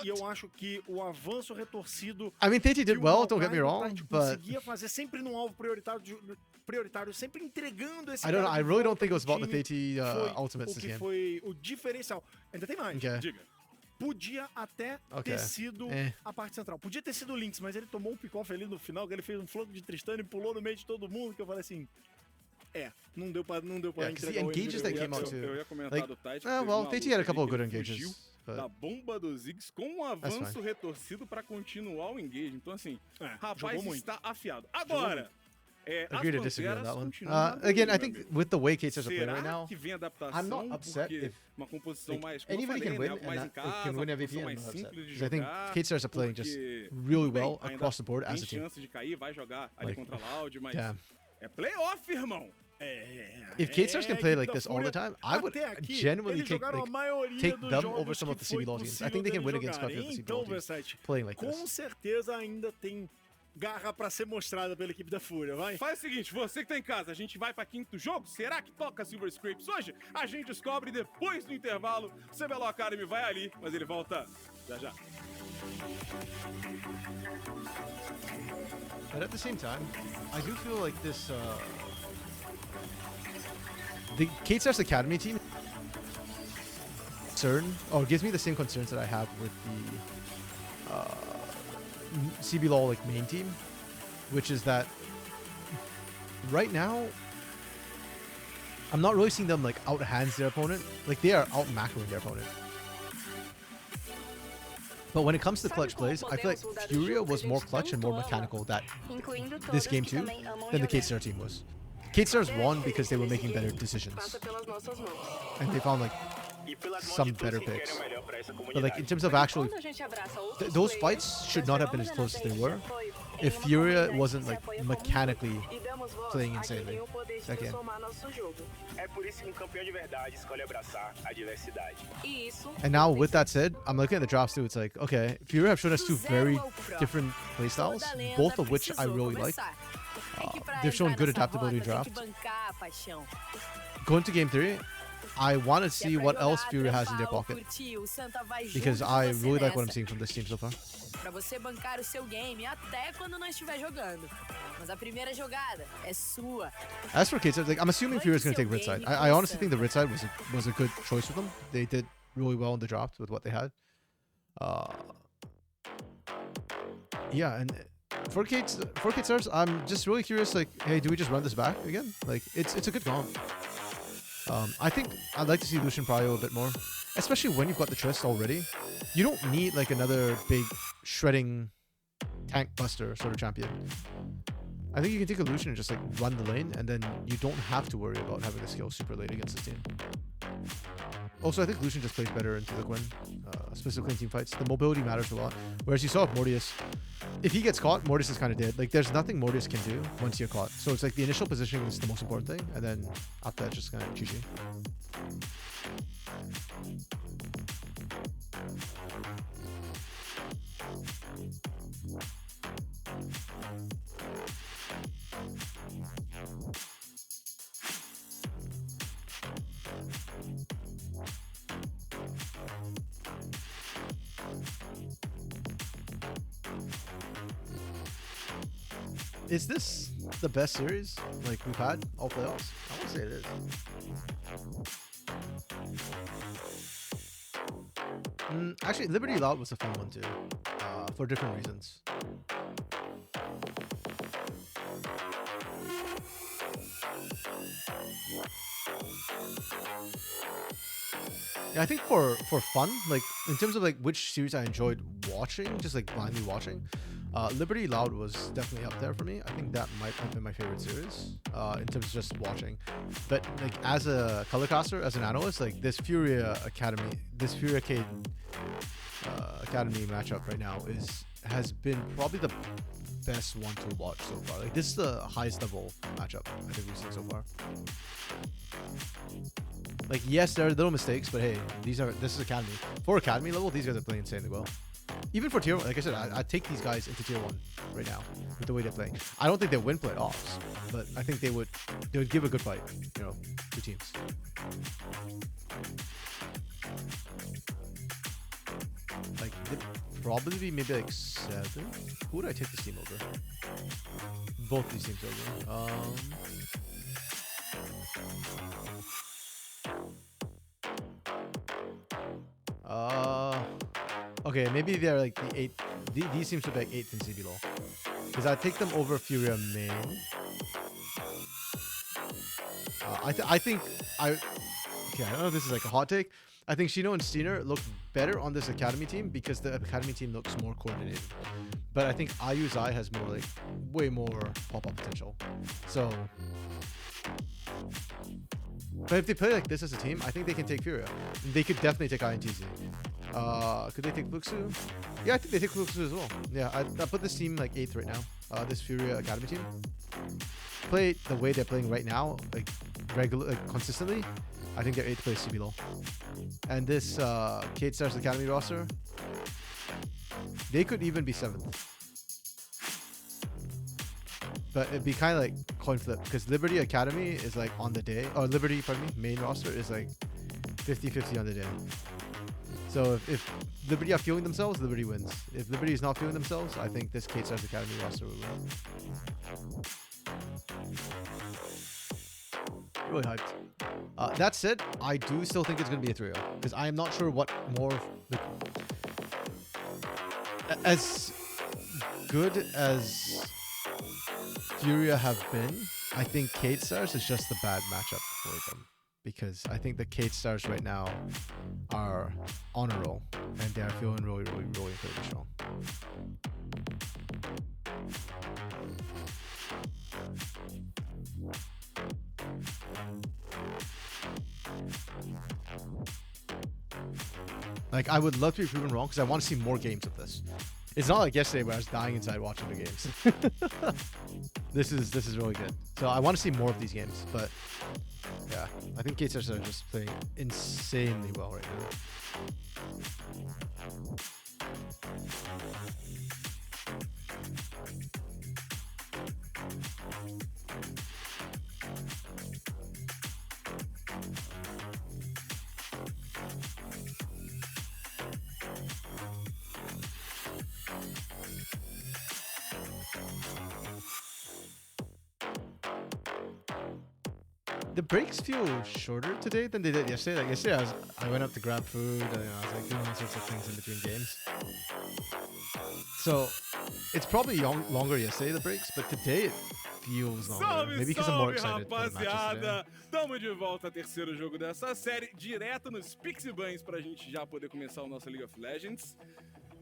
e eu acho que o avanço retorcido... I mean, TT did well, don't get me wrong, but... conseguia fazer sempre num alvo prioritário, sempre entregando esse... I don't know, I really don't think it was about the TT ultimates this game. O que foi o diferencial. Ainda tem mais, diga. Podia até ter sido a parte central. Podia ter sido o Lynx, mas ele tomou um pick-off ali no final, que ele fez um flanco de Tristana e pulou no meio de todo mundo, que eu falei assim... não deu pra entregar the engages that came out too. Eu ia comentar do Tide. Well, TT had a couple of good engages. Da bomba dos Ziggs com um avanço retorcido pra continuar o engage. Então, assim, rapaz está afiado. Agora, agree to disagree on that one. Again, I think with the way K-Stars are playing right now, I'm not upset if uma composição mais, anybody can win and can win MVP. I'm not upset because I think K-Stars are playing just really well across the board as a team. Tem chance de cair, vai jogar ali contra a Loud, mas é playoff, irmão. If K-Stars can play like this all the time, I would genuinely take them over some of the CBLOL teams. I think they can win against quite a few of the CBLOL teams playing like this. Com certeza ainda tem garra pra ser mostrada pela equipe da FUR.A, vai? Faz o seguinte, você que tá em casa, a gente vai pra quinto jogo? Será que toca Silver Scrapes hoje? A gente descobre depois do intervalo. O CBLOL Academy vai ali, mas ele volta já já. But at the same time, I do feel like this, the K-Stars Academy team gives me the same concerns that I have with the CBLOL like main team, which is that right now I'm not really seeing them like out hands their opponent. Like they are out macroing their opponent. But when it comes to clutch plays, I feel like FUR.A was more clutch and more mechanical this game too than the K-Star team was. K-Stars won because they were making better decisions. And they found like some better picks. But like in terms of actually, those fights should not have been as close as they were if FUR.A wasn't like mechanically playing insanely. Again. And now with that said, I'm looking at the drops too. It's like, okay, FUR.A have shown us two very different playstyles, both of which I really like. They've shown good adaptability draft. Going to game 3, I want to see what else FUR.A has in their pocket, because I really like what I'm seeing from this team so far. Pra você bancar o seu game até quando não estiver jogando. Mas a primeira jogada é sua. As for K-Stars, like, I'm assuming FUR.A is going to take red side. I honestly think the red side was a good choice for them. They did really well in the draft with what they had. Yeah, and for Kate Stars, I'm just really curious. Like, hey, do we just run this back again? Like, it's a good comp. I think I'd like to see Lucian Prio a bit more, especially when you've got the Trist already. You don't need like another big shredding tank buster sort of champion. I think you can take a Lucian and just like run the lane, and then you don't have to worry about having a skill super late against this team. Also, I think Lucian just plays better into the Quinn, specifically in team fights. The mobility matters a lot. Whereas you saw with Mortius, if he gets caught, Mortius is kind of dead. Like, there's nothing Mortius can do once you're caught. So it's like the initial positioning is the most important thing, and then after that, just kind of GG. Is this the best series like we've had all playoffs? I would say it is. Actually, Liberty Loud was a fun one too, for different reasons. Yeah, I think for fun, like in terms of like which series I enjoyed watching, just like blindly watching, Liberty Loud was definitely up there for me. I think that might have been my favorite series in terms of just watching. But like as a colorcaster, as an analyst, like this FUR.A Academy, this FUR.A Academy matchup right now has been probably the best one to watch so far. Like this is the highest level matchup I think we've seen so far. Like yes, there are little mistakes, but hey, this is Academy. For Academy level, these guys are playing insanely well. Even for tier 1, like I said, I take these guys into tier 1 right now with the way they're playing. I don't think they win playoffs, but I think they would give a good fight, you know, to teams. Like they'd probably be maybe like 7. Who would I take this team over? Both these teams over. Okay, maybe they're like the 8. These seems to be like 8th in CB low. Because I take them over FUR.A main. I think I don't know if this is like a hot take. I think Shino and Steiner look better on this Academy team because the Academy team looks more coordinated. But I think IU Zai has more like way more pop-up potential. So, but if they play like this as a team, I think they can take FUR.A. They could definitely take INTZ. Could they take Fluxu? Yeah, I think they take Fluxu as well. Yeah, I put this team like 8th right now. This FUR.A Academy team. Play the way they're playing right now, like consistently. I think they're 8th place CB low. And this Kate Stars Academy roster, they could even be 7th. But it'd be kind of like coin flip because Liberty Academy is like on the day, or Liberty, pardon me, main roster is like 50-50 on the day. So if Liberty are fueling themselves, Liberty wins. If Liberty is not fueling themselves, I think this Kate Stars Academy roster will win. Really hyped. That said, I do still think it's going to be a 3-0 because I am not sure what more. As good as FUR.A have been, I think Kate Stars is just the bad matchup for them. Because I think the Kate Stars right now are on a roll and they are feeling really incredibly strong. Like, I would love to be proven wrong because I want to see more games of this. It's not like yesterday where I was dying inside watching the games. This is really good. So I want to see more of these games, but yeah, I think Kate Stars are just playing insanely well right now. The breaks feel shorter today than they did yesterday. Like yesterday, I went up to grab food and I was like doing all sorts of things in between games. So it's probably longer yesterday, the breaks, but today it feels longer. Maybe because I'm more excited for the matches today. Tamo de volta, terceiro jogo dessa série, direto nos Pixibans pra gente já poder começar o nosso League of Legends.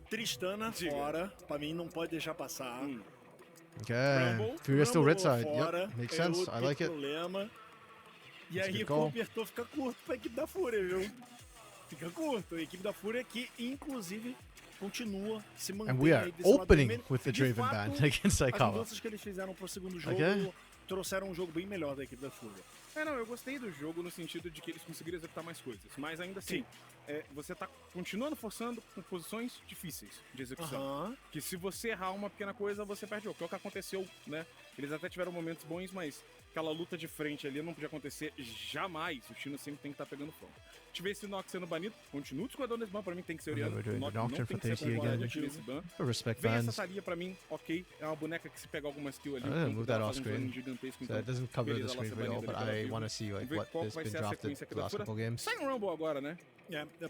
Tristana fora, pra mim não pode deixar passar. Okay, FUR.A still red side. Yep, makes sense. I like it. E aí, o cobertor fica curto pra equipe da FUR.A, viu? Fica curto. A equipe da FUR.A que, inclusive, continua se mantendo. And we are opening with the Draven ban against Aikawa. As mudanças que eles fizeram pro segundo jogo trouxeram um jogo bem melhor da equipe da FUR.A. Não, eu gostei do jogo no sentido de que eles conseguiram executar mais coisas. Mas ainda assim, você tá continuando forçando com posições difíceis de execução. Que se você errar uma pequena coisa, você perde o jogo. Que é o que aconteceu, né? Eles até tiveram momentos bons, mas aquela luta de frente ali não podia acontecer jamais. O Chino sempre tem que estar pegando fogo. Tive esse Nox sendo banido, continua discordando desse ban, pra mim tem que ser orientado. O Nox não tem que ser concordado aqui nesse ban. Vem essa Thalia pra mim, ok. É uma boneca que se pegar alguma skill ali, move that off screen. Gigantesco, so it doesn't cover the screen very well, but I want to see like what has been drafted the last couple games. Sai um Rumble agora, né?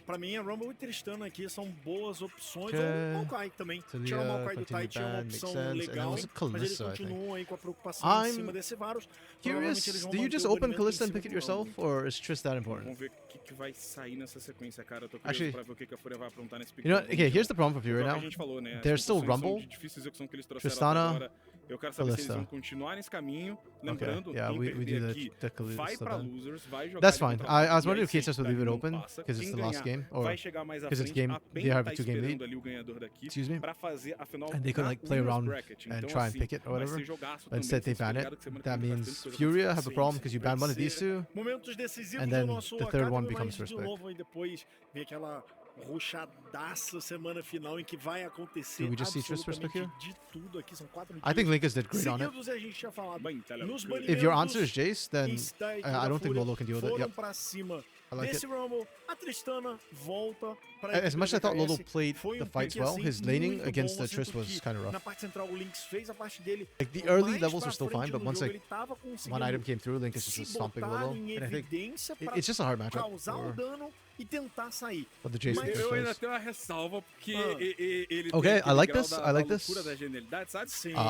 Pra mim, a Rumble e Tristana aqui são boas opções. Ou o Maokai também. Tirar o Maokai do Tai tinha uma opção legal, mas eles continuam aí com a preocupação em cima desse Varus. Curious, do you just open Kalista and pick it yourself, or is Triss that important? Vamos ver o que vai sair nessa sequência, cara. Eu tô curioso pra ver o que a FUR.A vai aprontar nesse pick. You know, okay, here's the problem for FUR.A right now. There's still Rumble, Tristana, eu quero saber se eles vão continuar nesse caminho. Lembrando, we do aqui, the Kalista vai pra losers, vai jogar. That's fine. I was wondering if KSS would leave it open because it's the last game, or vai chegar mais à because it's frente, game. They have a 2-game lead. Ali o ganhador daqui, Excuse me. pra fazer a final and they could like play around and try and pick it or whatever. But instead they ban it. That means FUR.A have a problem because you ban one of these two, and then the third one becomes first pick. Rushadaça semana final em que vai acontecer we just see Triss first pick here? De tudo aqui, são 4 I think Linkus did great on it. A gente tinha falado. If your answer is Jace, then I don't think Lolo can deal with it. Yep. Pra cima I like desse it. Rumble, a Tristana volta pra As much as I thought Lolo played the fights well, his laning against the Triss was kind of rough. Na parte central, o Lynx fez a parte dele. Like the early levels were still fine, but once like one item came through, Linkus was just stomping Lolo, and I think it's just a hard matchup. E tentar sair. But the Jace eu ainda tenho uma ressalva porque ele okay, I like this. I like this.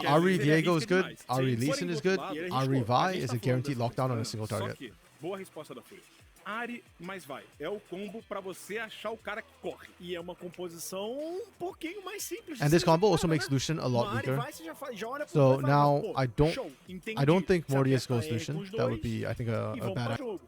Ari Viego is good. Ari Lee Sin is good. Ari Vi is a guaranteed lockdown on a single target. Boa resposta da FUR.A. Ari mais vai. É o combo pra você achar o cara que corre. E é uma composição um pouquinho mais simples. And this combo also makes Lucian a lot weaker. So now I don't think Mortius goes Lucian. That would be, I think, a bad idea.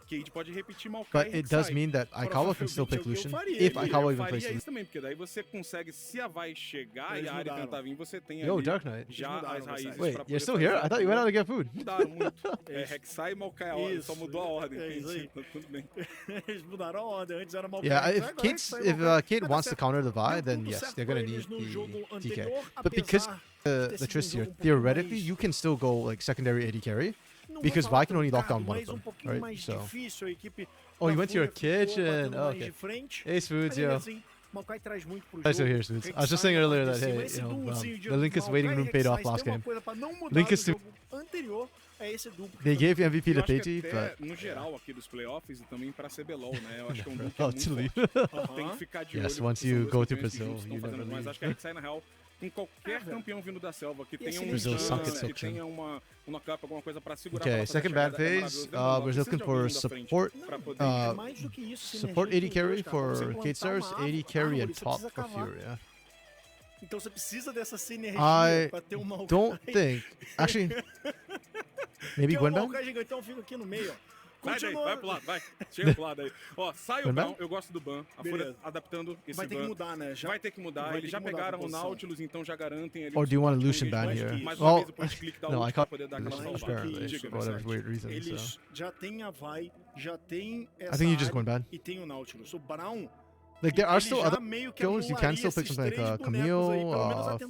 Cade pode repetir Maokai. But it does mean that Aikawa can still pick Lucian if Aikawa even plays Lucian. Também, porque daí você consegue, se a vai chegar e a Ari tentar vir, você tem ali Dark Knight. já as raízes. Wait, you're still here? I thought you went out to get food. Mudaram muito. Rek'Sai e Maokai, a ordem, só mudou a ordem. Tudo bem. Eles mudaram a ordem, antes era Maokai. Yeah, if Kate wants to counter the Vi, then yes, they're gonna need the TK. But because the Triss here, theoretically, you can still go like secondary AD carry. Because Vi can only lock down one of them, right? So. Oh, you went to your kitchen. Oh, okay. Hey, Foods, yo. I still hear Foods. I was just saying earlier that hey, you know, the Linkus waiting room paid off last game. Linkus. They gave MVP to Peiji, but no geral aqui dos playoffs e também para CBLOL, né? Eu acho que é muito tem que ficar de olho. Yes, once you go to Brazil, you never leave. Mas acho que a Rek'Sai na real com qualquer campeão vindo da selva que tenha que tenha uma knock-up, alguma coisa para segurar. Okay, second bad phase. We're looking for support. Support 80 carry for K-Stars, 80 carry and top for FUR.A. Então você precisa dessa sinergia para ter uma don't think. Actually, maybe Gwenban? O gigantão fica aqui no meio, ó. Vai pro lado, vai. Chega pro lado aí. Ó, sai o ban, eu gosto do ban. A FUR.A adaptando esse ban. Vai ter que mudar, né? Vai ter que mudar. Eles já pegaram o Nautilus, então já garantem ali. Or do you want a Lucian ban here? Well, no, I can't. Poder dar apparently, for whatever weird reason. Eles já tem a Vi, já tem essa I think you just Gwenban. E tem o Nautilus. O Brown... Like there are still other kills. You can still pick something like Camille,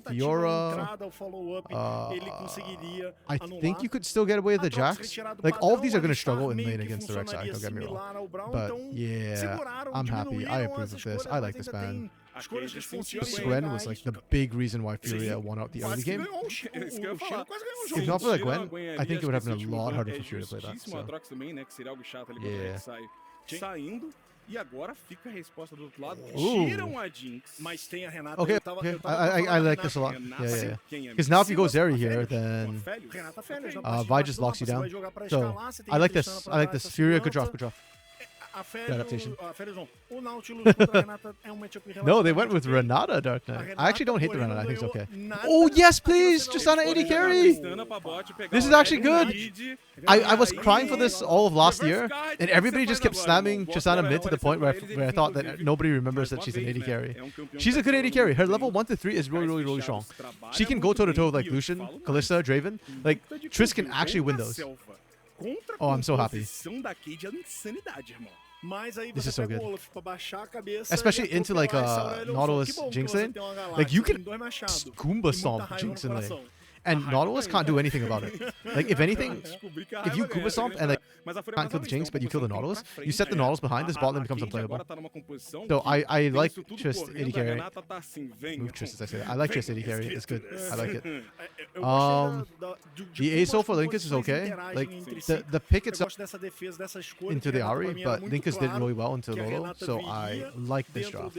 FUR.A. I think you could still get away with the Jax. Like all of these are going to struggle in lane against the Rek'Sai. Don't get me wrong. But yeah, I'm happy. I approve of this. I like this ban. Gwen was like the big reason why FUR.A won out the early game. If not for the Gwen, I think it would have been a lot harder for FUR.A to play that. So. Yeah. E agora fica a resposta do outro lado. Tiram a Jinx. Mas tem a Renata. Okay, I like this a lot. Yeah. Because now if you go Zeri here, then Vi just locks you down. So I like this. FUR.A, good draft. Adaptation. No, they went with Renata Dark Knight. I actually don't hate the Renata. I think it's okay. Oh, yes, please! Tristana AD carry! This is actually good! I was crying for this all of last year, and everybody just kept slamming Tristana mid to the point where I thought that nobody remembers that she's an AD carry. She's a good AD carry. Her level 1 to 3 is really strong. She can go toe-to-toe with like Lucian, Kalista, Draven. Like, Triss can actually win those. Oh, I'm so happy. This is so good. Especially into like Nautilus Jinx lane. Like you can Goomba stomp Jinx in lane. And Nautilus can't do anything about it. Like, if anything, if you Goomba Stomp and like can't kill the Jinx, but you kill the Nautilus, you set the Nautilus behind, this bot lane becomes unplayable. So I like Trist AD carry. Move Trist as I say that. I like Trist AD carry. It's good. I like it. The ASO for Linkus is okay. Like, the pick itself into the Ahri, but Linkus did really well into Lolo, so I like this draft.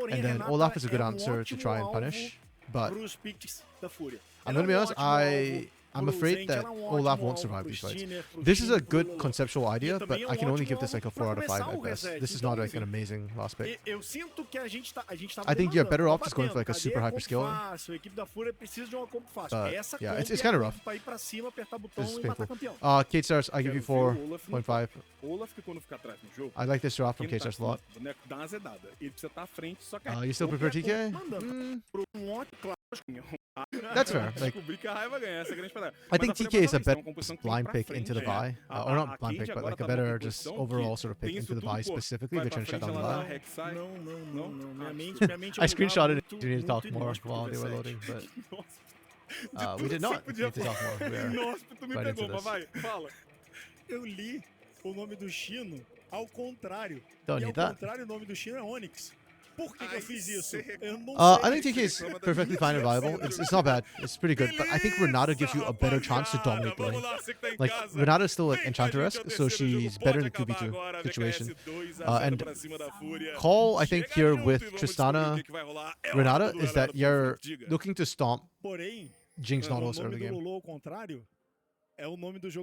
And then Olaf is a good answer to try and punish, but I'm gonna be honest, I'm afraid that Olaf won't survive these fights. This is a good conceptual idea, but I can only give this like a 4 out of 5 at best. This is not like an amazing last pick. I think you're better off just going for like a super hyper skill. Yeah, it's kind of rough. This is painful. Kate Stars, I give you 4.5. I like this draft from Kate Stars a lot. You still prefer TK? That's fair. Like, I think TK is a better blind pick into the Vi. Or not blind pick, but like a better just overall sort of pick into the Vi specifically if you're trying to shut down the Vi. I screenshotted it to need to talk more while they were loading, but we did not need to talk more. We are right into this. Eu li o nome do Chino ao contrário. Don't need that. Ao contrário, o nome do Chino é Onyx. Por que eu fiz isso? I think TK is perfectly fine and viable. It's not bad. It's pretty good. But I think Renata gives you a better chance to dominate the lane. Like, Renata is still like Enchanter-esque, so she's better in the 2v2 situation. And call, I think, here with Tristana Renata is that you're looking to stomp Jinx Nautilus early game.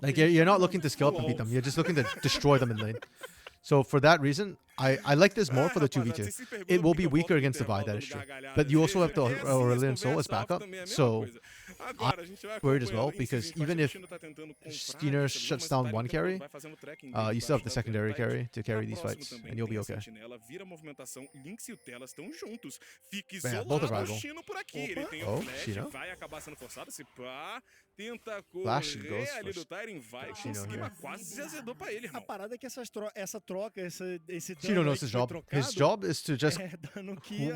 Like, you're not looking to skill up and beat them. You're just looking to destroy them in lane. So for that reason, I like this more for the 2v2. It will be weaker against the Vi, that is true. But you also have the Aurelion Soul as backup. So I'm worried as well, because even if Steiner shuts down one carry, you still have the secondary carry to carry these fights, and you'll be okay. Yeah, both are rival. Oh, Shino. Flash goes for Shino here. Shino knows his job. His job is to just,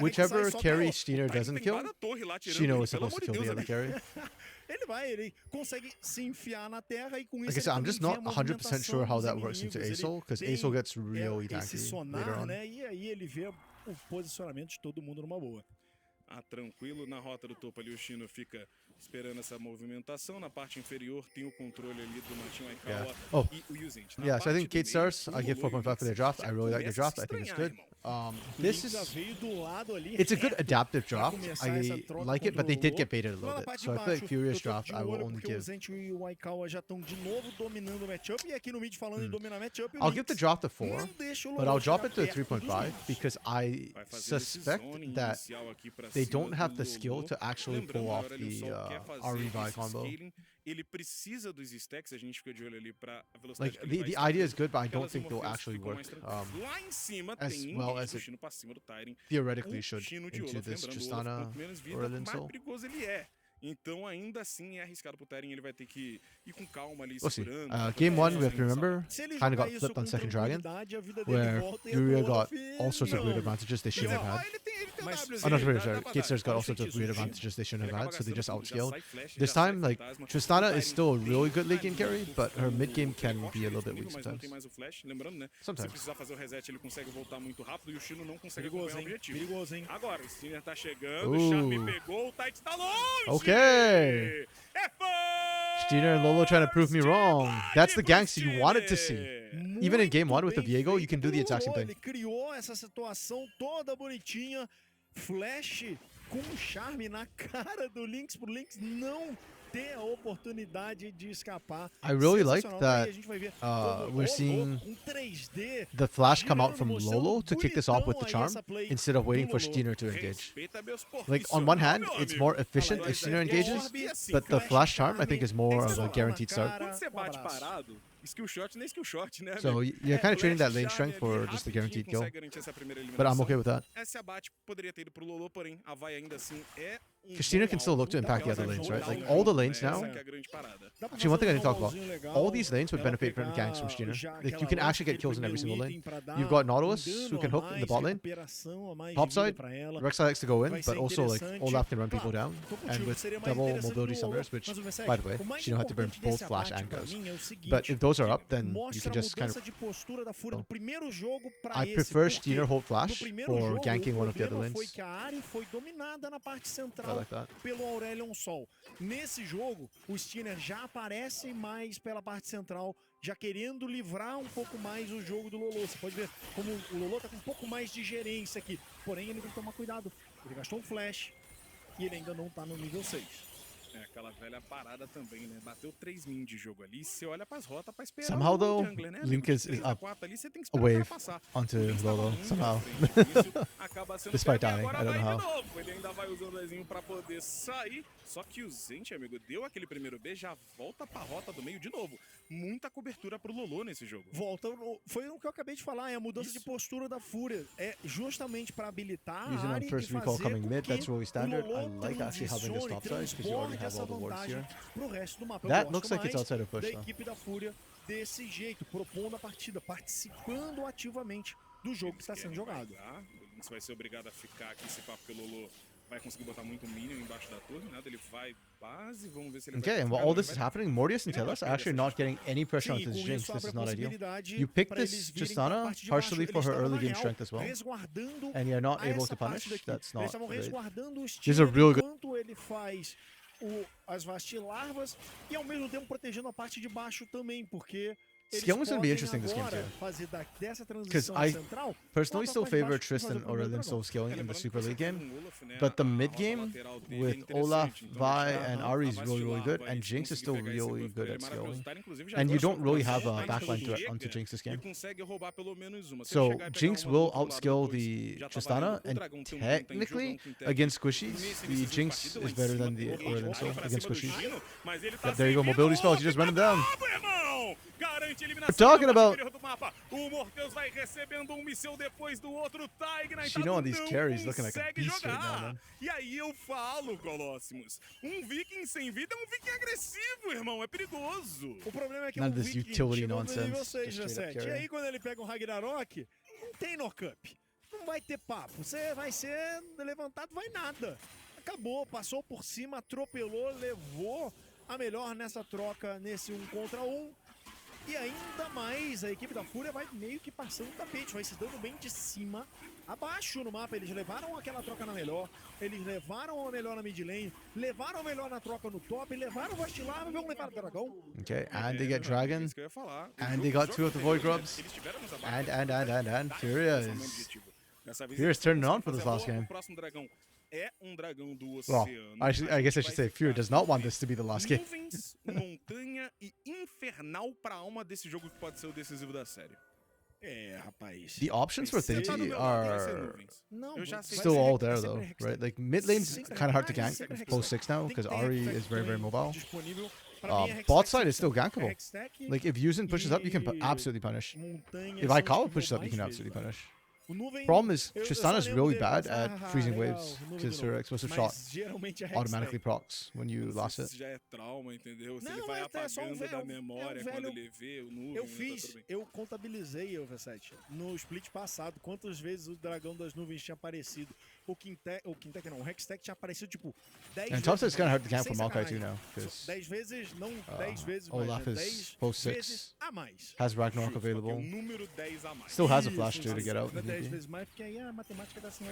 whichever carry Steiner doesn't kill, Shino is supposed to kill the other carry. Like I said, I'm just not 100% sure how that works into ASOL, because ASOL gets really tanky later on. Tranquilo, na rota do topo ali o Chino fica esperando essa movimentação. Na parte inferior tem o controle ali do Martin Aikawa e o Yuzent. Yeah, so I think Kate Stars, I give 4.5 for their draft. I really like the draft. I think it's good. This is, it's a good adaptive draft. I like it, but they did get baited a little bit. So I feel like Furious draft, I will only give. I'll give the draft a 4, but I'll drop it to a 3.5 because I suspect that they don't have the skill to actually pull off the Ahri combo. Like, the idea is good, but I don't think they'll actually work as well as it theoretically should into this Tristana Aurelion Soul. Então, ainda assim, é arriscado pro Teren. Ele vai ter que ir com calma ali, We'll see. segurando. Game 1, we have to remember, kind of got flipped on second Dragon, where FUR.A got all sorts of weird advantages they shouldn't have had. Oh, no, sorry. K-Stars got all sorts of weird advantages they shouldn't have had, so they just outscaled. This time, like, Tristana is still a really good late game carry, but her mid game can be a little bit weak sometimes. Se precisar fazer o reset, ele consegue voltar muito rápido e o Shino não consegue acompanhar o objetivo. Perigoso, hein? Agora, o Steiner tá chegando, o Charme pegou, o Tite tá longe! Okay! É FUR! Steiner and Lolo trying to prove me wrong. That's the gangster you wanted to see. Even in game 1 with the Viego, you can do the exact same thing. Ele criou essa situação toda bonitinha. Flash com o charme na cara do Lynx pro Lynx não ter a oportunidade de escapar. I really like that we're seeing the flash come out from Lolo to kick this off with the charm instead of waiting for Steiner to engage. Like, on one hand, it's more efficient if Steiner engages, but the flash charm, I think, is more of a guaranteed start. Skill shot, nem skill shot, né? So you're kind of trading that lane strength for just the guaranteed kill. But I'm okay with that. Esse abate poderia ter ido pro Lolo, porém a vai ainda assim é Steiner can still look to impact the other lanes, right? Like, all the lanes now. Actually, one thing I didn't talk about. All these lanes would benefit from ganks from Steiner. Like, you can actually get kills in every single lane. You've got Nautilus, who can hook in the bot lane. Top side, Rek'Sai likes to go in, but also, like, Olaf can run people down. And with double mobility summoners, which, by the way, she don't have to burn both Flash and Ghost. But if those are up, then you can just kind of... I prefer Steiner hold Flash for ganking one of the other lanes. I like that. Pelo Aurelion Sol. Nesse jogo, o Steiner já aparece mais pela parte central, já querendo livrar um pouco mais o jogo do Lolo. Você pode ver como o Lolo tá com um pouco mais de gerência aqui. Porém, ele tem que tomar cuidado. Ele gastou um flash e ele ainda não tá no nível 6. É aquela velha parada também, né? Bateu 3 min de jogo ali, você olha pras rotas pra esperar. Somehow, though, jungler, né? Linkus is up a wave onto Lolo, somehow. Despite dying, I don't know how. Ele ainda vai usando o Ezinho pra poder sair, só que o Zente, amigo, deu aquele primeiro B, já volta pra rota do meio de novo. Muita cobertura pro Lolo nesse jogo. Volta, foi o que eu acabei de falar, é a mudança de postura da FUR.A. É justamente pra habilitar a área e fazer com que that's really standard. I like actually having this top side, because you already have all the wards here. That looks like it's outside of push, though. Da equipe da FUR.A desse jeito, propondo a partida, participando ativamente do jogo que está sendo jogado. Você vai ser obrigado a ficar aqui, se pá, porque o Lolo vai conseguir botar muito minion embaixo da torre, nada, ele vai base, vamos ver se ele vai... Okay, and while all this is happening, Mortius and Telos are actually not getting any pressure onto this Jinx. This is not ideal. You picked this Tristana partially for her early game strength as well, and you're not able to punish. That's not great. These are real good. Ele faz as vastilarvas e ao mesmo tempo protegendo a parte de baixo também, porque Scaling is going to be interesting this game too. Because I personally still favor Tristan Aurelion Soul scaling in the Super League game, but the mid game with Olaf, Vi, and Ahri is really, really good, and Jinx is still really good at scaling. And you don't really have a backline threat onto Jinx this game. So Jinx will outscale the Tristana, and technically, against squishies, the Jinx is better than the Aurelion Soul against squishies. Yep, there you go, mobility spells, you just run him down. We're talking about... She know on these carries looking like a beast right now, man. E aí eu falo, Colossimos, Viking sem vida é Viking agressivo, irmão, é perigoso. O problema é que Viking chegou no nível 6, 17. E aí quando ele pega um Ragnarok, não tem knock-up. Não vai ter papo. Você vai ser levantado, vai nada. Acabou, passou por cima, atropelou, levou a melhor nessa troca, nesse 1 contra 1. E ainda mais, a equipe da FUR.A vai meio que passando o tapete, vai se dando bem de cima a baixo no mapa. Eles levaram aquela troca na melhor, eles levaram a melhor na mid lane, levaram a melhor na troca no top, levaram o Vastilar e vão levar o dragão. Okay, and they get Dragon, and they got 2 of the Void Grubs, and FUR.A is turning on for this last game. Well, I guess I should say FUR.A does not want this to be the last game. Montanha e infernal pra alma desse jogo que pode ser o decisivo da série. Rapaz. The options for Thinity are still all there though, right? Like mid lane's kind of hard to gank post 6 now because Ahri is very, very mobile. Bot side is still gankable. Like if Yuzin pushes up, you can absolutely punish. If Aikawa pushes up, you can absolutely punish. Problem is, Tristana's really bad at freezing waves because her explosive shot automatically procs when you lost it. Já é trauma, entendeu? Se ele vai apagando da memória quando ele vê o nuvem. Eu contabilizei, VKS7, no split passado, quantas vezes o dragão das nuvens tinha aparecido. O Hextech tinha aparecido tipo 10 vezes. And Thompson is kind of hard to camp for Maokai too now. 10 vezes, não 10 vezes, Olaf mas is 10 post vezes 6. a mais. Has Ragnarok available. Número 10 a mais. Still has a flash too to get out. 10 vezes mais, porque aí a matemática dá assim.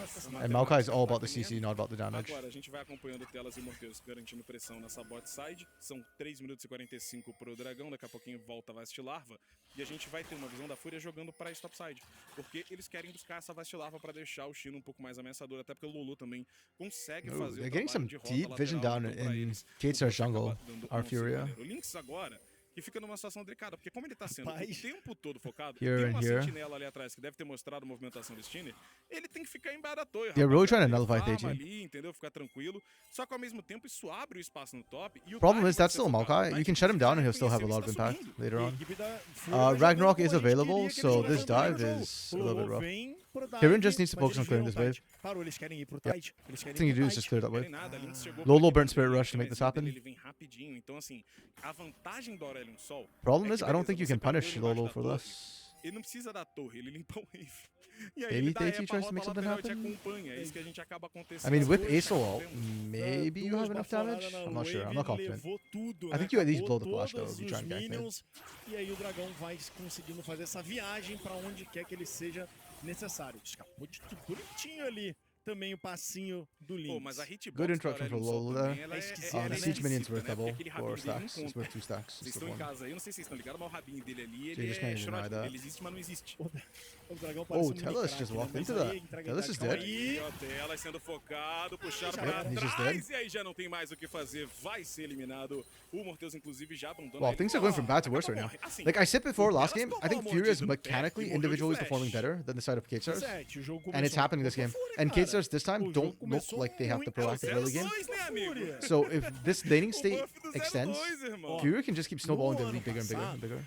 And Maokai is all about the CC, not about the damage. Agora a gente vai acompanhando telas e morteiros garantindo pressão nessa bot side. São 3 minutos e 45 pro dragão, daqui a pouquinho volta a Vastilarva. E a gente vai ter uma visão da Fúria jogando para esse topside. Porque eles querem buscar essa Vastilarva para deixar o Chino um pouco mais ameaçador, até porque o Lulu também consegue fazer They're getting some deep vision down in K-Star's jungle, our FUR.A. O Lynx agora, que fica numa situação delicada, porque como ele tá sendo o tempo todo focado, Here tem uma and here. sentinela ali atrás que deve ter mostrado a movimentação desse time, ele tem que ficar embaixo da torre. They're really trying to nullify TG. Ali, entendeu? Ficar tranquilo. Só que ao mesmo tempo isso abre o espaço no top. E o Problem is that's still Maokai. You can shut him down and he'll still have a lot of impact later on. Ragnarok is available, so this dive is a little bit rough. Tyrion just needs to focus on clearing this wave. Thing you do is just clear that wave. Lolo burnt Spirit Rush to make this happen. Problem is, I don't think you can punish Lolo for this. Ele não precisa da torre, ele limpa o wave. E aí Maybe ele dá Tati pra tries to make rota something lateral e te happen. acompanha. É isso que a gente acaba acontecendo. I mean, with Ace ult, maybe you have enough damage? I'm not sure. I'm not confident. I think you at least blow the flash though if you try and gank me. E aí o dragão vai conseguindo fazer essa viagem pra onde quer que ele seja necessário. Escapou de tudo bonitinho ali. Também o passinho do Lynx. Good interaction for Lolo there. The siege minion's worth double. 4 stacks. It's worth 2 stacks. Vocês estão em casa aí, eu não sei se vocês estão ligados, mas o rabinho dele ali, So you just can't é deny that. ele existe, mas não existe. Oh, Telus just walked into that. Telus is dead. E o Telas sendo focado, puxado pra He's just trás, dead. e aí já não tem mais o que fazer, vai ser eliminado. O Morteus, inclusive, já abandona. Well, things are going from bad to worse right now. Like I said before last game, I think FUR.A is mechanically, individually performing better than the side of K-Stars. And it's happening this game. And K-Stars this time don't look like they have the proactive early game. So if this laning state extends, FUR.A can just keep snowballing the lead bigger and bigger and bigger.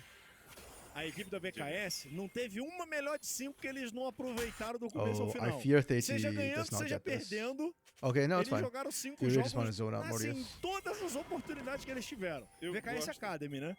A equipe da VKS não teve uma melhor de 5 que eles não aproveitaram do começo ao Oh, final. I fear Tati Seja ganhando, does not seja get this. perdendo, Okay, no, it's eles fine. jogaram 5 FUR.A jogos just want to zone out assim, Mortius. todas as oportunidades que eles tiveram. VKS Academy, né?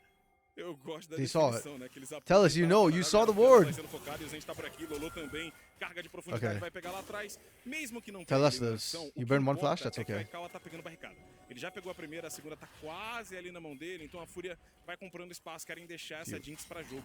Eu gosto da They saw definição, né? Que eles Tell us, you know, you saw the ward. sendo focado e o Zente tá por aqui, Lolo também, carga de profundidade, Okay. vai pegar lá atrás, mesmo que não Tell tenha us this. eliminação, o You que burn one importa flash, that's é que o okay. Aikawa tá pegando barricada. Ele já pegou a primeira, a segunda tá quase ali na mão dele, então a Fúria vai comprando espaço, querem deixar essa Jinx pra jogo.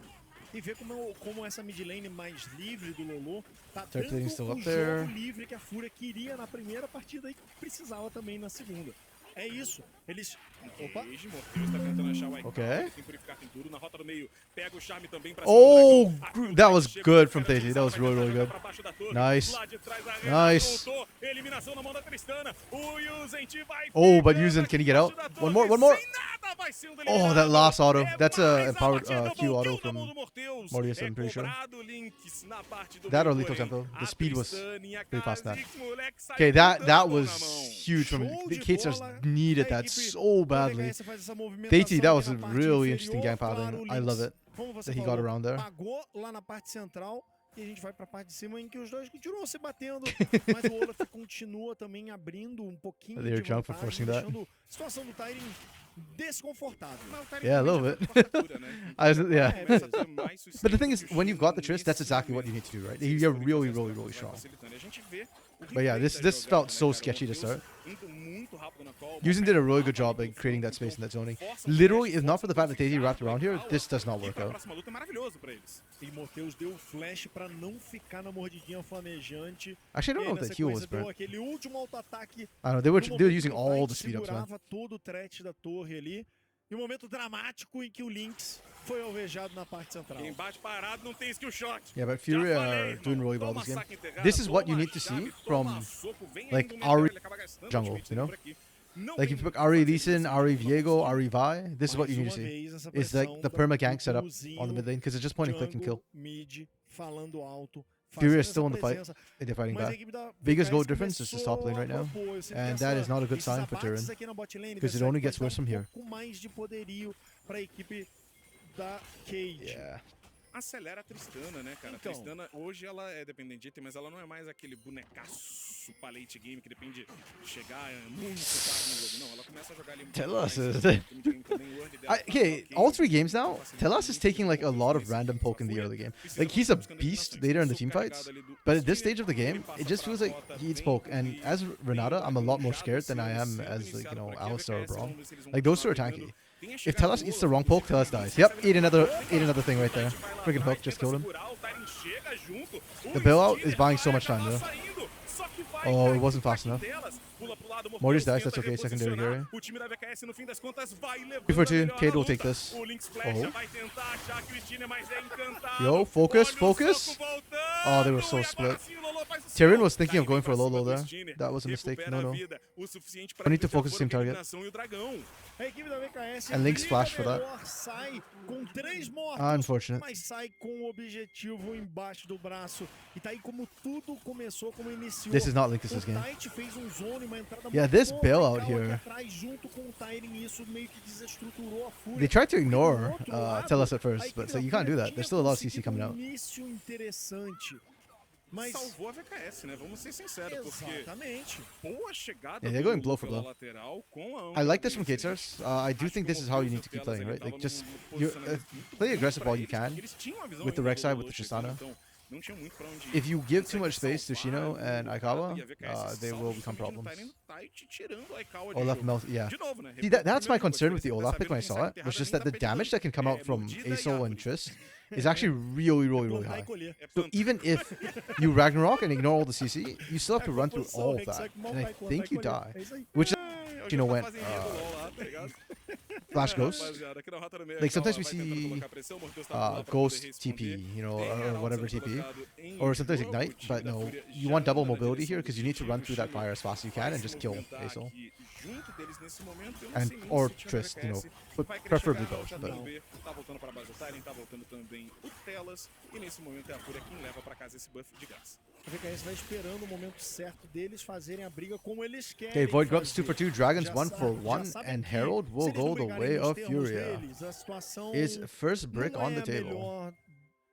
E ver como essa mid lane mais livre do Lolo tá Third dando lane still o up jogo there. livre que a Fúria queria na primeira partida e precisava também na segunda. É isso. Eles... Opa. Morteus tá tentando achar o Aikawa, Okay. tem purificar, tem tudo, na rota do meio, pega o charme também pra Oh, cima do dragão. that was Chega, good from espera, Tati. That was vai really, tentar really jogar good. pra baixo da torre. Nice. Lá de trás, a Arena Nice. voltou, eliminação na mão da Tristana. O Yuzent vai Oh, but pegando Yuzent, can he get out? debaixo da One more, torre, one more. sem nada, vai sendo Oh, that eliminado. last auto. É That's mais a powered batida, Q auto voltou na from mão do Morteus. Mortius, É I'm pretty sure. cobrado Lynx na parte do That or meio, lethal porém, tempo. The a speed was Tristana e a pretty fast in that. Kha'Zix, moleque, saiu Okay, that dando was na mão. huge from Show the de K-Stars bola. needed A that equipe so da badly. VKS faz essa movimentação Tati, that was aqui a na parte really interesting inferior. gang pathing. Claro, o I love Lynx, it como você that he falou, got around there. pagou lá na parte central e a gente vai pra parte de cima em que os dois continuam se batendo, mas o Olaf continua também abrindo um pouquinho They're de drunk for vantagem, forcing that. deixando a situação do Tyrion desconfortável. Yeah, a little bit. Yeah. But the thing is, when you've got the Trist, that's exactly what you need to do, right? You're really, really, really strong. But yeah, this felt so sketchy to start. Yuzin did a really good job like creating that space and that zoning. Literally, if not for the fact that Tati wrapped around here, this does not work out. E Morteus deu o flash pra não ficar na mordidinha flamejante. Actually, I don't know if the heal was deu burnt. aquele último auto-ataque. I don't know, they were using all the speed ups, man. Segurava todo o threat da torre ali. E um momento dramático em que o Lynx foi alvejado na parte central. Quem bate parado não tem skill shot. Yeah, but FUR.A are doing really well this game. This is what you need to see from like Ari jungle, you know? Like if you pick Ari Lee Sin, Ari Viego, Ari Vi, this is what you need to see. It's like the perma gank setup on the mid lane because it's just point and click and kill. Mid, falando alto, FUR.A is still in the fight. They're fighting back. Biggest goal difference is the top lane right now, and that is not a good sign for Tyrion because it only gets worse from here. Mais de poderio para a equipe da Cage. Yeah. acelera a Tristana, né, cara? Então. A Tristana, hoje, ela é dependente de item, mas ela não é mais aquele bonecaço pra late game que depende de chegar muito tarde no jogo. Não, ela começa a jogar ali... Telos okay, all 3 games now, Telos is taking like a lot of random poke in the early game. Like, he's a beast later in the team fights, but at this stage of the game, it just feels like he eats poke. And as Renata, I'm a lot more scared than I am as, like, you know, Alistar or Braum. Like, those two are tanky. If Telos eats the wrong poke, Telos dies. Yep, ate another thing right there. Freaking hook just killed him. The bailout is buying so much time though. Oh, it wasn't fast enough. Mortis dies, that's okay, secondary carry. 3-4-2, Cade will take this. Oh. Yo, focus, focus! Oh, they were so split. Tyrion was thinking of going for a low there. That was a mistake, no. I need to focus the same target. And Link's flash for that. Unfortunate. Mas sai com o objetivo embaixo do braço. E tá aí como tudo começou, como iniciou. This is not Linkus' game. Yeah, this bailout here. They tried to ignore Telos at first, but so you can't do that. There's still a lot of CC coming out. Mas salvou a VKS, né? Vamos ser sinceros, porque boa chegada. Yeah, they're going blow for blow. I like this from K-Stars. I do think this is how you need to keep playing, right? Like, just play aggressive while you can with the Rek'Sai, with the Tristana. If you give too much space to Shino and Aikawa, they will become problems. Olaf melt, yeah. See, that's my concern with the Olaf pick when I saw it, was just that the damage that can come out from Aesol and Trist is actually really high. So even if you Ragnarok and ignore all the CC, you still have to run through all of that, and I think you die. Which, you know, went Flash Ghost. Like, sometimes we see Ghost TP, you know, or whatever TP, or sometimes Ignite, but no, you want double mobility here because you need to run through that fire as fast as you can and just kill Aesol. And, or Trist, you know, but preferably both. But. A VKS vai esperando o momento certo deles fazerem a briga como eles querem. Okay, Void Grubs 2-for-2, Dragons 1-for-1, and Herald will go the way of FUR.A. His first brick on the table.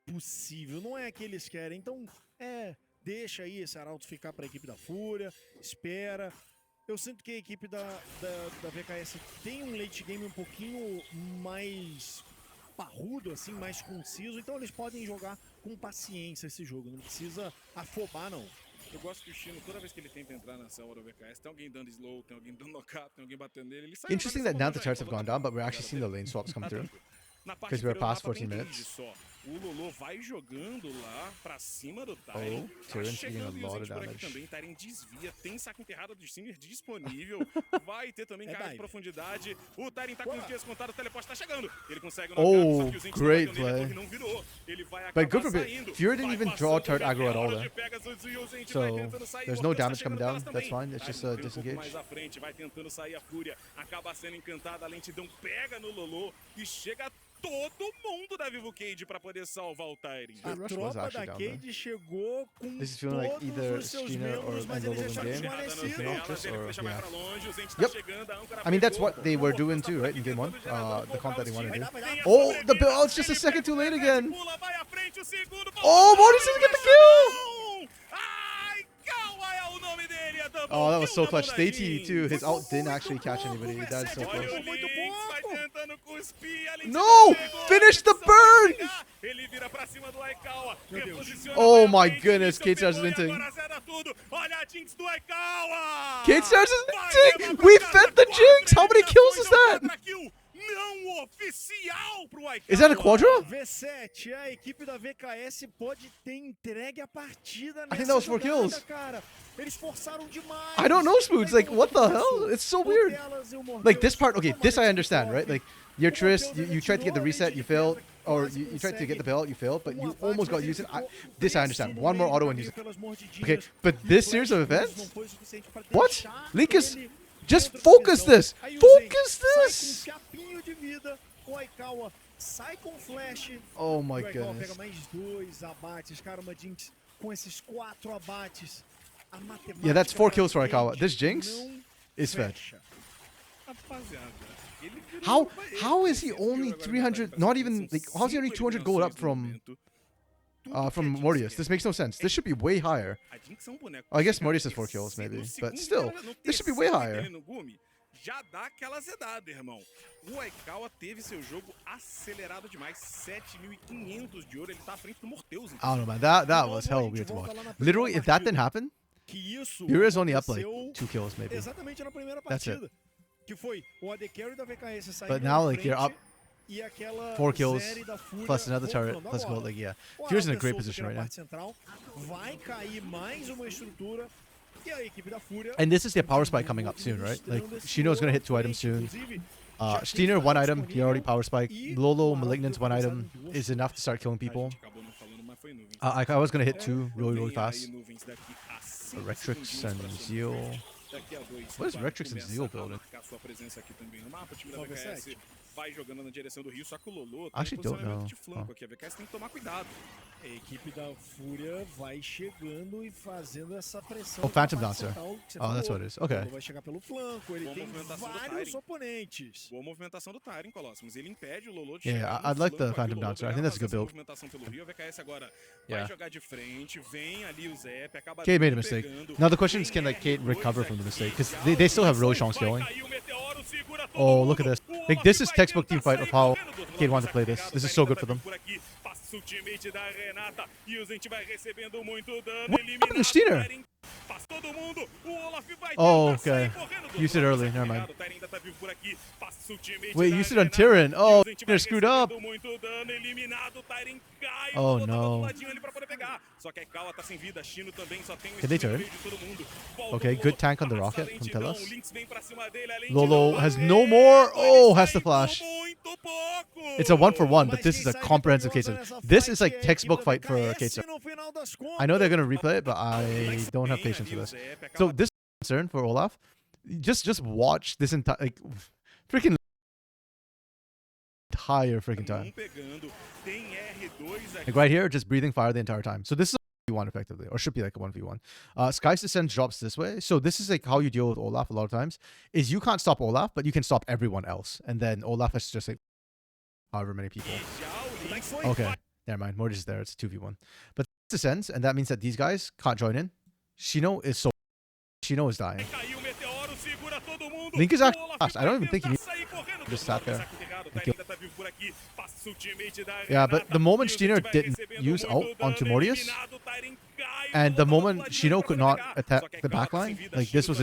Possível, não é que eles querem. Então, deixa aí esse arauto ficar para a equipe da FUR.A, espera. Eu sinto que a equipe da VKS tem um late game um pouquinho mais parrudo, assim, mais conciso, então eles podem jogar com paciência esse jogo, não precisa afobar, não. Eu gosto que o Shino, toda vez que ele tenta entrar na selva do VKS, tem alguém dando slow, tem alguém dando knockout, tem alguém batendo nele, ele sai. Interesting that now the turrets have gone down, but we're actually seeing the lane swaps come through. Because we're past 14 minutes. O Lolo vai jogando lá pra cima do Tyrion. Tyrion's eating a lot of damage. Também Tyrion desvia, tem saco enterrado de Stinger disponível. Vai ter também carga de profundidade. O Tyrion tá com os dias contados, o teleporte tá chegando. Ele consegue oh, great play. Não virou. Ele vai but good for bit. FUR.A didn't even draw turret aggro at all there. So there's no damage coming down. That's fine. It's just a disengage. Mais à frente, vai tentando sair a Fúria. Acaba sendo encantada, a lentidão pega no Lolo e chega todo mundo da Vivo Cade pra poder salvar o Tyrion. A tropa da Cade chegou com this is feeling like either Shina or Lolo in game. Yep. I mean, that's what they were doing too, right, in game 1? The comp that they wanted to do. Oh, the build, it's just a second too late again. Oh, Mortis doesn't get the kill! Oh, that was so clutch. Stay too. His ult didn't actually catch anybody. That's so close. No! Finish the burn! Oh my goodness, K-Stars is inting. K-Stars is inting! We fed the Jinx! How many kills is that? Is that a quadra? V7, a equipe da VKS pode ter entregue a partida nessa I think that was 4 kills. Cara. Eles forçaram demais. I don't know, Spoods. Like, what the hell? It's so weird. Like, this part, okay, this I understand, right? Like, your Trist, you tried to get the reset, you failed. Or you tried to get the bailout, you failed, but you almost got used it. This I understand. One more auto and use it. Okay, but this series of events? What? Linkus, just focus this! Focus this! Oh my goodness. Yeah, that's 4 kills for Aikawa. This Jinx is fed. How is he only 300? Not even like how's he only 200 gold up from Mortius? This makes no sense. This should be way higher. I guess Mortius has 4 kills maybe, but still, this should be way higher. Já dá aquela zedada, irmão. O Aikawa teve seu jogo acelerado demais. 7.500 de ouro, ele tá à frente do Morteus. I don't know, man. That was hell weird to watch. Literally, if that didn't happen, FUR.A is only up like 2 kills maybe. Exatamente na primeira That's it. partida. Que foi o AD Carry da VKS.A. But now, like, you're up 4 kills plus another turret plus gold. Like, yeah, FUR.A's in a great position right now. Vai cair mais uma estrutura. And this is their power spike coming up soon, right? Like, Shino's gonna hit 2 items soon. Steiner 1 item, he already power spike. Lolo, Malignant's 1 item is enough to start killing people. I was gonna hit 2 really fast. Rectrix and Zeal. What is Rectrix and Zeal building? I actually don't know. A equipe da FUR.A vai chegando e fazendo essa pressão. Oh, Phantom Dancer. Oh, that's what it is. Okay. Vai chegar pelo flanco, ele tem vários oponentes. Boa movimentação do Tyren, Colossus. Ele impede o Lolo de Yeah, I'd like the Phantom Dancer. I think that's a good build. Yeah. Kate made a mistake. Now the question is, can like Kate recover from the mistake? Because they still have really strong scaling. Oh, look at this. Like, this is textbook team fight of how Kate wanted to play this. This is so good for them. What happened to Steiner? Oh, okay. Used it early. Never mind. Wait, used it on Tyrion. Oh, they're screwed up. Oh, no. Did they turn? Okay, good tank on the rocket from Telos. Lolo has no more. Oh, has the flash. It's a 1-for-1, but this is a comprehensive case of this is like textbook fight for Kate's. I know they're gonna replay it, but I don't have patience for this. So this concern for Olaf, just watch this entire like freaking freaking time. Like right here, just breathing fire the entire time. So this is a 1v1 effectively, or should be like a 1v1. Sky's Descent drops this way. So this is like how you deal with Olaf a lot of times, is you can't stop Olaf, but you can stop everyone else. And then Olaf is just like however many people. Okay, never mind. Mortis is there. It's 2v1. But Descends, and that means that these guys can't join in. Shino is dying. Link is actually fast. I don't even think he needs to just sat there. Yeah, but the moment Steiner didn't use ult onto Mortius, and the moment Shino could not attack the backline, like this was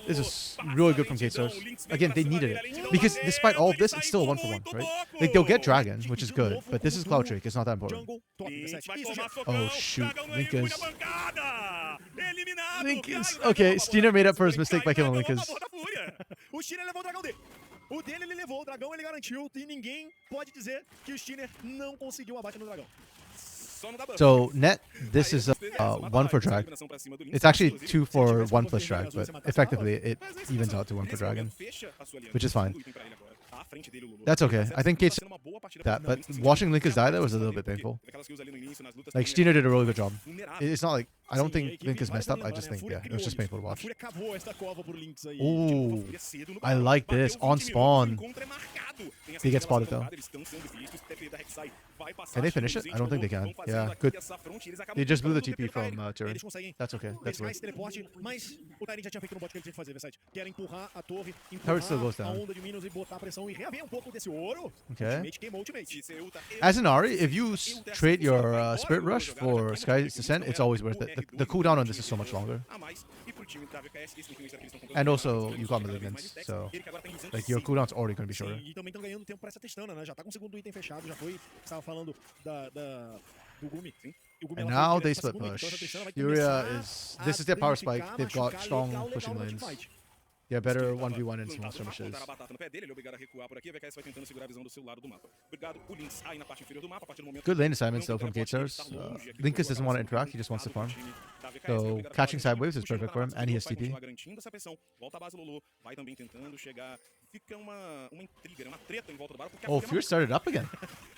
this is really good from K-Stars. Again, they needed it. Because despite all of this, it's still a 1-for-1, right? Like, they'll get Dragon, which is good, but this is Cloud Drake. It's not that important. Oh, shoot. Linkus. Okay, Steiner made up for his mistake by killing Linkus. O dele ele levou, o dragão ele garantiu, e ninguém pode dizer que o Steiner não conseguiu abate no dragão. So net, this is 1 for drag. It's actually 2 for 1 plus drag, but effectively it evens out to 1 for dragon, which is fine. That's okay. I think Kate's that, but watching Linkus die there was a little bit painful. Like, Steiner did a really good job. It's not like, I don't think Linkus messed up, I just think, yeah, it was just painful to watch. Ooh, I like this. On spawn. They get spotted though. Can they finish it? I don't think they can. Yeah, good. They just blew the TP from Tyrion. That's okay. That's good. Turret still goes down. Okay. As an Ahri, if you trade your Spirit Rush for Sky's Descent, it's always worth it. The cooldown on this is so much longer. And also, you got Malignants, so like your cooldown's already going to be shorter. And now they split push. FUR.A is... This is their power spike. They've got strong pushing lanes. Yeah, better 1v1 in small skirmishes. Good lane assignments though from K-Stars. Linkus doesn't want to interact, he just wants to farm. So catching side waves is perfect for him, and he has TP. fica uma intriga, né? Uma treta em volta do Baron. Oh, FUR.A started up again.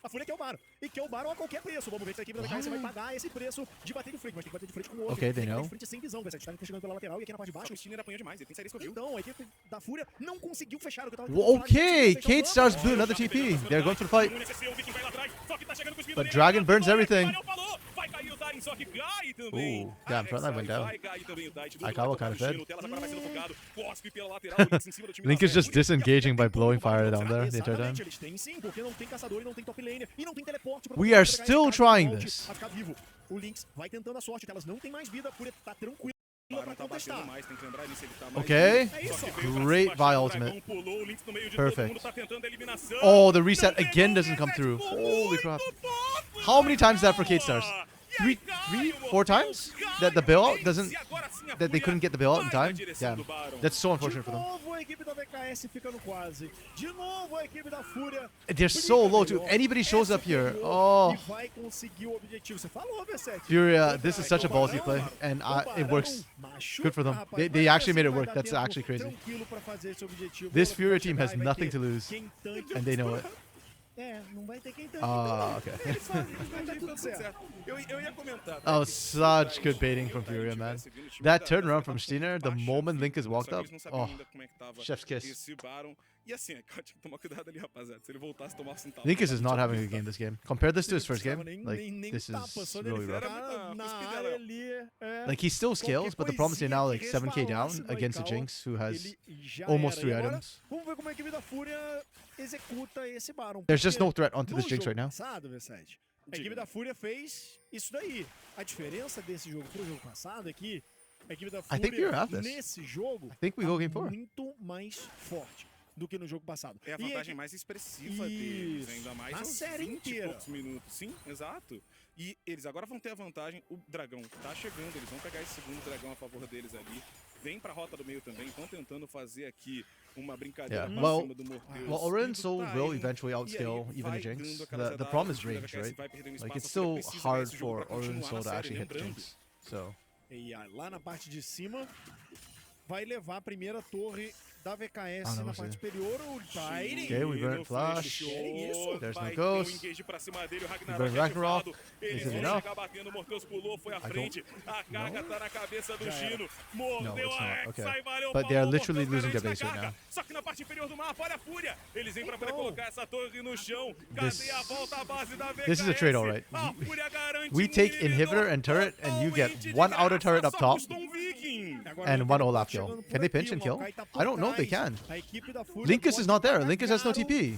A FUR.A quer o Baron. E quer o Baron a qualquer preço. Vamos ver se a equipe da VKS vai pagar esse preço de bater de frente. Mas tem que bater de frente com o outro. Ok, they tem que know. bater de frente sem visão. O Versailles tá chegando pela lateral e aqui na parte de baixo. O Steiner apanhou demais, ele tem que sair desse covil. Então, a equipe da FUR.A não conseguiu fechar o que eu tava Okay, K.Stars blew another TP. They're going for the fight. But Dragon burns everything. Ooh, damn, frontline went down. Aikawa kind of dead. Link is just disengaging by blowing fire down there the entire time. We are still trying this. O Lynx vai tentando a sorte, elas não têm mais vida, por tá tranquilo. Okay, great Vi ultimate. Perfect. Oh, the reset again doesn't come through. Holy crap. How many times is that for K.Stars? Three, 4 times? That the bailout doesn't... That they couldn't get the bailout in time? Damn. That's so unfortunate for them. They're so low too. If anybody shows up here, oh. FUR.A, this is such a ballsy play, and it works. Good for them. They actually made it work. That's actually crazy. This FUR.A team has nothing to lose, and they know it. Okay. Oh, such good baiting from FUR.A, man. That turnaround from Steiner, the moment Link has walked up, oh, chef's kiss. Linkus is not having a good game this game. Compare this to his first game. Like, this is really rough. Like, he still scales, but the problem is he's now like 7k down against a Jinx who has almost 3 items. There's just no threat onto this Jinx right now. A equipe da FUR.A fez isso daí. A diferença desse jogo pro jogo passado é que a equipe da FUR.A nesse jogo é muito mais forte do que no jogo passado. É a vantagem mais expressiva deles, ainda mais na série inteira. Poucos minutos. Sim, exato. E eles agora vão ter a vantagem, o dragão tá chegando, eles vão pegar esse segundo dragão a favor deles ali. Vem pra rota do meio também, estão tentando fazer aqui uma brincadeira pra cima do Morteus. Well, Orion Soul will eventually outscale even the Jinx. The problem is range, right? Like, it's still hard for Orion Soul to actually hit the Jinx. So. E lá na parte de cima, vai levar a primeira torre da VKS na parte superior, o Tyrion. Okay, we burn Flash. There's no Ghost. We burn Ragnarok. Is it enough? No, it's not. Okay. But they are literally losing their base right now. This is a trade, alright. We take inhibitor and turret, and you get 1 outer turret up top and 1 Olaf kill. Can they pinch and kill? I don't know if they can. Linkus is not there. Linkus has no TP.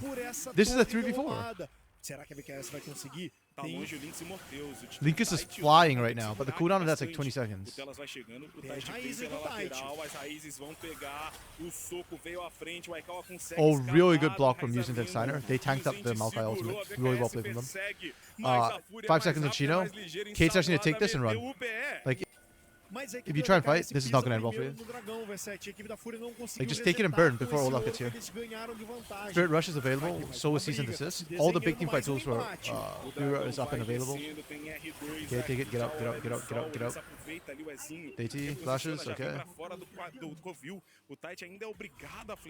This is a 3v4. Será que a VKS vai conseguir? Tá longe o Lynx e Morteus. Linkus is flying right now, but the cooldown of that's like 20 seconds. Vai chegando, o Tite vem pela lateral, as raízes vão pegar, o soco veio à frente, o Aikawa consegue. Oh, really good block from using the Steiner. They tanked up the Maokai ultimate. Really well played from them. 5 seconds on Chino. Kate's actually gonna take this and run. Like, if you try and fight, this is not going to end well for you. Like, just take it and burn before Olaf gets here. Spirit Rush is available, so is Cease and Desist. All the big team fight tools for FUR.A is up and available. Okay, take it, get out, get out, get out, get out, get out. DT, flashes, okay.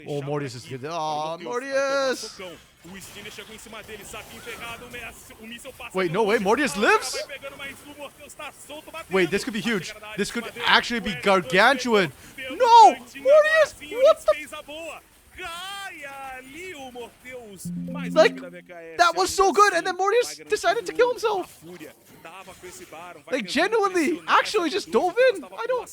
Oh, Mortius is good. Oh, Mortius! Wait, no way, Mortius lives? Wait, this could be huge. This could actually be gargantuan. No! Mortius! What the? Like, that was so good, and then Mortius decided to kill himself. Like, genuinely, actually just dove in. I don't...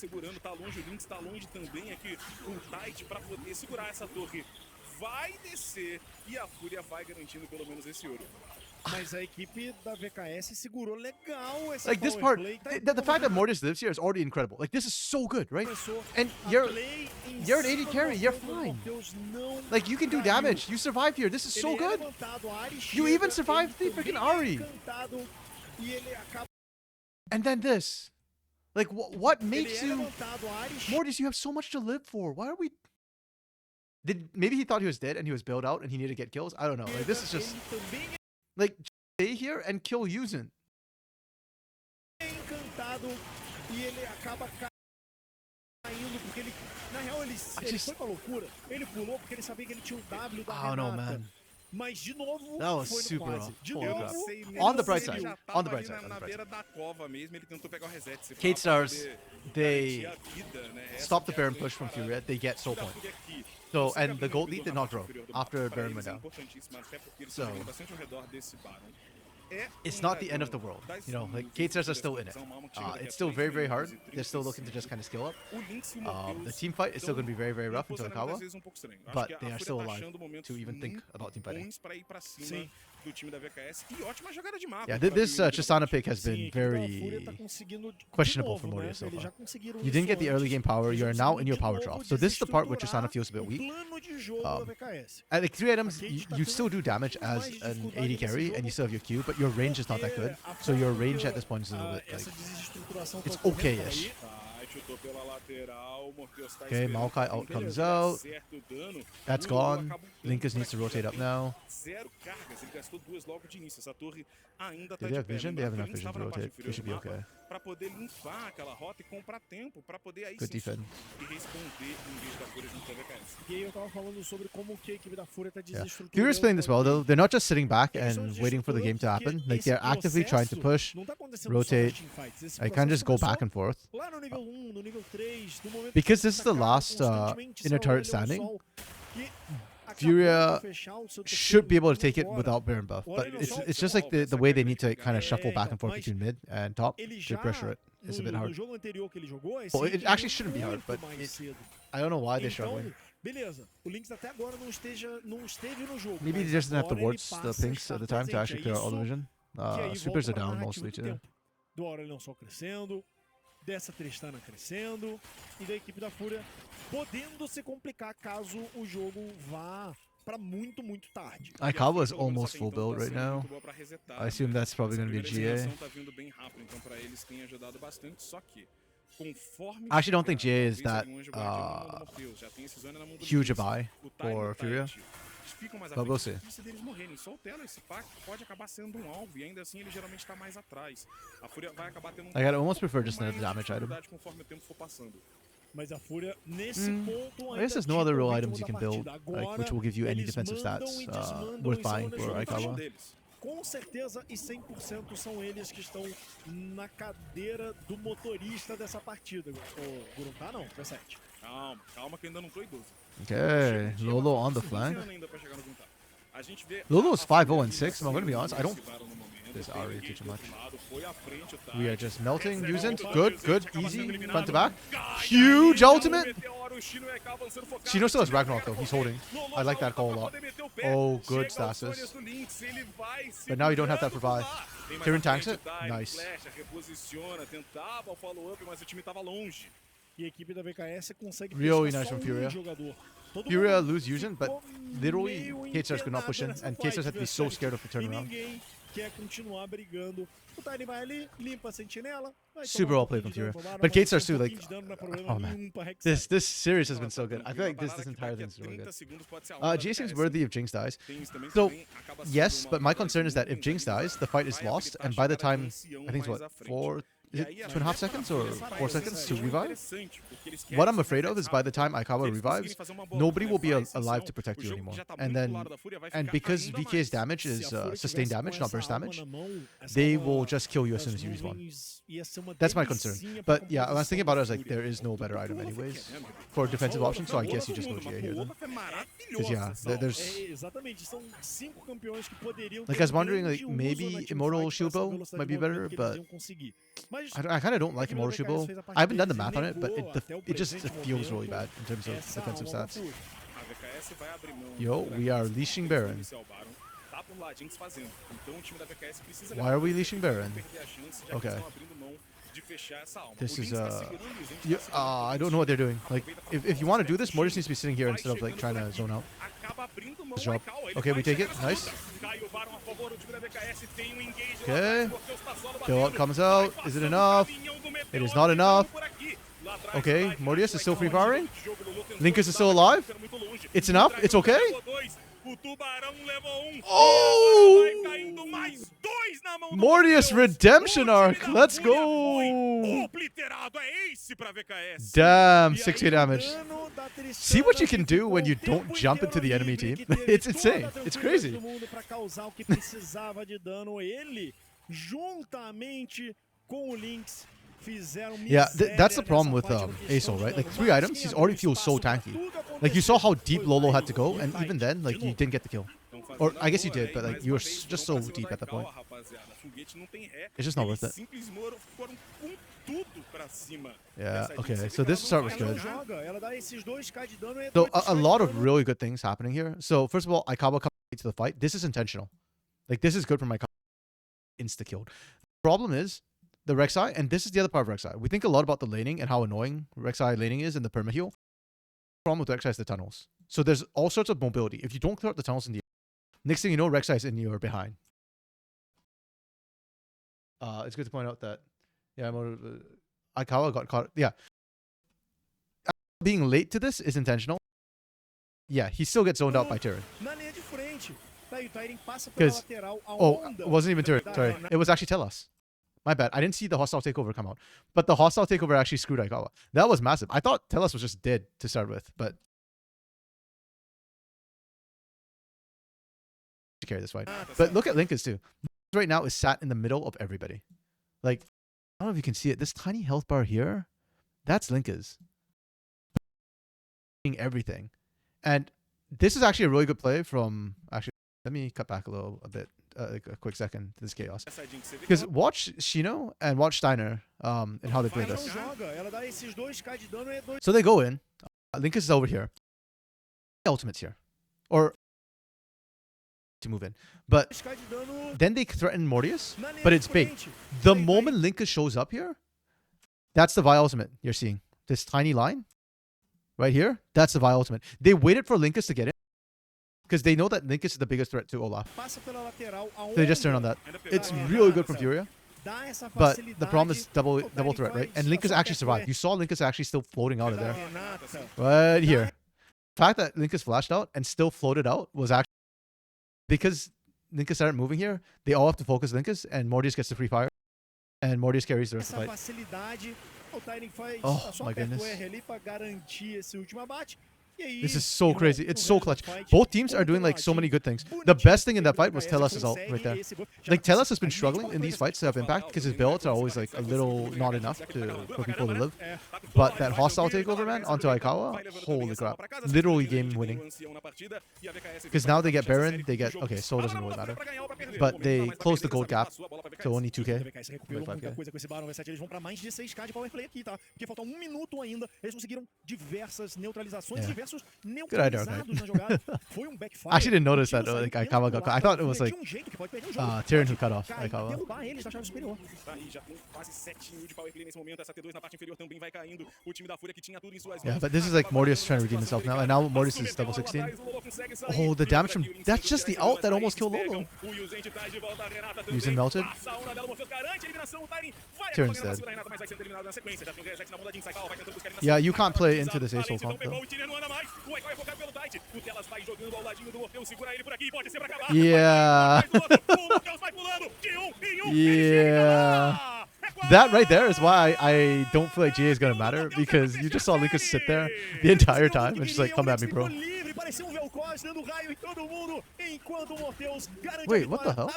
Vai descer e a FUR.A vai garantindo pelo menos esse ouro. Mas a equipe da VKS segurou legal essa like, this part, the fact that Mortius lives here is already incredible. Like, this is so good, right? And you're at 80 carry, you're fine. Like, you can do damage. You survive here. This is so good. You even survived the freaking Ahri. And then this. Like, what makes you... Mortius, you have so much to live for. Why are we... Maybe he thought he was dead and he was bailed out and he needed to get kills? I don't know. Like, this is just... Like, stay here and kill Yuzin. indo porque ele, na real, ele foi pra loucura. Ele pulou porque ele sabia que ele tinha o W da Renata. No, man. Mas de novo, That was foi no super quase. rough. De Holy novo, crap. On the bright side. On the bright side. Na beira da cova mesmo, ele tentou pegar o reset. Kate Stars, they stop the Baron push from FUR.A. They get soul point. So, and the gold lead did not grow after Baron went down. So, it's not the end of the world. You know, like, Kate Stars are still in it. It's still very, very hard. They're still looking to just kind of skill up. The team fight is still going to be very, very rough until Akawa, but they are still alive to even think about team fighting. Yeah, this Chisana pick has been very questionable for Moria so far. You didn't get the early game power, you are now in your power drop. So this is the part where Chisana feels a bit weak. At like 3 items, you still do damage as an AD carry, and you still have your Q, but your range is not that good. So your range at this point is a little bit like, it's okay-ish. Okay, Maokai ult comes out. That's gone. Linkus needs to rotate up now. Do they have vision? They have enough vision to rotate. They should be okay. Good defense. Yeah. FUR.A.'s playing this well though. They're not just sitting back and waiting for the game to happen. Like they're actively trying to push, rotate. I can't just go back and forth. Because this is the last inner turret standing, FUR.A. should be able to take it without Baron buff, but it's just like the way they need to kind of shuffle back and forth between mid and top to pressure it. It's a bit hard. Well, it actually shouldn't be hard, but I don't know why they're struggling. Maybe they just didn't have the wards, the pinks at the time to actually clear out all the vision. Supers are down mostly too. Dessa Tristana crescendo e da equipe da FUR.A. podendo se complicar caso o jogo vá para muito, muito tarde. Akawa is almost full build right now. I assume that's probably going to be a GA. I actually don't think GA is that huge a buy for FUR.A. But we'll see. Like, I'd almost prefer just another damage item. I guess there's no other real items you can build, like, which will give you any defensive stats worth buying for Akawa. Com certeza e 100% são eles que estão na cadeira do motorista dessa partida. O Guru tá não, P7. Calma que ainda não tô idoso. Okay, Lolo on the flank. Lolo is 5-0-6, I'm going to be honest, I don't... This Ari too much. We are just melting, using. Good, easy, front to back. Huge ultimate! Shino still has Ragnarok though, he's holding. I like that call a lot. Oh, good stasis. But now you don't have that for Vi. Tyrion tanks it? Nice. Really nice from FUR.A. FUR.A. lose Yuuzhan, but literally Kate Stars could not push in, and Kate Stars had to be so scared of the turnaround. Super well played from FUR.A. But Kate Stars too, like, oh man, this series has been so good. I feel like this entire thing is really good. GA seems worthy if Jinx dies. So, yes, but my concern is that if Jinx dies, the fight is lost, and by the time, I think it's what, is it 2.5 seconds or 4 seconds to revive? What I'm afraid of is by the time Akawa revives, nobody will be alive to protect you anymore. And because VK's damage is sustained damage, not burst damage, they will just kill you as soon as you respawn. That's my concern. But yeah, I was thinking about it, I was like, there is no better item anyways for defensive option, so I guess you just go GA here then. Because yeah, there's... Like I was wondering, like, maybe Immortal Shield Bow might be better, but... I kind of don't like Immortal Shield Bow. I haven't done the math on it, but it just feels really bad in terms of defensive stats. Yo, we are leashing Baron. Why are we leashing Baron? Okay. This is I don't know what they're doing. Like, if you want to do this, Mortis needs to be sitting here instead of like trying to zone out. Drop. Okay, we take it. Nice. Okay. Bailout comes out. Is it enough? It is not enough. Okay, Mortius is still free powering. Linkus is still alive. It's enough. It's okay. Oh! Mortius redemption arc. Let's go. Damn, 60 damage. See what you can do when you don't jump into the enemy team. It's insane. It's crazy. Yeah, that's the problem with Asol, right? Like 3 items, he's already feels so tanky. Like you saw how deep Lolo had to go, and even then, like you didn't get the kill. Or I guess you did, but like you were just so deep at that point. It's just not worth it. Yeah, okay, so this start was good. So a lot of really good things happening here. So first of all, Aikawa comes to the fight. This is intentional. Like this is good for my insta-killed. The problem is the Rek'Sai, and this is the other part of Rek'Sai. We think a lot about the laning and how annoying Rek'Sai laning is in the permaheal. The problem with Rek'Sai is the tunnels. So there's all sorts of mobility. If you don't clear out the tunnels in the next thing you know, Rek'Sai is in your behind. It's good to point out that Aikawa got caught. Yeah. Being late to this is intentional. Yeah, he still gets zoned out by Tyrion. Because, oh, it wasn't even Tyrion. Sorry. It was actually Telas. My bad. I didn't see the hostile takeover come out. But the hostile takeover actually screwed Aikawa. That was massive. I thought Telas was just dead to start with, but carry this fight. But look at Linkus too. Right now is sat in the middle of everybody. Like, I don't know if you can see it. This tiny health bar here, that's Linkus. Everything. And this is actually a really good play from, actually, let me cut back a bit, a quick second to this chaos. Because watch Shino and watch Steiner and how they play this. So they go in. Linkus is over here. Ultimate's here. Or to move in. But then they threaten Mortius, but it's bait. The moment Linkus shows up here, that's the Vi ultimate you're seeing. This tiny line right here, that's the Vi ultimate. They waited for Linkus to get in because they know that Linkus is the biggest threat to Olaf. So they just turn on that. It's really good from Furia. But the problem is double threat, right? And Linkus actually survived. You saw Linkus actually still floating out of there. Right here. The fact that Linkus flashed out and still floated out was actually because Linkus started moving here, they all have to focus Linkus, and Mortius gets the free fire, and Mortius carries the rest of the fight. Oh my goodness. This is so crazy. It's so clutch. Both teams are doing like so many good things. The best thing in that fight was Telas' ult right there. Like Telas has been struggling in these fights to have impact because his builds are always like a little not enough for people to live. But that hostile takeover, man, onto Aikawa, holy crap. Literally game winning. Because now they get Baron, they get, okay, Soul doesn't really matter. But they close the gold gap to only 2k. Yeah. Good idea, okay. I actually didn't notice that like Aikawa got caught. I thought it was like Tyrion who cut off Aikawa. Yeah, but this is like Mortius trying to redeem himself now, and now Mortius is double 16. Oh, the damage from that's just the ult that almost killed Lolo. Using melted. Tyrion's dead. Yeah, you can't play into this Asol comp though. Yeah. Yeah. That right there is why I don't feel like GA is going to matter, because you just saw Linkus sit there the entire time and just like, come at me, bro. Wait, what the hell?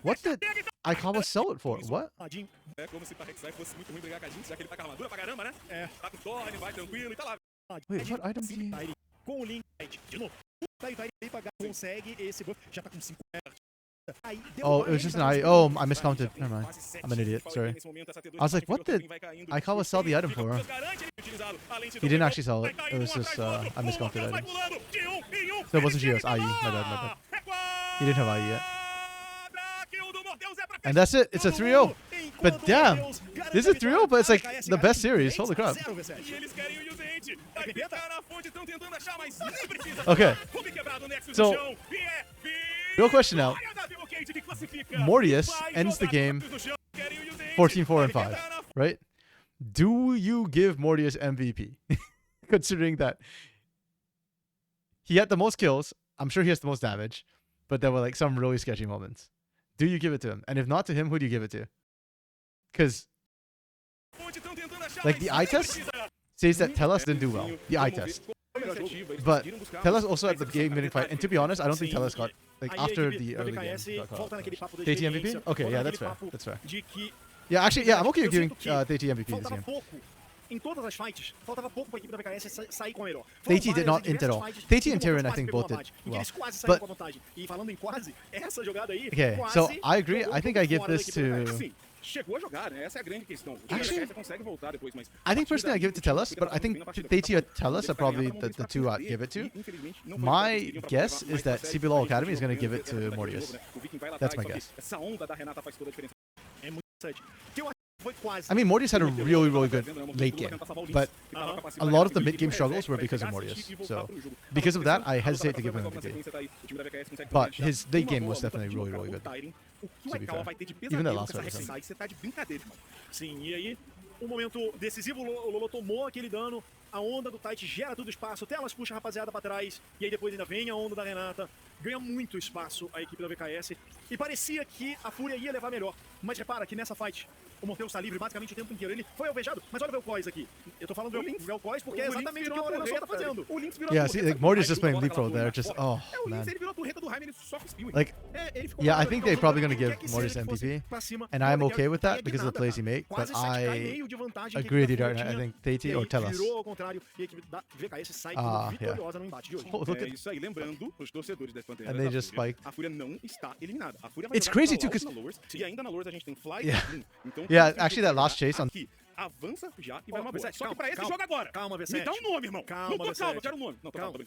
What did Aikawa sell it for? What? Wait, what item did he... Oh, it was just an oh, I miscounted. Never mind. I'm an idiot. Sorry. I was like, what did Aikawa sell the item for? He didn't actually sell it. It was just I miscounted items. So it wasn't Geos. IE. My bad. He didn't have IE yet. And that's it. It's a 3-0. But damn. This is 3-0, but it's like the best series. Holy crap. Okay. So, real question now. Mortius ends the game 14-4-5, right? Do you give Mortius MVP? Considering that He had the most kills. I'm sure he has the most damage, but there were like some really sketchy moments. Do you give it to him? And if not to him, who do you give it to? Because like the eye test says that Tellus didn't do well. The eye test. But Tellus also had the game-winning fight, and to be honest, I don't think Tellus got like after the early game. TT MVP? Okay, yeah, that's fair. That's fair. Yeah, actually, yeah, I'm okay with giving TT MVP this game. Em todas as fights, faltava pouco para a equipe da VKS sair com a melhor. TT did not int at all. TT and Tyrion, I think, both did well. But, e falando em quase, essa jogada aí, okay, so I agree. I think I give this to... Chegou a jogar, né? Essa é a grande questão. Actually, consegue voltar depois, mas I think personally I give it to Tellus, but I think TT or Tellus are probably the two I'd give it to. My guess is that CBLOL Academy is going to give it to Mortius. That's my guess. Essa onda da Renata faz toda a diferença. É muito interessante. Que eu I mean, Mortius had a really, really good late game, but a lot of the mid-game struggles were because of Mortius. So, because of that, I hesitate to give him MVP. But his late game was definitely really, really good, to be fair. Even that last one. Sim, e aí, um momento decisivo, o Lolo tomou aquele dano, a onda do Tite gera todo o espaço, Tellus puxa a rapaziada pra trás, e aí depois ainda vem a onda da Renata, ganha muito espaço a equipe da VKS, e parecia que a FUR.A ia levar melhor, mas repara que nessa fight, o Morteus tá livre basicamente o tempo inteiro, ele foi alvejado, mas olha o Vel'Koz aqui, eu tô falando do Vel'Koz porque é exatamente o que o Aurelion tá fazendo. Yeah, see, like Mortius just playing leapfrog there, just, oh, man. Like, yeah, I think they're probably going to give Mortius MVP, and I'm okay with that because of the plays he made, but I agree with you, Dark Knight. I think TT or Tellus. Yeah. Oh, look at... And they just spiked. It's crazy too, because... Yeah, actually that last chase on... Avança já e vai uma boa. Só que pra esse jogo agora. Calma, V7. Me dá um nome, irmão. Calma, não tô calmo, eu quero um nome. Não, calma,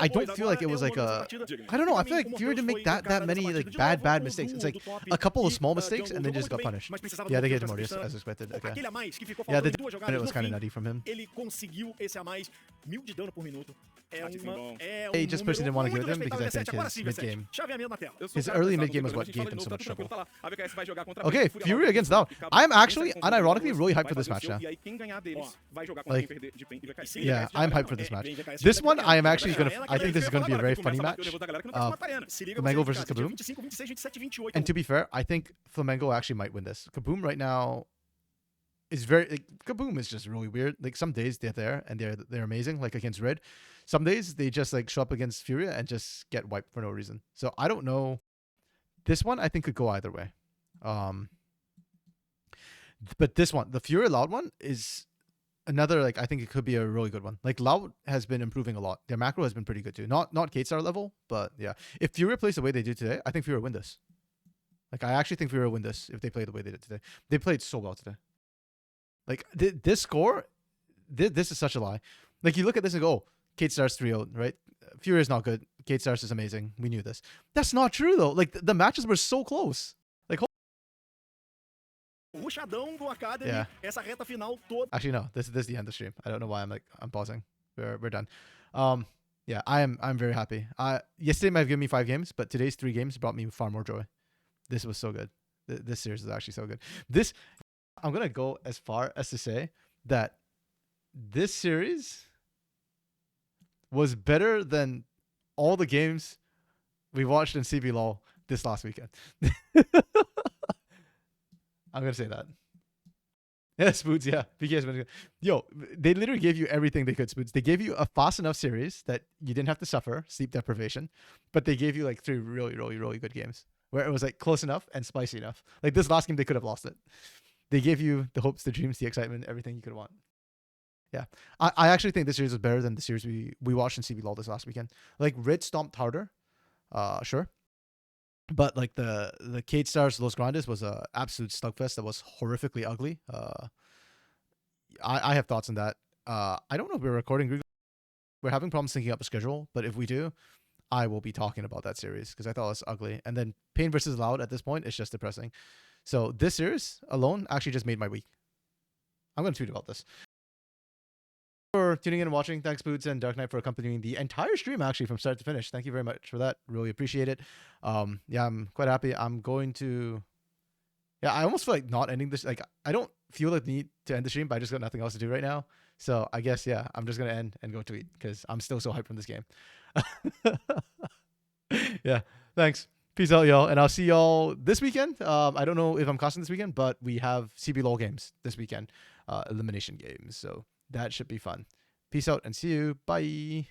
I don't feel like it was like a... I don't know, I feel like FUR.A didn't make that many like bad mistakes. It's like a couple of small mistakes and then just got punished. Yeah, they gave it to Mortius, as expected. Okay. Yeah, the it was kind of nutty from him. Ele conseguiu esse a mais, 1000 de dano por minuto. He just personally didn't want to give it to him because I think his mid-game... His early mid-game was what gave him so much trouble. Okay, FUR.A against Down. I'm actually, unironically, really hyped for this match now. Like, yeah, I'm hyped for this match. This one, I am actually going to... I think this is going to be a very funny match. Flamengo versus Kaboom. And to be fair, I think Flamengo actually might win this. Kaboom right now is very... Like, Kaboom is just really weird. Like, some days they're there and they're amazing, like against Red. Some days they just like show up against FUR.A and just get wiped for no reason. So I don't know. This one I think could go either way. But this one, the FUR.A Loud one, is another, like, I think it could be a really good one. Like, Loud has been improving a lot. Their macro has been pretty good too. Not K-Star level, but yeah. If FUR.A plays the way they do today, I think FUR.A win this. Like, I actually think FUR.A win this if they play the way they did today. They played so well today. Like, this score, this is such a lie. Like, you look at this and go, oh, K-Star's 3-0, right? FUR.A is not good. K-Star's is amazing. We knew this. That's not true, though. Like, the matches were so close. Like, yeah. Actually, no. This is the end of the stream. I don't know why I'm pausing. We're done. Yeah, I'm very happy. Yesterday might have given me 5 games, but today's 3 games brought me far more joy. This was so good. This series is actually so good. I'm gonna go as far as to say that this series was better than all the games we watched in CBLOL this last weekend. I'm going to say that. Yeah, Spoods, yeah. VKS. Yo, they literally gave you everything they could, Spoods. They gave you a fast enough series that you didn't have to suffer sleep deprivation, but they gave you like 3 really, really, really good games where it was like close enough and spicy enough. Like this last game, they could have lost it. They gave you the hopes, the dreams, the excitement, everything you could want. Yeah. I actually think this series was better than the series we watched in CBLOL this last weekend. Like, Red stomped harder. Sure. But, like, the Kate Stars Los Grandes was an absolute slugfest that was horrifically ugly. I have thoughts on that. I don't know if we're recording. We're having problems syncing up a schedule, but if we do, I will be talking about that series because I thought it was ugly. And then Pain versus Loud at this point is just depressing. So this series alone actually just made my week. I'm going to tweet about this. For tuning in and watching. Thanks, Boots and Dark Knight, for accompanying the entire stream, actually, from start to finish. Thank you very much for that. Really appreciate it. Yeah, I'm quite happy. I'm going to... Yeah, I almost feel like not ending this. Like, I don't feel like the need to end the stream, but I just got nothing else to do right now. So I guess, yeah, I'm just going to end and go tweet because I'm still so hyped from this game. Yeah, thanks. Peace out, y'all. And I'll see y'all this weekend. I don't know if I'm casting this weekend, but we have CBLOL games this weekend, elimination games. So that should be fun. Peace out and see you. Bye.